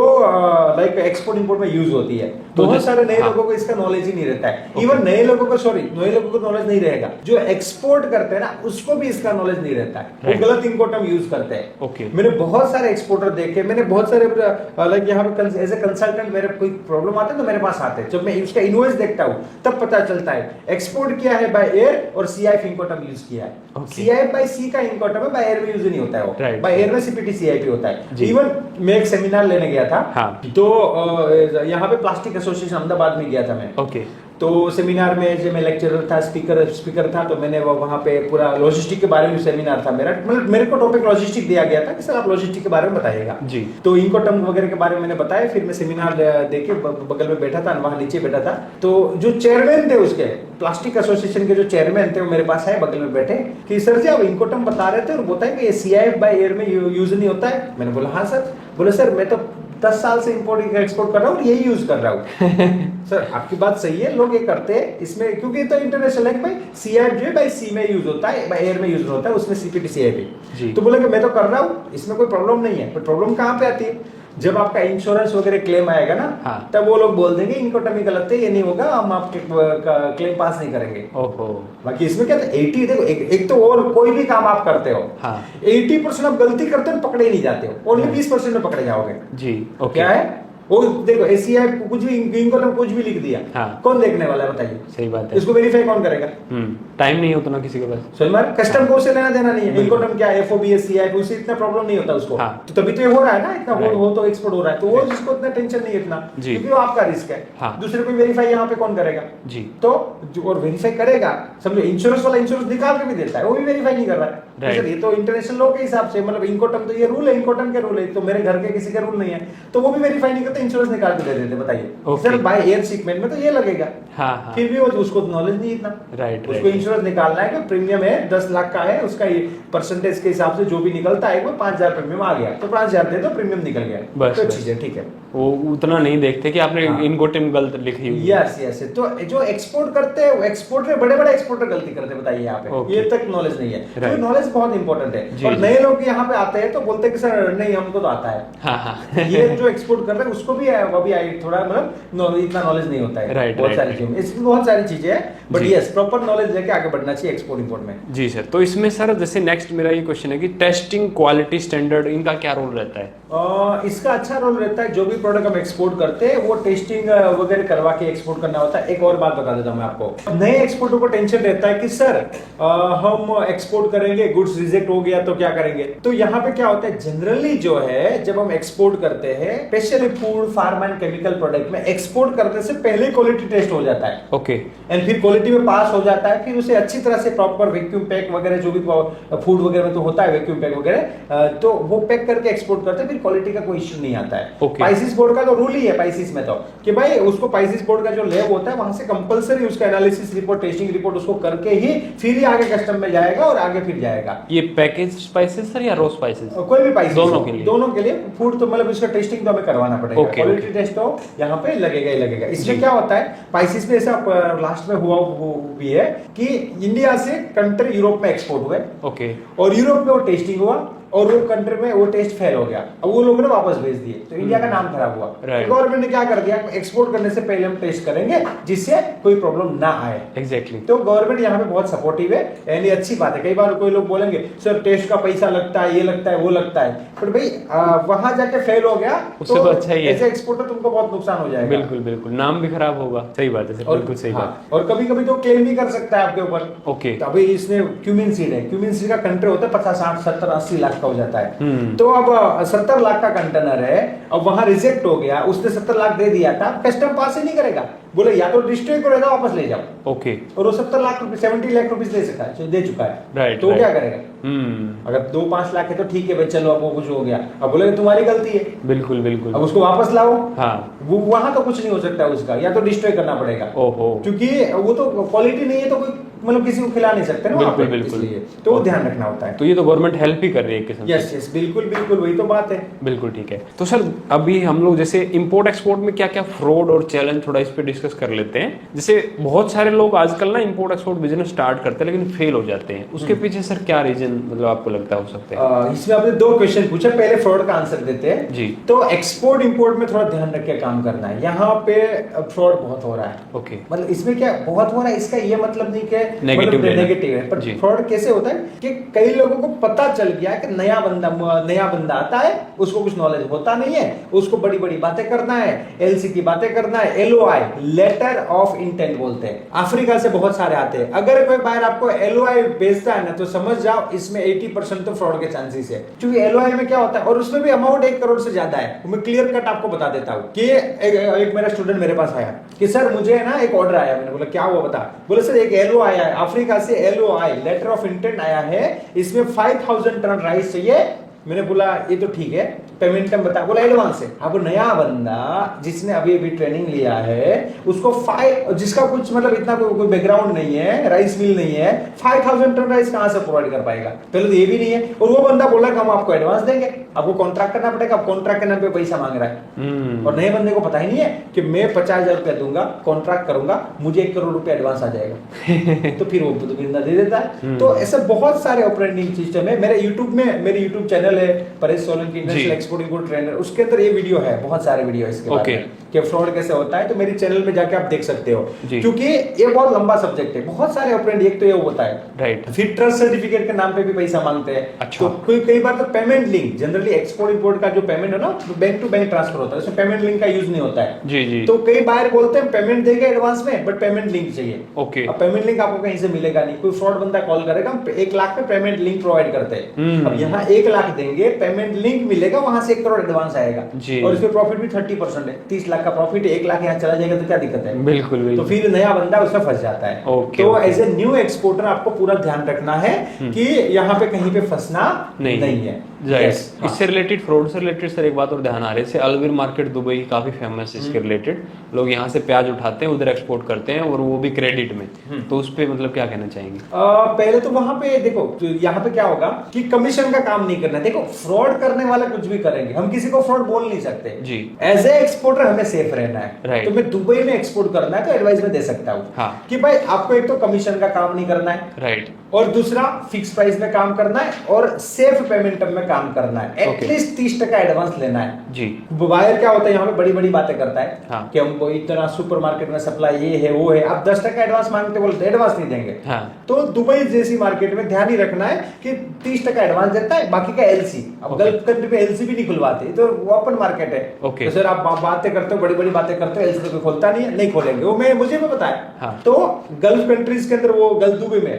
S2: लाइक एक्सपोर्ट इंपोर्ट में यूज होती है। बहुत सारे नए लोगों को इसका नॉलेज ही नहीं रहता है। इवन नए लोगों को नॉलेज नहीं रहेगा, जो एक्सपोर्ट करते हैं ना उसको भी इसका नॉलेज नहीं रहता है, वो गलत इनकोटर्म यूज करते हैं। मैंने बहुत सारे एक्सपोर्टर देखे, मैंने बहुत सारे लाइक यहाँ पे एज ए कंसल्टेंट मेरे कोई प्रॉब्लम आते हैं तो मेरे पास आते हैं। जब मैं उसका इनवॉइस देखता हूँ तब पता चलता है एक्सपोर्ट किया है बाय एयर और सीआईएफ इनकोटर्म यूज किया है। सीआईएफ बाय सी का इनकोटर्म है, बाय एयर में यूज नहीं होता है वो। बाय एयर में सीपीटी सीआईपी होता है। इवन मैं एक सेमिनार लेने गया था, तो यहाँ पे प्लास्टिक एसोसिएशन अहमदाबाद में गया था मैं। तो सेमिनार में जो मैं लेक्चरर था, स्पीकर था, तो मैंने वहाँ पे पूरा लॉजिस्टिक के बारे में सेमिनार था मेरा। मतलब मेरे को टॉपिक लॉजिस्टिक दिया गया था कि सर आप लॉजिस्टिक के बारे में बताइएगा जी। तो इनकोटर्म वगैरह के बारे में मैंने बताया। फिर मैं सेमिनार देके बगल में बैठा था, वहाँ नीचे बैठा था। तो जो चेयरमैन थे उसके प्लास्टिक एसोसिएशन के जो चेयरमैन थे वो मेरे पास आए, बगल में बैठे कि सर जी आप इनकोटर्म बता रहे थे और बताए कि ये सीआईएफ बाय एयर में यूज नहीं होता है। मैंने बोला हाँ सर। बोले सर मैं तो 10 साल से इंपोर्ट एक्सपोर्ट कर रहा हूँ और यही यूज कर रहा हूँ। सर आपकी बात सही है, लोग ये करते हैं इसमें, क्योंकि तो इंटरनेशनल है कि भाई सीआईएफ जो है बाय सी में यूज होता है, बाय एयर में यूज होता है, उसमें सीपीटी सीआईपी। तो बोले कि मैं तो कर रहा हूँ, इसमें कोई प्रॉब्लम नहीं है। पर प्रॉब्लम कहाँ पे आती है, जब आपका इंश्योरेंस वगैरह क्लेम आएगा ना, तब वो लोग बोल देंगे इनकोटर्म गलत है, ये नहीं होगा, हम आपके क्लेम पास नहीं करेंगे। बाकी इसमें क्या था, 80 देखो एक तो और कोई भी काम आप करते हो 80% आप गलती करते हो पकड़े नहीं जाते हो, ओनली 20% में पकड़े जाओगे जी। क्या है वो देखो, एसीआई कुछ भी इनकोटर्म कुछ भी लिख दिया, कौन देखने वाला है बताइए। सही बात है। इसको वेरीफाई कौन करेगा,
S1: टाइम नहीं होता ना किसी के पास।
S2: सो हमारे कस्टम को से लेना देना नहीं है। इनकोटर्म क्या है, एफओबी है, सीआईएफ, उससे इतना प्रॉब्लम नहीं होता उसको। तो तभी तो ये हो रहा है ना, इतना हो तो एक्सपोर्ट हो रहा है, तो वो जिसको इतना टेंशन नहीं है इतना, क्योंकि वो आपका रिस्क है। दूसरे को वेरीफाई यहाँ पे कौन करेगा जी। तो और वेरीफाई करेगा, समझो इंश्योरेंस वाला इंश्योरेंस निकाल के भी देता है, वो भी वेरीफाई नहीं कर रहा है। ये तो इंटरनेशनल लॉ के हिसाब से, मतलब इनकोटर्म तो ये रूल है, इनकोटर्म के रूल है, तो मेरे घर के किसी का रूल नहीं है, तो वो भी वेरीफाई नहीं करते, इंश्योरेंस निकाल के दे देते। बताइए सर बाय एयर शिपमेंट में तो ये लगेगा, फिर भी वो उसको नॉलेज नहीं इतना। उसको इंश्योरेंस निकालना है कि प्रीमियम है 10 लाख का है, उसका परसेंटेज के हिसाब से जो भी निकलता है वो 5,000 प्रीमियम आ गया, तो 5,000 दे दो, प्रीमियम निकल गया, तो चीजें ठीक है।
S1: वो उतना नहीं देखते कि आपने इनकोटर्म गलत लिखी हुई।
S2: Yes yes. तो जो एक्सपोर्ट करते हैं, एक्सपोर्टर बड़े एक्सपोर्टर गलती करते हैं, बताइए यहाँ पे, ये तक नॉलेज नहीं है। तो नॉलेज बहुत इंपॉर्टेंट है। और नए लोग यहाँ पे आते हैं तो बोलते हैं कि सर नहीं हमको तो आता है। ये जो एक्सपोर्ट कर रहे हैं उसको भी वो भी थोड़ा मतलब इतना नॉलेज नहीं होता है। बहुत सारी चीजें, इसमें बहुत सारी चीजें हैं, बट यस प्रॉपर नॉलेज लेके आगे बढ़ना चाहिए एक्सपोर्ट इंपोर्ट में
S1: जी सर। तो इसमें सर जैसे नेक्स्ट मेरा ये क्वेश्चन है कि टेस्टिंग, क्वालिटी स्टैंडर्ड, इनका क्या रोल रहता है?
S2: इसका अच्छा रोल रहता है। जो भी प्रोडक्ट हम एक्सपोर्ट करते हैं वो टेस्टिंग वगैरह करवा के एक्सपोर्ट करना होता है। एक और बात बता देता हूं मैं आपको, नए एक्सपोर्टर को टेंशन रहता है कि सर हम एक्सपोर्ट करेंगे, गुड्स रिजेक्ट हो गया तो क्या करेंगे। तो यहाँ पे क्या होता है, जनरली जो है जब हम एक्सपोर्ट करते हैं, specially food, pharma and chemical product में एक्सपोर्ट करने से पहले क्वालिटी टेस्ट हो जाता है। ओके। एंड फिर क्वालिटी में पास हो जाता है, फिर उसे अच्छी तरह से प्रॉपर वैक्यूम पैक वगैरह, जो भी फूड वगैरह में तो होता है वैक्यूम पैक वगैरह, तो वो पैक करके एक्सपोर्ट करते हैं, फिर क्वालिटी का कोई इश्यू नहीं आता है। पाइसिस बोर्ड का तो रूल ही है पाइसिस में तो, कि भाई उसको पाइसिस बोर्ड का जो लैब होता है वहां से कंपलसरी उसका एनालिसिस रिपोर्ट, टेस्टिंग रिपोर्ट उसको करके ही फिर ही आगे कस्टम में जाएगा और आगे फिर जाएगा।
S1: ये पैकेज स्पाइसेस सर या रॉ स्पाइसेस?
S2: कोई भी स्पाइसेस, दोनों के लिए फूड तो मतलब इसका टेस्टिंग तो हमें करवाना पड़ेगा। क्वालिटी टेस्ट तो यहाँ पे लगेगा ही लगेगा। इसमें क्या होता है, स्पाइसेस में ऐसा लास्ट में हुआ भी है कि इंडिया से कंट्री यूरोप में एक्सपोर्ट हुए, और यूरोप में वो टेस्टिंग हुआ और वो कंट्री में वो टेस्ट फेल हो गया, अब वो लोगों ने वापस भेज दिए, तो इंडिया का नाम खराब हुआ। गवर्नमेंट ने क्या कर दिया, एक्सपोर्ट करने से पहले हम टेस्ट करेंगे जिससे कोई प्रॉब्लम ना आए। एग्जैक्टली। तो गवर्नमेंट यहाँ पे बहुत सपोर्टिव है, यानी अच्छी बात है। कई बार कोई लोग बोलेंगे सर टेस्ट का पैसा लगता है, ये लगता है, वो लगता है, पर भाई वहां जाके फेल हो गया
S1: उससे तो अच्छा ही है।
S2: ऐसे एक्सपोर्टर तुमको बहुत नुकसान हो जाएगा।
S1: बिल्कुल बिल्कुल, नाम भी खराब होगा। सही बात है सर, बिल्कुल सही बात।
S2: और कभी कभी तो क्लेम भी कर सकता है आपके ऊपर। ओके। तो अभी इसने क्यूमिन सीड है, क्यूमिन सीड का कंट्री होता है 50, 60, 70, 80 लाख का हो जाता है। तो अब 70 लाख का कंटेनर है, अब वहां रिजेक्ट हो गया, उसने 70 लाख दे दिया था, कस्टम पास ही नहीं करेगा। बोले या तो डिस्ट्रॉय करो या वापस ले जाओ।
S1: ओके।
S2: और वो 70 लाख रुपए 70 लाख रुपीस दे चुका है।
S1: राइट।
S2: तो क्या करेगा? अगर 2-5 लाख है तो ठीक है भाई, चलो अब वो कुछ हो गया, अब बोले तुम्हारी गलती है।
S1: बिल्कुल बिल्कुल।
S2: अब उसको वापस लाओ।
S1: हाँ।
S2: वो वहां तो कुछ नहीं हो सकता उसका, या तो डिस्ट्रॉय करना पड़ेगा।
S1: ओहो।
S2: क्योंकि वो तो क्वालिटी नहीं है तो कोई मतलब किसी को खिला नहीं सकते ना।
S1: बिल्कुल बिल्कुल।
S2: इसलिए तो वो ध्यान रखना होता है।
S1: तो ये तो गवर्नमेंट हेल्प ही कर रही है एक किस्म से।
S2: यस यस, बिल्कुल बिल्कुल, वही तो बात है।
S1: बिल्कुल ठीक है। तो सर अभी हम लोग जैसे इंपोर्ट एक्सपोर्ट में क्या क्या फ्रॉड और चैलेंज थोड़ा इस पे डिस्कस कर लेते हैं। जैसे बहुत सारे लोग आजकल ना इंपोर्ट एक्सपोर्ट बिजनेस स्टार्ट करते हैं लेकिन फेल हो जाते हैं, उसके पीछे सर क्या रीजन मतलब आपको लगता है हो सकते हैं?
S2: इसमें आपने 2 क्वेश्चन पूछा, पहले फ्रॉड का आंसर देते हैं
S1: जी।
S2: तो एक्सपोर्ट इंपोर्ट में थोड़ा ध्यान रख के काम करना है। यहाँ पे फ्रॉड बहुत हो रहा है।
S1: ओके।
S2: मतलब इसमें क्या बहुत हो रहा है, इसका ये मतलब नहीं कि
S1: नेगेटिव
S2: नेगेटिव है, पर फ्रॉड कैसे होता है कि कई लोगों को पता चल गया कि नया बंदा आता है, उसको कुछ नॉलेज होता नहीं है, उसको बड़ी बड़ी बातें करना है, एलसी की बातें करना है, LOI लेटर ऑफ इंटेंट बोलते हैं। अफ्रीका से बहुत सारे आते हैं। अगर कोई बाहर आपको LOI भेजता है ना तो समझ जाओ इसमें 80% तो फ्रॉड के चांसेस है। क्योंकि LOI में क्या होता है, और उसमें भी अमाउंट 1 करोड़ से ज्यादा है। मैं क्लियर कट आपको बता देता हूँ कि एक मेरा स्टूडेंट मेरे पास आया कि सर मुझे ना एक ऑर्डर आया। मैंने बोला क्या हुआ बता। बोले सर एक LOI आया है अफ्रीका से, LOI लेटर ऑफ इंटेंट आया है, इसमें 5000 टन राइस चाहिए। मैंने बोला ये तो ठीक है, पेमेंट का बता। बोला एडवांस है। अब नया बंदा जिसने अभी अभी ट्रेनिंग लिया है उसको जिसका कुछ मतलब इतना कोई बैकग्राउंड नहीं है, राइस मिल नहीं है, 5000 टन राइस कहां से प्रोवाइड कर पाएगा? पहले तो ये भी नहीं है। और वो बंदा बोला कि हम आपको एडवांस देंगे, आपको कॉन्ट्रैक्ट करना पड़ेगा। अब कॉन्ट्रैक्ट के नाम पे पैसा मांग रहा है। और नए बंदे को पता ही नहीं है कि मैं 50,000 रुपया दूंगा, कॉन्ट्रैक्ट करूंगा, मुझे 1 करोड़ रुपया एडवांस आ जाएगा। तो फिर वो तो बंदा दे देता है। तो ऐसे बहुत सारे ऑपरेटिंग सिस्टम है। मेरे यूट्यूब चैनल है Paresh Solanki international export import trainer, उसके अंदर ये वीडियो है, बहुत सारे वीडियो इसके बारे में कि फ्रॉड कैसे होता है। तो मेरे चैनल पे जाके आप देख सकते हो, क्योंकि ये बहुत लंबा सब्जेक्ट है। बहुत सारे ऑपरेंड, एक तो ये होता है
S1: राइट,
S2: फिर ट्रस्ट सर्टिफिकेट के नाम पे भी पैसा मांगते हैं।
S1: अच्छा।
S2: तो कई बार तो payment link, generally export import का जो पेमेंट है ना, बैंक टू बैंक ट्रांसफर होता है, उसमें पेमेंट लिंक का यूज नहीं होता है।
S1: जी जी।
S2: तो कई बार बोलते हैं पेमेंट देंगे एडवांस में, बट पेमेंट लिंक चाहिए।
S1: ओके।
S2: अब पेमेंट लिंक आपको कहीं से मिलेगा नहीं। कोई फ्रॉड बंदा कॉल करेगा, 1 लाख में पेमेंट लिंक प्रोवाइड करते हैं। अब यहाँ 1 लाख देंगे, पेमेंट लिंक मिलेगा, वहां से 1 करोड़ एडवांस आएगा और इसमें प्रॉफिट भी 30% है। 30 लाख का प्रॉफिट, 1 लाख यहाँ चला जाएगा तो क्या दिक्कत है?
S1: बिल्कुल बिल्कुल।
S2: तो फिर नया बंदा उसमें फंस जाता है। तो एज ए न्यू एक्सपोर्टर आपको पूरा ध्यान रखना है कि यहाँ पे कहीं पे फंसना नहीं है।
S1: इससे रिलेटेड, फ्रॉड से रिलेटेड सर एक बात और ध्यान आ रही है, अलवीर मार्केट दुबई काफी फेमस है इसके रिलेटेड। लोग यहाँ से प्याज उठाते हैं, उधर एक्सपोर्ट करते हैं और वो भी क्रेडिट में। तो उस पे मतलब क्या कहना चाहेंगे?
S2: पहले तो वहां पे देखो, तो यहाँ पे क्या होगा कि कमीशन का काम नहीं करना। देखो फ्रॉड करने वाला कुछ भी करेंगे, हम किसी को फ्रॉड बोल नहीं सकते जी। एज ए एक्सपोर्टर हमें सेफ रहना है। तो मैं दुबई में एक्सपोर्ट करना है तो एडवाइस में दे सकता हूँ कि भाई आपको एक तो कमीशन का काम नहीं करना है, राइट, और दूसरा फिक्स प्राइस में काम करना है और सेफ पेमेंट में काम करना है। एटलीस्ट 30% एडवांस लेना है जी। बायर क्या होता है यहाँ पे बड़ी बड़ी बातें करता है कि हमको इतना सुपरमार्केट में सप्लाई ये है वो है, आप 10% एडवांस मांगते बोलते एडवांस नहीं देंगे। तो दुबई जैसी मार्केट में ध्यान ही रखना है कि 30% एडवांस देता है, बाकी का एलसी। अब गल्फ कंट्री पे एलसी भी नहीं खुलवाते, तो ओपन मार्केट है। तो सर आप बातें करते हो, बड़ी बड़ी बातें करते हो, एलसी तो खोलता नहीं है, नहीं खोलेंगे वो, मुझे भी पता है। तो गल्फ कंट्रीज के अंदर, वो गल्फ दुबई में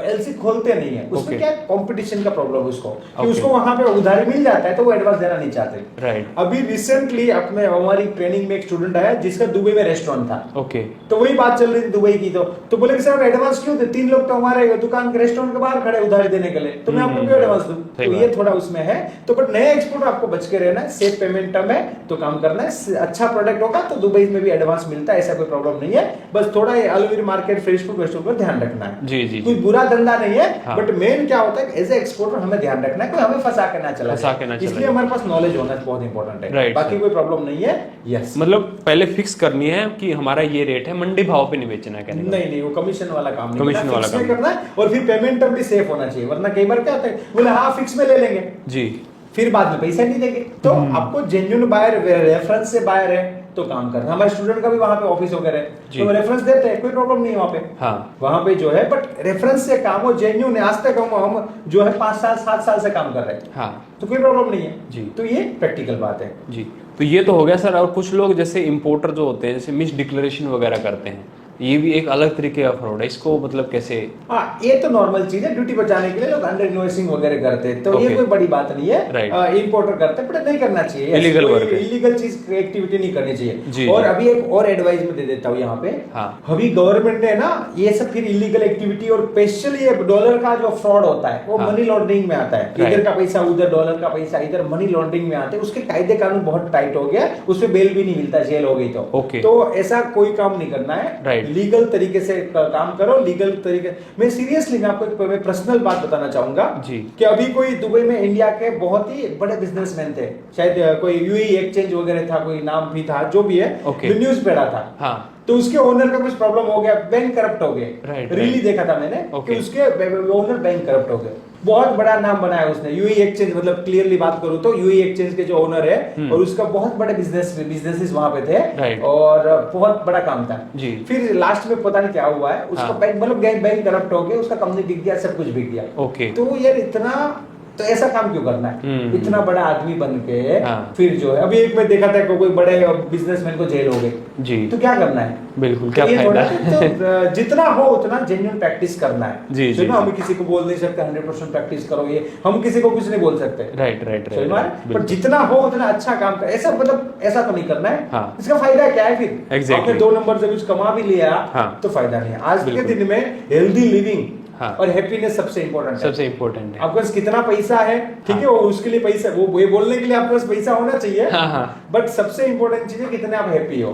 S2: एलसी खोलते नहीं है। उसमें क्या कंपटीशन का प्रॉब्लम है उसको, कि उसको वहां पे उधारी मिल जाता है तो वो एडवांस देना नहीं चाहते। राइट। अभी रिसेंटली अपने हमारी ट्रेनिंग में एक स्टूडेंट आया जिसका दुबई में रेस्टोरेंट था। ओके। तो वही बात चल रही थी दुबई की। तो बोले कि सर एडवांस क्यों दे? 3 लोग तो हमारे दुकान के रेस्टोरेंट के बाहर खड़े उधारी देने के लिए, तो मैं आपको क्यों एडवांस दूं? तो ये थोड़ा उसमें है। तो बट नए एक्सपोर्ट आपको बच के रहना है, सेफ पेमेंट में तो काम करना है। अच्छा प्रोडक्ट होगा तो दुबई में भी एडवांस मिलता है, ऐसा कोई प्रॉब्लम नहीं है। बस थोड़ा अलवीर मार्केट, फ्रेश फूड, वेस्ट पर ध्यान रखना है। जी जी। कोई बुरा धंधा नहीं है, बट मेन क्या होता है एज ए एक्सपोर्टर हमें ध्यान रखना है कि हमें फंसा के ना चला, इसलिए हमारे पास नॉलेज होना बहुत इंपॉर्टेंट है। बाकी कोई प्रॉब्लम नहीं है। यस, मतलब पहले फिक्स करनी है कि हमारा ये रेट है, मंडी भाव पे नहीं बेचना है। नहीं, वो कमीशन वाला काम नहीं, कमीशन वाला काम करना है। और फिर पेमेंट भी सेफ होना चाहिए, वरना कई बार क्या होता है बोले हाँ फिक्स में ले लेंगे जी, फिर बाद में पैसा नहीं देंगे। तो आपको जेन्युइन बायर, रेफरेंस से बायर है तो काम करना। हमारे स्टूडेंट का भी वहां पे ऑफिस वगैरह है तो रेफरेंस देते हैं, कोई प्रॉब्लम नहीं है वहां पे। वहां पे जो है, बट रेफरेंस से काम हो, जेन्युइन है। आज तक हम जो है 5 साल 7 साल से काम कर रहे हैं, तो कोई प्रॉब्लम नहीं है जी। तो ये प्रैक्टिकल बात है जी। तो ये तो हो गया सर। और कुछ लोग जैसे इंपोर्टर जो होते हैं, जैसे मिस डिक्लेरेशन वगैरह करते हैं,
S1: ये भी एक अलग तरीके का फ्रॉड है, इसको मतलब कैसे?
S2: हाँ, ये तो नॉर्मल चीज है, ड्यूटी बचाने के लिए लोग अंडर इनवॉइसिंग वगैरह करते हैं, तो ये कोई बड़ी बात नहीं है। इंपोर्टर करते हैं, बट नहीं करना चाहिए,
S1: इलीगल वर्क,
S2: इलीगल चीज एक्टिविटी नहीं करनी चाहिए। और अभी एक और एडवाइस में दे देता हूँ यहाँ पे। अभी गवर्नमेंट ने ना ये सब फिर इलीगल एक्टिविटी और स्पेशली ये डॉलर का जो फ्रॉड होता है वो मनी लॉन्ड्रिंग में आता है। इधर का पैसा उधर, डॉलर का पैसा इधर, मनी लॉन्ड्रिंग में आते हैं। उसके कायदे कानून बहुत टाइट हो गया, उसपे बेल भी नहीं मिलता, जेल हो गई तो ऐसा कोई काम नहीं करना है। लीगल तरीके से काम करो, लीगल तरीके। मैं सीरियसली मैं आपको एक पर्सनल बात बताना चाहूंगा कि अभी कोई दुबई में इंडिया के बहुत ही बड़े बिजनेसमैन थे, शायद कोई यूएई एक्सचेंज वगैरह था, कोई नाम भी था, जो भी है, न्यूज पे रहा था। तो उसके ओनर का कुछ प्रॉब्लम हो गया, बैंक करप्ट हो गए। रियली देखा था मैंने कि उसके ओनर बैंक करप्ट हो गए। बहुत बड़ा नाम बनाया उसने, यूएई एक्सचेंज, मतलब क्लियरली बात करूं तो यूएई एक्सचेंज के जो ओनर है और उसका बहुत बड़े बिजनेसेस वहां पे थे और बहुत बड़ा काम था। फिर लास्ट में पता नहीं क्या हुआ है, उसका बैंक मतलब बैंक करप्ट हो गया, उसका कंपनी बिक गया, सब कुछ बिक गया। तो यार इतना, तो ऐसा काम क्यों करना है? इतना बड़ा आदमी बन के फिर जो है, अभी एक में देखा था कोई बड़े बिजनेसमैन को जेल हो गई, तो क्या करना है?
S1: बिल्कुल, क्या फायदा?
S2: तो जितना हो उतना जेन्युइन प्रैक्टिस करना है। जी, हम किसी को बोल नहीं सकते 100% प्रैक्टिस करो, ये हम किसी को कुछ नहीं बोल सकते। राइट। पर जितना हो उतना अच्छा काम कर, ऐसा मतलब ऐसा तो नहीं करना है। इसका फायदा क्या है फिर? आपने 2 नंबर से कुछ कमा भी लिया तो फायदा नहीं है। आज के दिन में हेल्दी लिविंग और हैप्पीनेस सबसे इंपॉर्टेंट है। आपके पास कितना पैसा है, ठीक है, वो उसके लिए पैसा, वो ये बोलने के लिए आपके पास पैसा होना चाहिए, बट सबसे इंपॉर्टेंट चीज है कितने आप हैप्पी हो।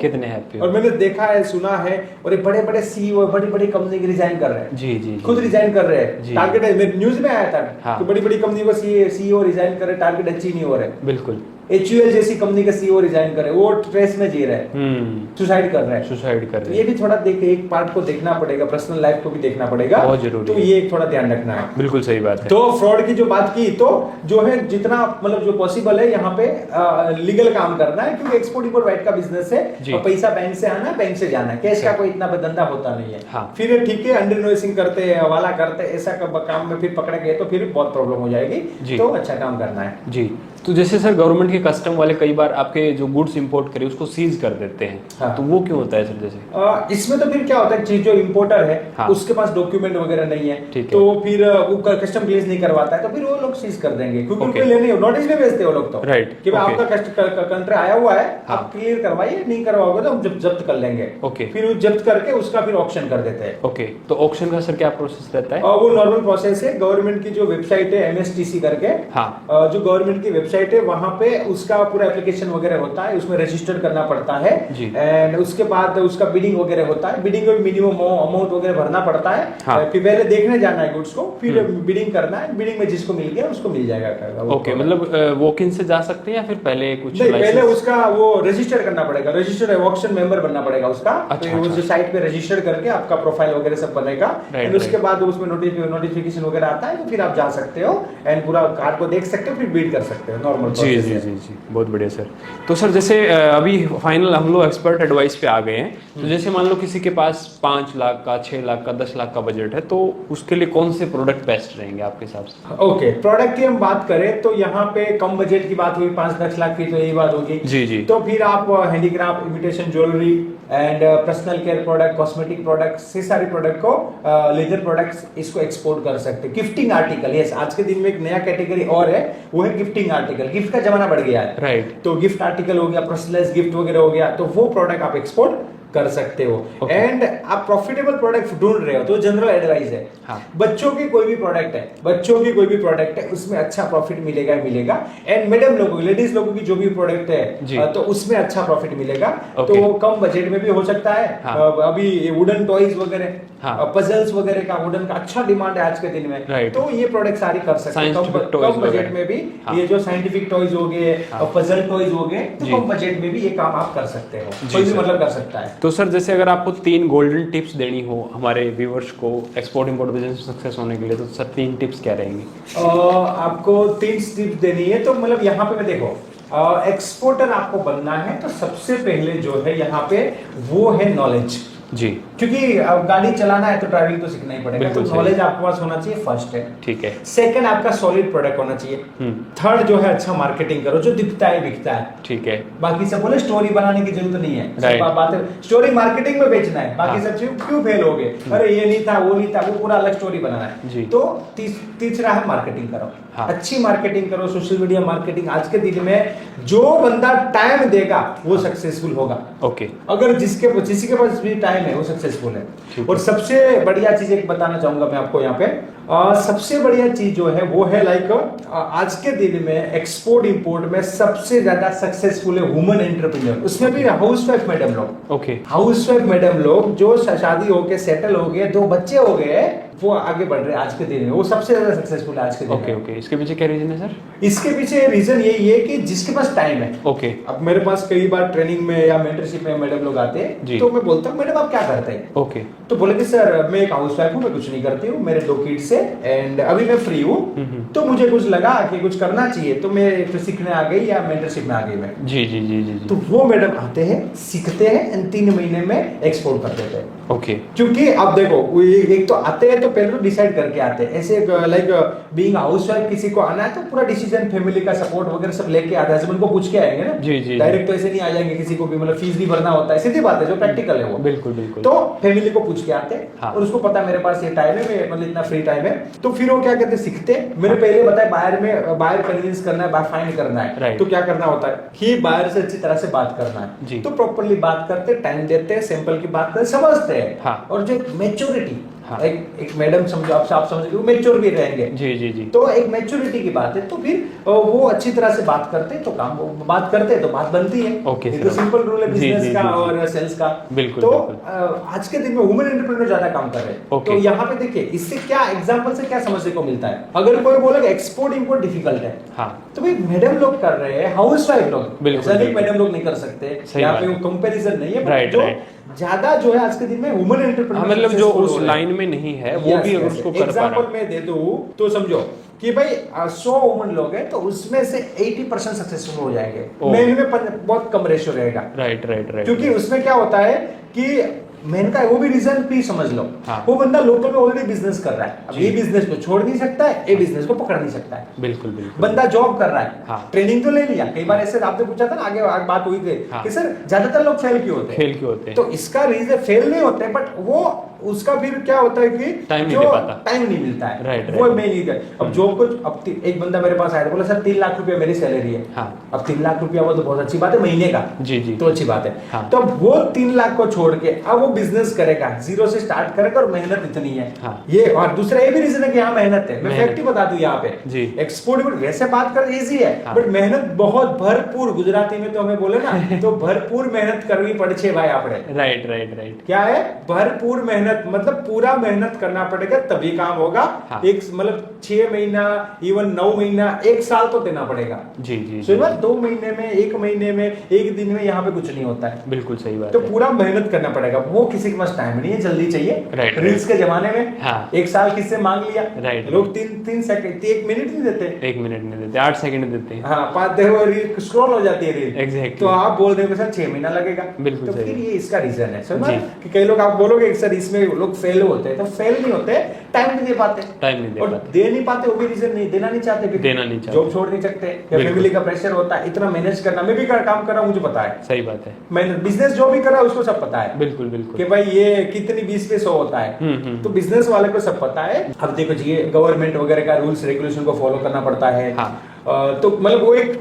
S2: और मैंने देखा है, सुना है, और बड़े बड़े सीईओ बड़ी बड़ी कंपनी के रिजाइन कर रहे हैं। जी खुद रिजाइन कर रहे हैं। टारगेट है, न्यूज में आया था कि बड़ी बड़ी कंपनी को सीईओ रिजाइन कर रहे, टारगेट अचीव नहीं हो रहे। बिल्कुल। HUL जैसी कंपनी का सीईओ रिजाइन करे, वो स्ट्रेस में जी रहे हैं, सुसाइड कर रहे हैं। तो ये भी थोड़ा एक पार्ट को देखना पड़ेगा, पर्सनल लाइफ को भी देखना पड़ेगा, बहुत जरूरी। तो ये थोड़ा ध्यान रखना है। बिल्कुल सही बात है। तो फ्रॉड की जो बात की, तो जो है जितना मतलब जो पॉसिबल है यहाँ पे लीगल काम करना है, क्योंकि एक्सपोर्ट इंपोर्ट वाइट का बिजनेस है और पैसा बैंक से आना है, बैंक से जाना है, कैश का कोई इतना धंधा होता नहीं है। फिर ठीक है, अंडर इनवॉइसिंग करते हैं, हवाला करते हैं, ऐसा काम में फिर पकड़े गए तो फिर बहुत प्रॉब्लम हो जाएगी। तो अच्छा काम करना है जी।
S1: तो जैसे सर गवर्नमेंट के कस्टम वाले कई बार आपके जो गुड्स इंपोर्ट करे उसको सीज कर देते हैं, तो वो क्यों होता है सर? जैसे
S2: इसमें तो फिर क्या होता है, चीज जो इंपोर्टर है उसके पास डॉक्यूमेंट वगैरह नहीं है, तो फिर वो कस्टम क्लियर नहीं करवाता है, तो फिर वो लोग सीज कर देंगे, क्योंकि उनको लेने नोटिस में भेजते हैं वो लोग, तो कि आपका कंट्री आया हुआ है, आप क्लियर करवाइए, नहीं करवाओगे तो हम जब्त कर लेंगे। फिर वो जब्त करके उसका फिर ऑक्शन कर देते हैं।
S1: तो ऑक्शन का सर क्या प्रोसेस रहता है?
S2: वो नॉर्मल प्रोसेस है। गवर्नमेंट की जो वेबसाइट है MSTC करके, जो गवर्नमेंट की वेबसाइट है, वहां पे उसका पूरा एप्लीकेशन वगैरह होता है, उसमें रजिस्टर करना पड़ता है, एंड उसके बाद उसका बिडिंग वगैरह होता है। बिडिंग में मिनिमम अमाउंट वगैरह भरना पड़ता है। फिर पहले देखने जाना है गुड्स को, फिर बिडिंग करना है। बिडिंग में जिसको मिल गया उसको मिल जाएगा।
S1: मतलब वॉक इन से जा सकते हैं या फिर पहले कुछ?
S2: पहले उसका वो रजिस्टर करना पड़ेगा, रजिस्टर ऑक्शन मेंबर बनना पड़ेगा उसका। उस साइट पे रजिस्टर करके आपका प्रोफाइल वगैरह सब बनेगा, एंड उसके बाद उसमें नोटिफिकेशन वगैरह आता है, तो फिर आप जा सकते हो एंड पूरा कार्ड को देख सकते हो, फिर बीट कर सकते हो। नॉर्मल
S1: जी, बहुत बढ़िया सर। तो सर जैसे अभी फाइनल हम लोग एक्सपर्ट एडवाइस पे आ गए हैं, तो जैसे मान लो किसी के पास 5 लाख का, 6 लाख का, 10 लाख का बजट है, तो उसके लिए कौन से प्रोडक्ट बेस्ट रहेंगे आपके हिसाब से?
S2: ओके, प्रोडक्ट की हम बात करें तो यहाँ पे कम बजट की बात हुई, 5-10 लाख की, तो यही बात होगी। जी। तो फिर आप handicraft, imitation jewellery and personal care product, cosmetic products, ये सारे प्रोडक्ट को, लेदर प्रोडक्ट्स, इसको एक्सपोर्ट कर सकते हैं। गिफ्टिंग आर्टिकल, यस, आज के दिन में एक नया कैटेगरी और है, वो है गिफ्टिंग आर्टिकल। गिफ्ट का जमाना बढ़ गया है, राइट। तो गिफ्ट आर्टिकल हो गया, पर्सनलाइज्ड गिफ्ट वगैरह हो गया, तो वो प्रोडक्ट आप एक्सपोर्ट कर सकते हो। एंड आप प्रॉफिटेबल प्रोडक्ट ढूंढ रहे हो तो जनरल एडवाइस है, बच्चों की कोई भी प्रोडक्ट है, उसमें अच्छा प्रॉफिट मिलेगा। एंड मैडम लोगों की, लेडीज लोगों की जो भी प्रोडक्ट है, तो उसमें अच्छा प्रॉफिट मिलेगा। तो कम बजट में भी हो सकता है। अभी वुडन टॉयज वगैरह, पजल्स वगैरह का, वुडन का अच्छा डिमांड है आज के दिन में, तो ये प्रोडक्ट सारी कर सकते हैं कम बजट में भी। ये जो साइंटिफिक टॉयज हो गए, पजल टॉयज हो गए, तो कम बजट में भी ये काम आप कर सकते हो, कोई भी मतलब कर सकता है।
S1: तो सर जैसे अगर आपको 3 गोल्डन टिप्स देनी हो हमारे व्यूअर्स को एक्सपोर्ट इंपोर्ट बिजनेस में सक्सेस होने के लिए, तो सर 3 टिप्स क्या रहेंगी?
S2: आपको 3 टिप्स देनी है, तो मतलब यहाँ पे मैं देखो, एक्सपोर्टर आपको बनना है तो सबसे पहले जो है यहाँ पे वो है नॉलेज।
S1: जी।
S2: क्योंकि अब गाड़ी चलाना है तो ड्राइविंग तो सीखना ही पड़ेगा, तो
S1: बिल्कुल सही।
S2: नॉलेज आपके पास होना चाहिए, फर्स्ट है।
S1: ठीक है।
S2: सेकंड, आपका सॉलिड प्रोडक्ट होना चाहिए। थर्ड जो है, अच्छा मार्केटिंग करो, जो दिखता है बिकता है।
S1: ठीक है।
S2: बाकी सब बोले स्टोरी बनाने की जरूरत नहीं है,
S1: Right.
S2: सब बातें स्टोरी मार्केटिंग में बेचना है, बाकी
S1: हाँ।
S2: सब चीज क्यों फेल हो गए, अरे ये नहीं था वो नहीं था, वो पूरा अलग स्टोरी बनाना है।
S1: जी।
S2: तो तीसरा है मार्केटिंग करो।
S1: हाँ।
S2: अच्छी मार्केटिंग करो, सोशल मीडिया मार्केटिंग। आज के दिन में जो बंदा टाइम देगा वो सक्सेसफुल होगा।
S1: ओके।
S2: अगर जिसके पास भी टाइम है वो सक्सेसफुल है।
S1: ठीक
S2: और सबसे बढ़िया चीज एक बताना चाहूंगा मैं आपको यहाँ पे, सबसे बढ़िया चीज जो है वो है लाइक आज के दिन में एक्सपोर्ट इंपोर्ट में सबसे ज्यादा सक्सेसफुल है वुमन एंटरप्रेन्योर, उसमें भी हाउसवाइफ मैडम लोग।
S1: ओके।
S2: हाउसवाइफ मैडम लोग जो शादी होके सेटल हो गए, 2 बच्चे हो गए, वो आगे बढ़ रहे हैं आज के दिन में, वो सबसे ज्यादा सक्सेसफुल है आज के दिन
S1: ओके।
S2: में।
S1: ओके, इसके पीछे क्या रीजन है सर?
S2: इसके पीछे रीजन यही है कि जिसके पास टाइम है।
S1: ओके।
S2: अब मेरे पास कई बार ट्रेनिंग में या मेंटरशिप में मैडम लोग आते
S1: जी।
S2: हैं, तो मैं बोलता हूँ मैडम आप क्या करते हैं?
S1: ओके।
S2: तो बोले कि सर मैं एक हाउसवाइफ हूँ, मैं कुछ नहीं करती हूँ, मेरे 2 किड्स है एंड अभी मैं फ्री हूँ, तो मुझे कुछ लगा कि कुछ करना चाहिए, तो मैं फिर सीखने आ गई या मेंटरशिप में आ गई मैं।
S1: जी जी जी जी जी।
S2: तो वो मैडम आते हैं, सीखते हैं एंड 3 महीने में एक्सपोर्ट कर देते हैं।
S1: ओके।
S2: क्योंकि अब देखो, वो एक तो आते हैं तो पहले तो डिसाइड करके आते हैं, ऐसे लाइक बीइंग हाउसवाइफ किसी को आना है तो पूरा डिसीजन, फैमिली का सपोर्ट वगैरह सब लेके आता है, सब उनको पूछ के आएंगे ना।
S1: जी जी।
S2: डायरेक्ट तो ऐसे नहीं आ जाएंगे, किसी को भी मतलब फीस भी भरना होता है, सीधी बात है, जो प्रैक्टिकल है वो।
S1: बिल्कुल बिल्कुल।
S2: तो फैमिली को पूछ के आते हैं।
S1: हाँ।
S2: और उसको पता है मेरे पास ये टाइम है, मैं मतलब इतना फ्री टाइम है, तो फिर वो क्या कहते हैं, सीखते हैं। मैंने पहले बताया बायर कन्विंस करना है, बायर फाइंड करना है,
S1: Right.
S2: तो क्या करना होता है कि बायर से अच्छी तरह से बात करना
S1: जी।
S2: है, तो प्रॉपर्ली बात करते, टाइम देते हैं, सैंपल की बात करते, समझते हैं।
S1: हाँ।
S2: और जो मेच्योरिटी,
S1: हाँ।
S2: एक मैडम समझो, आप समझ वो मेच्योर भी रहेंगे।
S1: जी जी जी।
S2: तो एक मैच्योरिटी की बात है, तो फिर वो अच्छी तरह से बात करते हैं, तो काम बात करते हैं तो बात बनती है।
S1: ओके
S2: ये
S1: सर।
S2: तो सिंपल रूल है
S1: जी,
S2: बिजनेस
S1: जी,
S2: का
S1: जी, जी।
S2: और सेल्स का।
S1: बिल्कुल,
S2: तो
S1: बिल्कुल।
S2: आज के दिन में वुमेन एंटरप्रेन्योर ज्यादा काम कर रहे हैं।
S1: ओके।
S2: तो यहाँ पे देखिए, इससे क्या एग्जांपल से क्या समझने को मिलता है, अगर कोई बोलेगा एक्सपोर्ट इंपोर्ट डिफिकल्ट है,
S1: हाँ।
S2: तो भाई मैडम लोग कर रहे हैं, हाउसवाइफ लोग,
S1: बिल्कुल,
S2: ऐसा नहीं
S1: बिल्कुल।
S2: मैडम लोग नहीं कर सकते,
S1: सही
S2: यहाँ
S1: बात
S2: पे
S1: है।
S2: वो कंपैरिजन नहीं है, but
S1: Right,
S2: जो
S1: right.
S2: ज्यादा जो है आज के दिन में वुमेन
S1: हाँ,
S2: एंटरप्रेन्योर
S1: मतलब जो उस लाइन में नहीं है वो भी अगर उसको कर पा रहा
S2: एग्जांपल
S1: है।
S2: मैं दे दूं तो समझो कि भाई 100 वुमन लोग हैं, तो उसमें से 80% सक्सेसफुल हो जाएंगे,
S1: ओह।
S2: मेन में बहुत कम रेशियो रहेगा।
S1: Right right right.
S2: क्योंकि उसमें क्या होता है कि मेन का वो भी रीजन भी समझ लो।
S1: हाँ।
S2: वो बंदा लोकल में ऑलरेडी बिजनेस कर रहा है, अब
S1: जी।
S2: ये बिजनेस को छोड़ नहीं सकता है, ये बिजनेस को पकड़ नहीं सकता है।
S1: बिल्कुल बिल्कुल।
S2: बंदा जॉब कर रहा है,
S1: हाँ।
S2: ट्रेनिंग तो ले लिया, कई बार ऐसे आपने पूछा था ना, आगे बात हुई थी
S1: हाँ।
S2: कि सर ज्यादातर लोग फेल क्यों होते हैं?
S1: खेल क्यों होते हैं?
S2: तो इसका रीजन फेल नहीं होते, बट वो उसका फिर क्या होता है कि
S1: टाइम नहीं
S2: जो
S1: दे पाता।
S2: टाइम नहीं मिलता है।
S1: राइट,
S2: वो
S1: राइट।
S2: मैं नहीं कर, अब जॉब को, अब एक बंदा मेरे पास आया था, बोला सर 3 लाख रुपया मेरी सैलरी है।
S1: हाँ।
S2: अब 3 लाख रुपया वो तो बहुत अच्छी बात है महीने का,
S1: जी जी।
S2: तो अच्छी बात है।
S1: हाँ।
S2: तो वो 3 लाख को छोड़ के अब वो बिजनेस करेगा, जीरो से स्टार्ट करेगा, और मेहनत इतनी है।
S1: हाँ।
S2: ये और दूसरा ये भी रीजन है कि यहाँ मेहनत है, मैं
S1: मेहनत।
S2: फैक्ट ही बता दूं यहाँ पे।
S1: जी।
S2: एक्सपोर्ट वैसे बात कर इजी है,
S1: हाँ।
S2: बट मेहनत बहुत भरपूर, गुजराती में तो हमें बोले ना तो भरपूर मेहनत करनी पड़े छे भाई आपने।
S1: Right right right.
S2: क्या है भरपूर मेहनत, मतलब पूरा मेहनत करना पड़ेगा तभी काम होगा।
S1: हाँ।
S2: एक मतलब 6 महीना, इवन 9 महीना, 1 साल तो देना पड़ेगा।
S1: जी जी
S2: सो 2 महीने में, 1 महीने में, 1 दिन में यहाँ पे कुछ नहीं होता है।
S1: बिल्कुल सही बात
S2: तो
S1: है।
S2: पूरा मेहनत करना पड़ेगा, वो किसी के पास टाइम नहीं है, जल्दी चाहिए।
S1: राइट,
S2: रील्स के जमाने में
S1: हाँ।
S2: 1 साल किससे मांग लिया,
S1: राइट।
S2: लोग 3 सेकंड, 1 मिनट नहीं देते।
S1: 1 मिनट नहीं देते, 8 सेकंड देते हैं।
S2: हाँ, 5 रील स्क्रॉल हो जाती है रील।
S1: Exactly.
S2: तो आप बोल रहे हो सर 6 महीना लगेगा,
S1: बिल्कुल
S2: तो
S1: सही।
S2: फिर ये इसका रीजन है। समझ
S1: जी।
S2: कि कई लोग आप बोलोगे कि सर इसमें लोग फेल होते हैं, तो फेल नहीं होते, टाइम नहीं दे पाते।
S1: टाइम नहीं दे
S2: और
S1: पाते।
S2: दे नहीं पाते, वो भी रीजन नहीं, देना नहीं चाहते फिर।
S1: देना नहीं चाहते।
S2: जॉब छोड़ नहीं सकते, या
S1: बिल्कुल।
S2: फैमिली का प्रेशर होता है, इतना मैनेज करना। मैं भी काम कर रहा हूँ, मुझे पता है।
S1: सही बात है।
S2: मैंने बिजनेस जो भी करा उसको सब पता है
S1: बिल्कुल बिल्कुल।
S2: कि भाई ये कितनी 20 पे 100 होता है। तो बिजनेस वाले को सब पता है। अब देखो जी, गवर्नमेंट वगैरह का रूल्स रेगुलेशन को फॉलो करना पड़ता है।
S1: हाँ।
S2: तो मतलब वो एक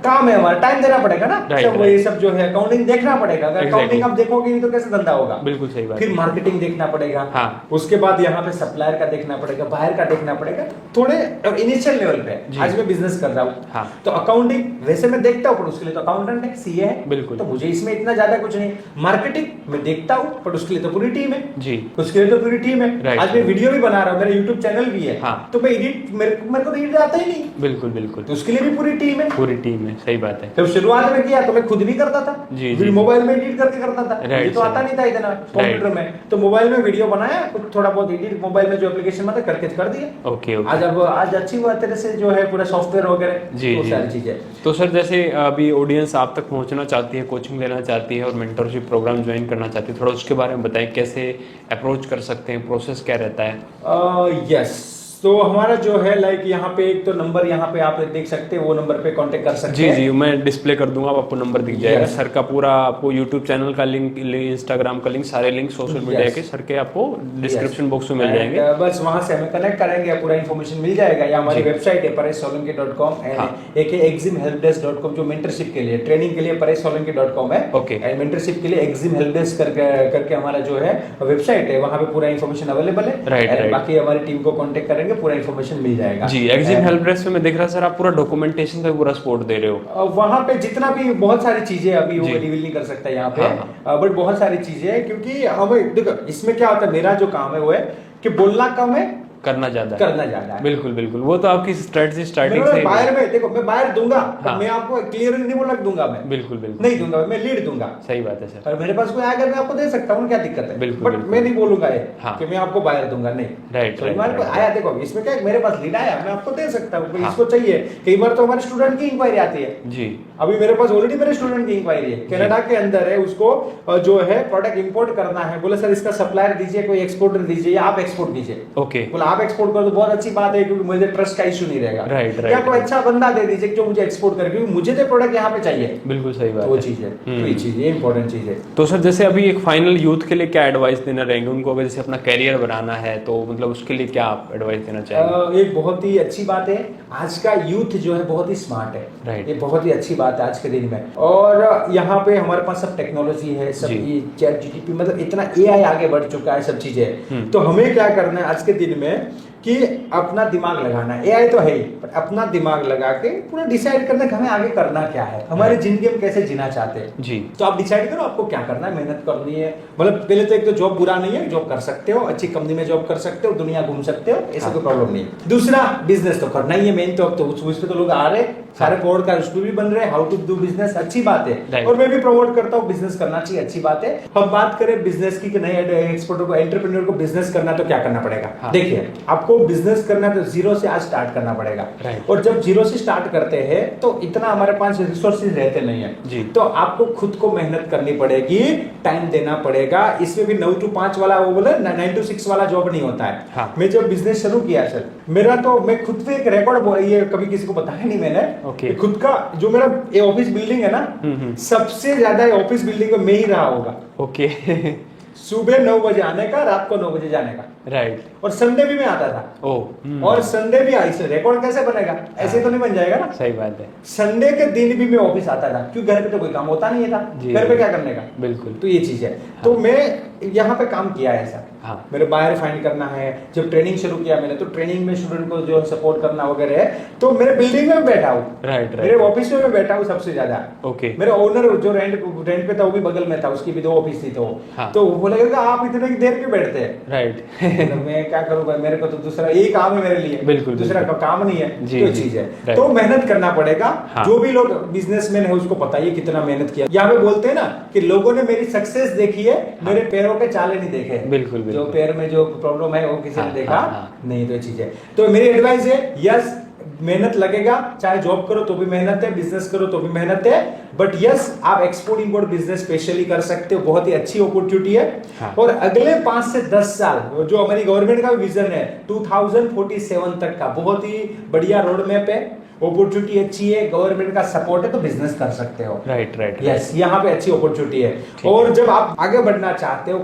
S2: काम है हमारा, टाइम देना पड़ेगा ना।
S1: Right,
S2: सब ये सब जो है अकाउंटिंग देखना पड़ेगा, अगर
S1: Exactly.
S2: अकाउंटिंग आप देखोगे नहीं तो कैसे धंधा होगा।
S1: बिल्कुल सही बात
S2: फिर
S1: है।
S2: मार्केटिंग देखना पड़ेगा।
S1: हाँ।
S2: उसके बाद यहाँ पे सप्लायर का देखना पड़ेगा, बाहर का देखना पड़ेगा, थोड़े इनिशियल लेवल पे।
S1: जी।
S2: आज मैं बिजनेस कर रहा हूँ,
S1: हाँ।
S2: तो अकाउंटिंग वैसे मैं देखता हूँ, पर उसके लिए तो अकाउंटेंट है, सीए है।
S1: बिल्कुल।
S2: तो मुझे इसमें इतना ज्यादा कुछ नहीं। मार्केटिंग मैं देखता हूँ, पर उसके लिए तो पूरी टीम है।
S1: जी।
S2: उसके लिए तो पूरी टीम है।
S1: Right.
S2: आज मैं वीडियो भी बना रहा हूँ, मेरा यूट्यूब चैनल भी है।
S1: हाँ।
S2: तो मैं एडिट, मेरे को तो एडिट आता ही नहीं।
S1: बिल्कुल बिल्कुल। बिल्कुल।
S2: तो उसके लिए भी पूरी टीम है,
S1: पूरी टीम है, सही बात है।
S2: जब शुरुआत में किया तो मैं खुद भी करता था,
S1: जी
S2: मोबाइल में एडिट करके करता था, ये तो आता नहीं था इतना कंप्यूटर में, तो मोबाइल में वीडियो बनाया, कुछ थोड़ा बहुत एडिट मोबाइल में जो एप्लीकेशन में था करके कर दिया।
S1: ओके।
S2: आज अच्छी हुआ तरह से जो है पूरा सॉफ्टवेयर वगैरह,
S1: जी
S2: सारी चीजें।
S1: तो सर जैसे अभी ऑडियंस आप तक पहुंचना चाहती है, कोचिंग लेना चाहती है और मेंटरशिप प्रोग्राम ज्वाइन करना चाहती है, थोड़ा उसके बारे में बताएं, कैसे अप्रोच कर सकते हैं, प्रोसेस क्या रहता है?
S2: यस, तो हमारा जो है लाइक यहाँ पे एक तो नंबर यहाँ पे आप देख सकते हैं, वो नंबर पे कांटेक्ट कर सकते हैं।
S1: जी, मैं डिस्प्ले कर दूंगा, आपको नंबर दिख जाएगा। सर का पूरा आपको यूट्यूब चैनल का लिंक, इंस्टाग्राम का लिंक, सारे लिंक सोशल मीडिया के सर के आपको डिस्क्रिप्शन बॉक्स में मिल जाएंगे।
S2: बस वहां से हमें कनेक्ट करेंगे, पूरा इन्फॉर्मेशन मिल जाएगा। या हमारी वेबसाइट है paresh.solanki.com एंड एक है eximhelpdesk.com जो मेंटरशिप के लिए, ट्रेनिंग के लिए paresh.solanki.com है।
S1: ओके।
S2: एंड मेंटरशिप के लिए eximhelpdesk करके हमारा जो है वेबसाइट है, वहां पे पूरा इन्फॉर्मेशन अवेलेबल है।
S1: राइट।
S2: बाकी हमारी टीम को कांटेक्ट करेंगे, पूरा इन्फॉर्मेशन मिल जाएगा।
S1: जी, एक्जिम हेल्प डेस्क में देख रहा सर आप पूरा डॉक्यूमेंटेशन का पूरा सपोर्ट दे रहे हो।
S2: वहां पे जितना भी बहुत सारी चीजें अभी वो रिवील नहीं कर सकता यहाँ पे, बट बहुत सारी चीजें है, क्योंकि हमें देखो इसमें क्या होता है, मेरा जो काम है वो है कि बोलना कम है,
S1: करना ज्यादा है। बिल्कुल बिल्कुल, वो तो आपकी स्ट्रेटजी स्टार्टिंग से
S2: बाहर में देखो, मैं बाहर दूंगा, मैं आपको क्लियर नहीं बोला दूंगा, मैं
S1: बिल्कुल
S2: नहीं दूंगा, मैं लीड दूंगा।
S1: सही बात है सर।
S2: और मेरे पास कोई आकर मैं आपको दे सकता हूँ, क्या दिक्कत है?
S1: बिल्कुल,
S2: बट मैं नहीं बोलूंगा ये कि मैं आपको बाहर दूंगा, नहीं।
S1: राइट।
S2: आया देखो, इसमें क्या मेरे पास लीड आया, मैं आपको दे सकता हूँ, इसको चाहिए। कई बार तो हमारे स्टूडेंट की इंक्वायरी आती है।
S1: जी,
S2: अभी मेरे पास ऑलरेडी मेरे स्टूडेंट की इंक्वायरी है, कनाडा के अंदर है, उसको जो है प्रोडक्ट इंपोर्ट करना है, बोले सर इसका सप्लायर दीजिए, कोई एक्सपोर्टर दीजिए, या आप एक्सपोर्ट कीजिए।
S1: ओके।
S2: बोला आप एक्सपोर्ट कर दो, बहुत अच्छी बात है, क्योंकि मुझे ट्रस्ट का इशू नहीं रहेगा।
S1: राइट।
S2: क्या कोई अच्छा बंदा दे दीजिए जो मुझे एक्सपोर्ट करे, क्योंकि मुझे तो प्रोडक्ट यहाँ पे चाहिए।
S1: बिल्कुल सही बात,
S2: वो चीज है, ये चीज ये इंपॉर्टेंट चीज है।
S1: तो सर जैसे अभी एक फाइनल यूथ के लिए क्या एडवाइस देना रहेंगे उनको, अगर जैसे अपना कैरियर बनाना है तो मतलब उसके लिए क्या आप एडवाइस देना चाहेंगे?
S2: एक बहुत ही अच्छी बात है, आज का यूथ जो है बहुत ही स्मार्ट है।
S1: राइट।
S2: ये बहुत ही अच्छी बात है आज के दिन में, और यहाँ पे हमारे पास सब टेक्नोलॉजी है, सब ये चैट जीपीटी, मतलब इतना एआई आगे बढ़ चुका है, सब चीजें। तो हमें क्या करना है आज के दिन में कि अपना दिमाग लगाना है, एआई तो है ही, पर अपना दिमाग लगा के पूरा डिसाइड करना कि हमें आगे करना क्या है, हमारी जिंदगी हम कैसे जीना चाहते हैं।
S1: जी।
S2: तो आप डिसाइड करो आपको क्या करना है, मेहनत करनी है। मतलब पहले तो एक तो जॉब बुरा नहीं है, जॉब कर सकते हो, अच्छी कंपनी में जॉब कर सकते हो, दुनिया घूम सकते हो, ऐसा कोई प्रॉब्लम नहीं है। दूसरा, बिजनेस तो करना ही है मेन, तो अब तो उस पे तो लोग आ रहे, सारे पॉडकास्ट भी बन रहे हैं, हाउ टू डू बिजनेस, अच्छी बात है। और मैं भी प्रमोट करता हूँ, बिजनेस करना चाहिए, अच्छी बात है। हम बात करें बिजनेस की, नए एक्सपोर्टर को, एंटरप्रेन्योर को बिजनेस करना तो क्या करना पड़ेगा? देखिए, आपको बिजनेस करना तो जीरो से आज स्टार्ट करना पड़ेगा। और जब जीरो से स्टार्ट करते हैं तो इतना हमारे पास रिसोर्सेज रहते नहीं है, तो आपको खुद को मेहनत करनी पड़ेगी, टाइम देना पड़ेगा। इसमें भी 9 to 5 वाला, वो बोले 9 to 6 वाला जॉब नहीं होता है। मैं जब बिजनेस शुरू किया सर, मेरा तो मैं खुद पे एक रिकॉर्ड, ये कभी किसी को बताया नहीं मैंने, खुद का जो मेरा ये ऑफिस बिल्डिंग है ना, सबसे ज्यादा ऑफिस बिल्डिंग में मैं ही रहा होगा।
S1: ओके।
S2: सुबह 9 बजे आने का, रात को 9 बजे जाने का।
S1: राइट।
S2: और संडे भी मैं आता था। और संडे भी ऐसे रिकॉर्ड कैसे बनेगा? ऐसे तो नहीं बन जाएगा ना।
S1: सही बात है।
S2: संडे के दिन भी मैं ऑफिस आता था, क्योंकि घर पे तो कोई काम होता नहीं था, घर पे क्या करने का।
S1: बिल्कुल।
S2: तो ये चीज है। तो मैं यहाँ पे काम किया है सर। मेरे बाहर फाइंड करना है, जब ट्रेनिंग शुरू किया मैंने, तो ट्रेनिंग में स्टूडेंट को जो सपोर्ट करना वगैरह है, तो मेरे बिल्डिंग में बैठा हूँ। राइट। मेरे ऑफिस में मैं बैठा हूँ सबसे ज्यादा।
S1: ओके।
S2: मेरे ओनर जो रेंट पे था वो भी बगल में था, उसकी भी 2 ऑफिस थी। तो वो बोलेगा आप इतने देर क्यों बैठते हैं? राइट। मैं क्या करूँ भाई, मेरे को तो दूसरा यही काम है मेरे लिए, बिल्कुल दूसरा काम नहीं है। तो चीज है, तो मेहनत करना पड़ेगा। जो भी लोग बिजनेसमैन है उसको पता है कितना मेहनत किया। यहाँ पे बोलते हैं ना कि लोगों ने मेरी सक्सेस देखी है, मेरे पैरों के चाले नहीं देखे। बिल्कुल। जो पैर में जो प्रॉब्लम है वो किसी ने देखा नहीं। तो चीज है, तो मेरी एडवाइस है, यस मेहनत लगेगा, चाहे जॉब करो तो भी मेहनत है, बिजनेस करो तो भी मेहनत है, बट यस आप एक्सपोर्ट इंपोर्ट बिजनेस स्पेशली कर सकते हो, बहुत ही अच्छी अपॉर्चुनिटी है। और अगले 5 से 10 साल जो हमारी गवर्नमेंट का विजन है 2047 तक का, बहुत ही बढ़िया रोड मैप है, अपॉर्चुनिटी अच्छी है, गवर्नमेंट का सपोर्ट है, तो बिजनेस कर सकते हो। राइट। यस, यहाँ पे अच्छी अपॉर्चुनिटी है। और जब आप आगे बढ़ना चाहते हो,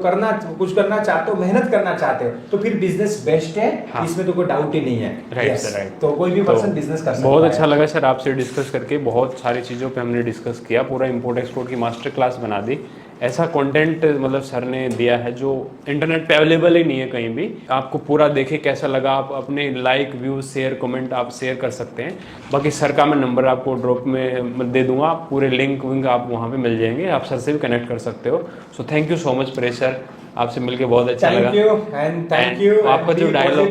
S2: कुछ करना चाहते हो, मेहनत करना चाहते हो, तो फिर बिजनेस बेस्ट है। इसमें तो कोई डाउट ही नहीं है। राइट। तो कोई भी पर्सन बिजनेस कर सकता है।
S1: बहुत अच्छा लगा सर आपसे डिस्कस करके, बहुत सारी चीज़ों पे हमने डिस्कस किया, पूरा इंपोर्ट एक्सपोर्ट की मास्टर क्लास बना दी। ऐसा कंटेंट मतलब सर ने दिया है जो इंटरनेट पे अवेलेबल ही नहीं है कहीं भी। आपको पूरा देखे कैसा लगा, आप अपने लाइक, व्यू, शेयर, कमेंट आप शेयर कर सकते हैं। बाकी सर का मैं नंबर आपको ड्रॉप में दे दूंगा, पूरे लिंक विंक आप वहाँ पे मिल जाएंगे, आप सर से भी कनेक्ट कर सकते हो। So thank you so much Paresh sir, आपसे मिलके बहुत अच्छा लगा।
S2: Thank you and thank you.
S1: आपका जो डायलॉग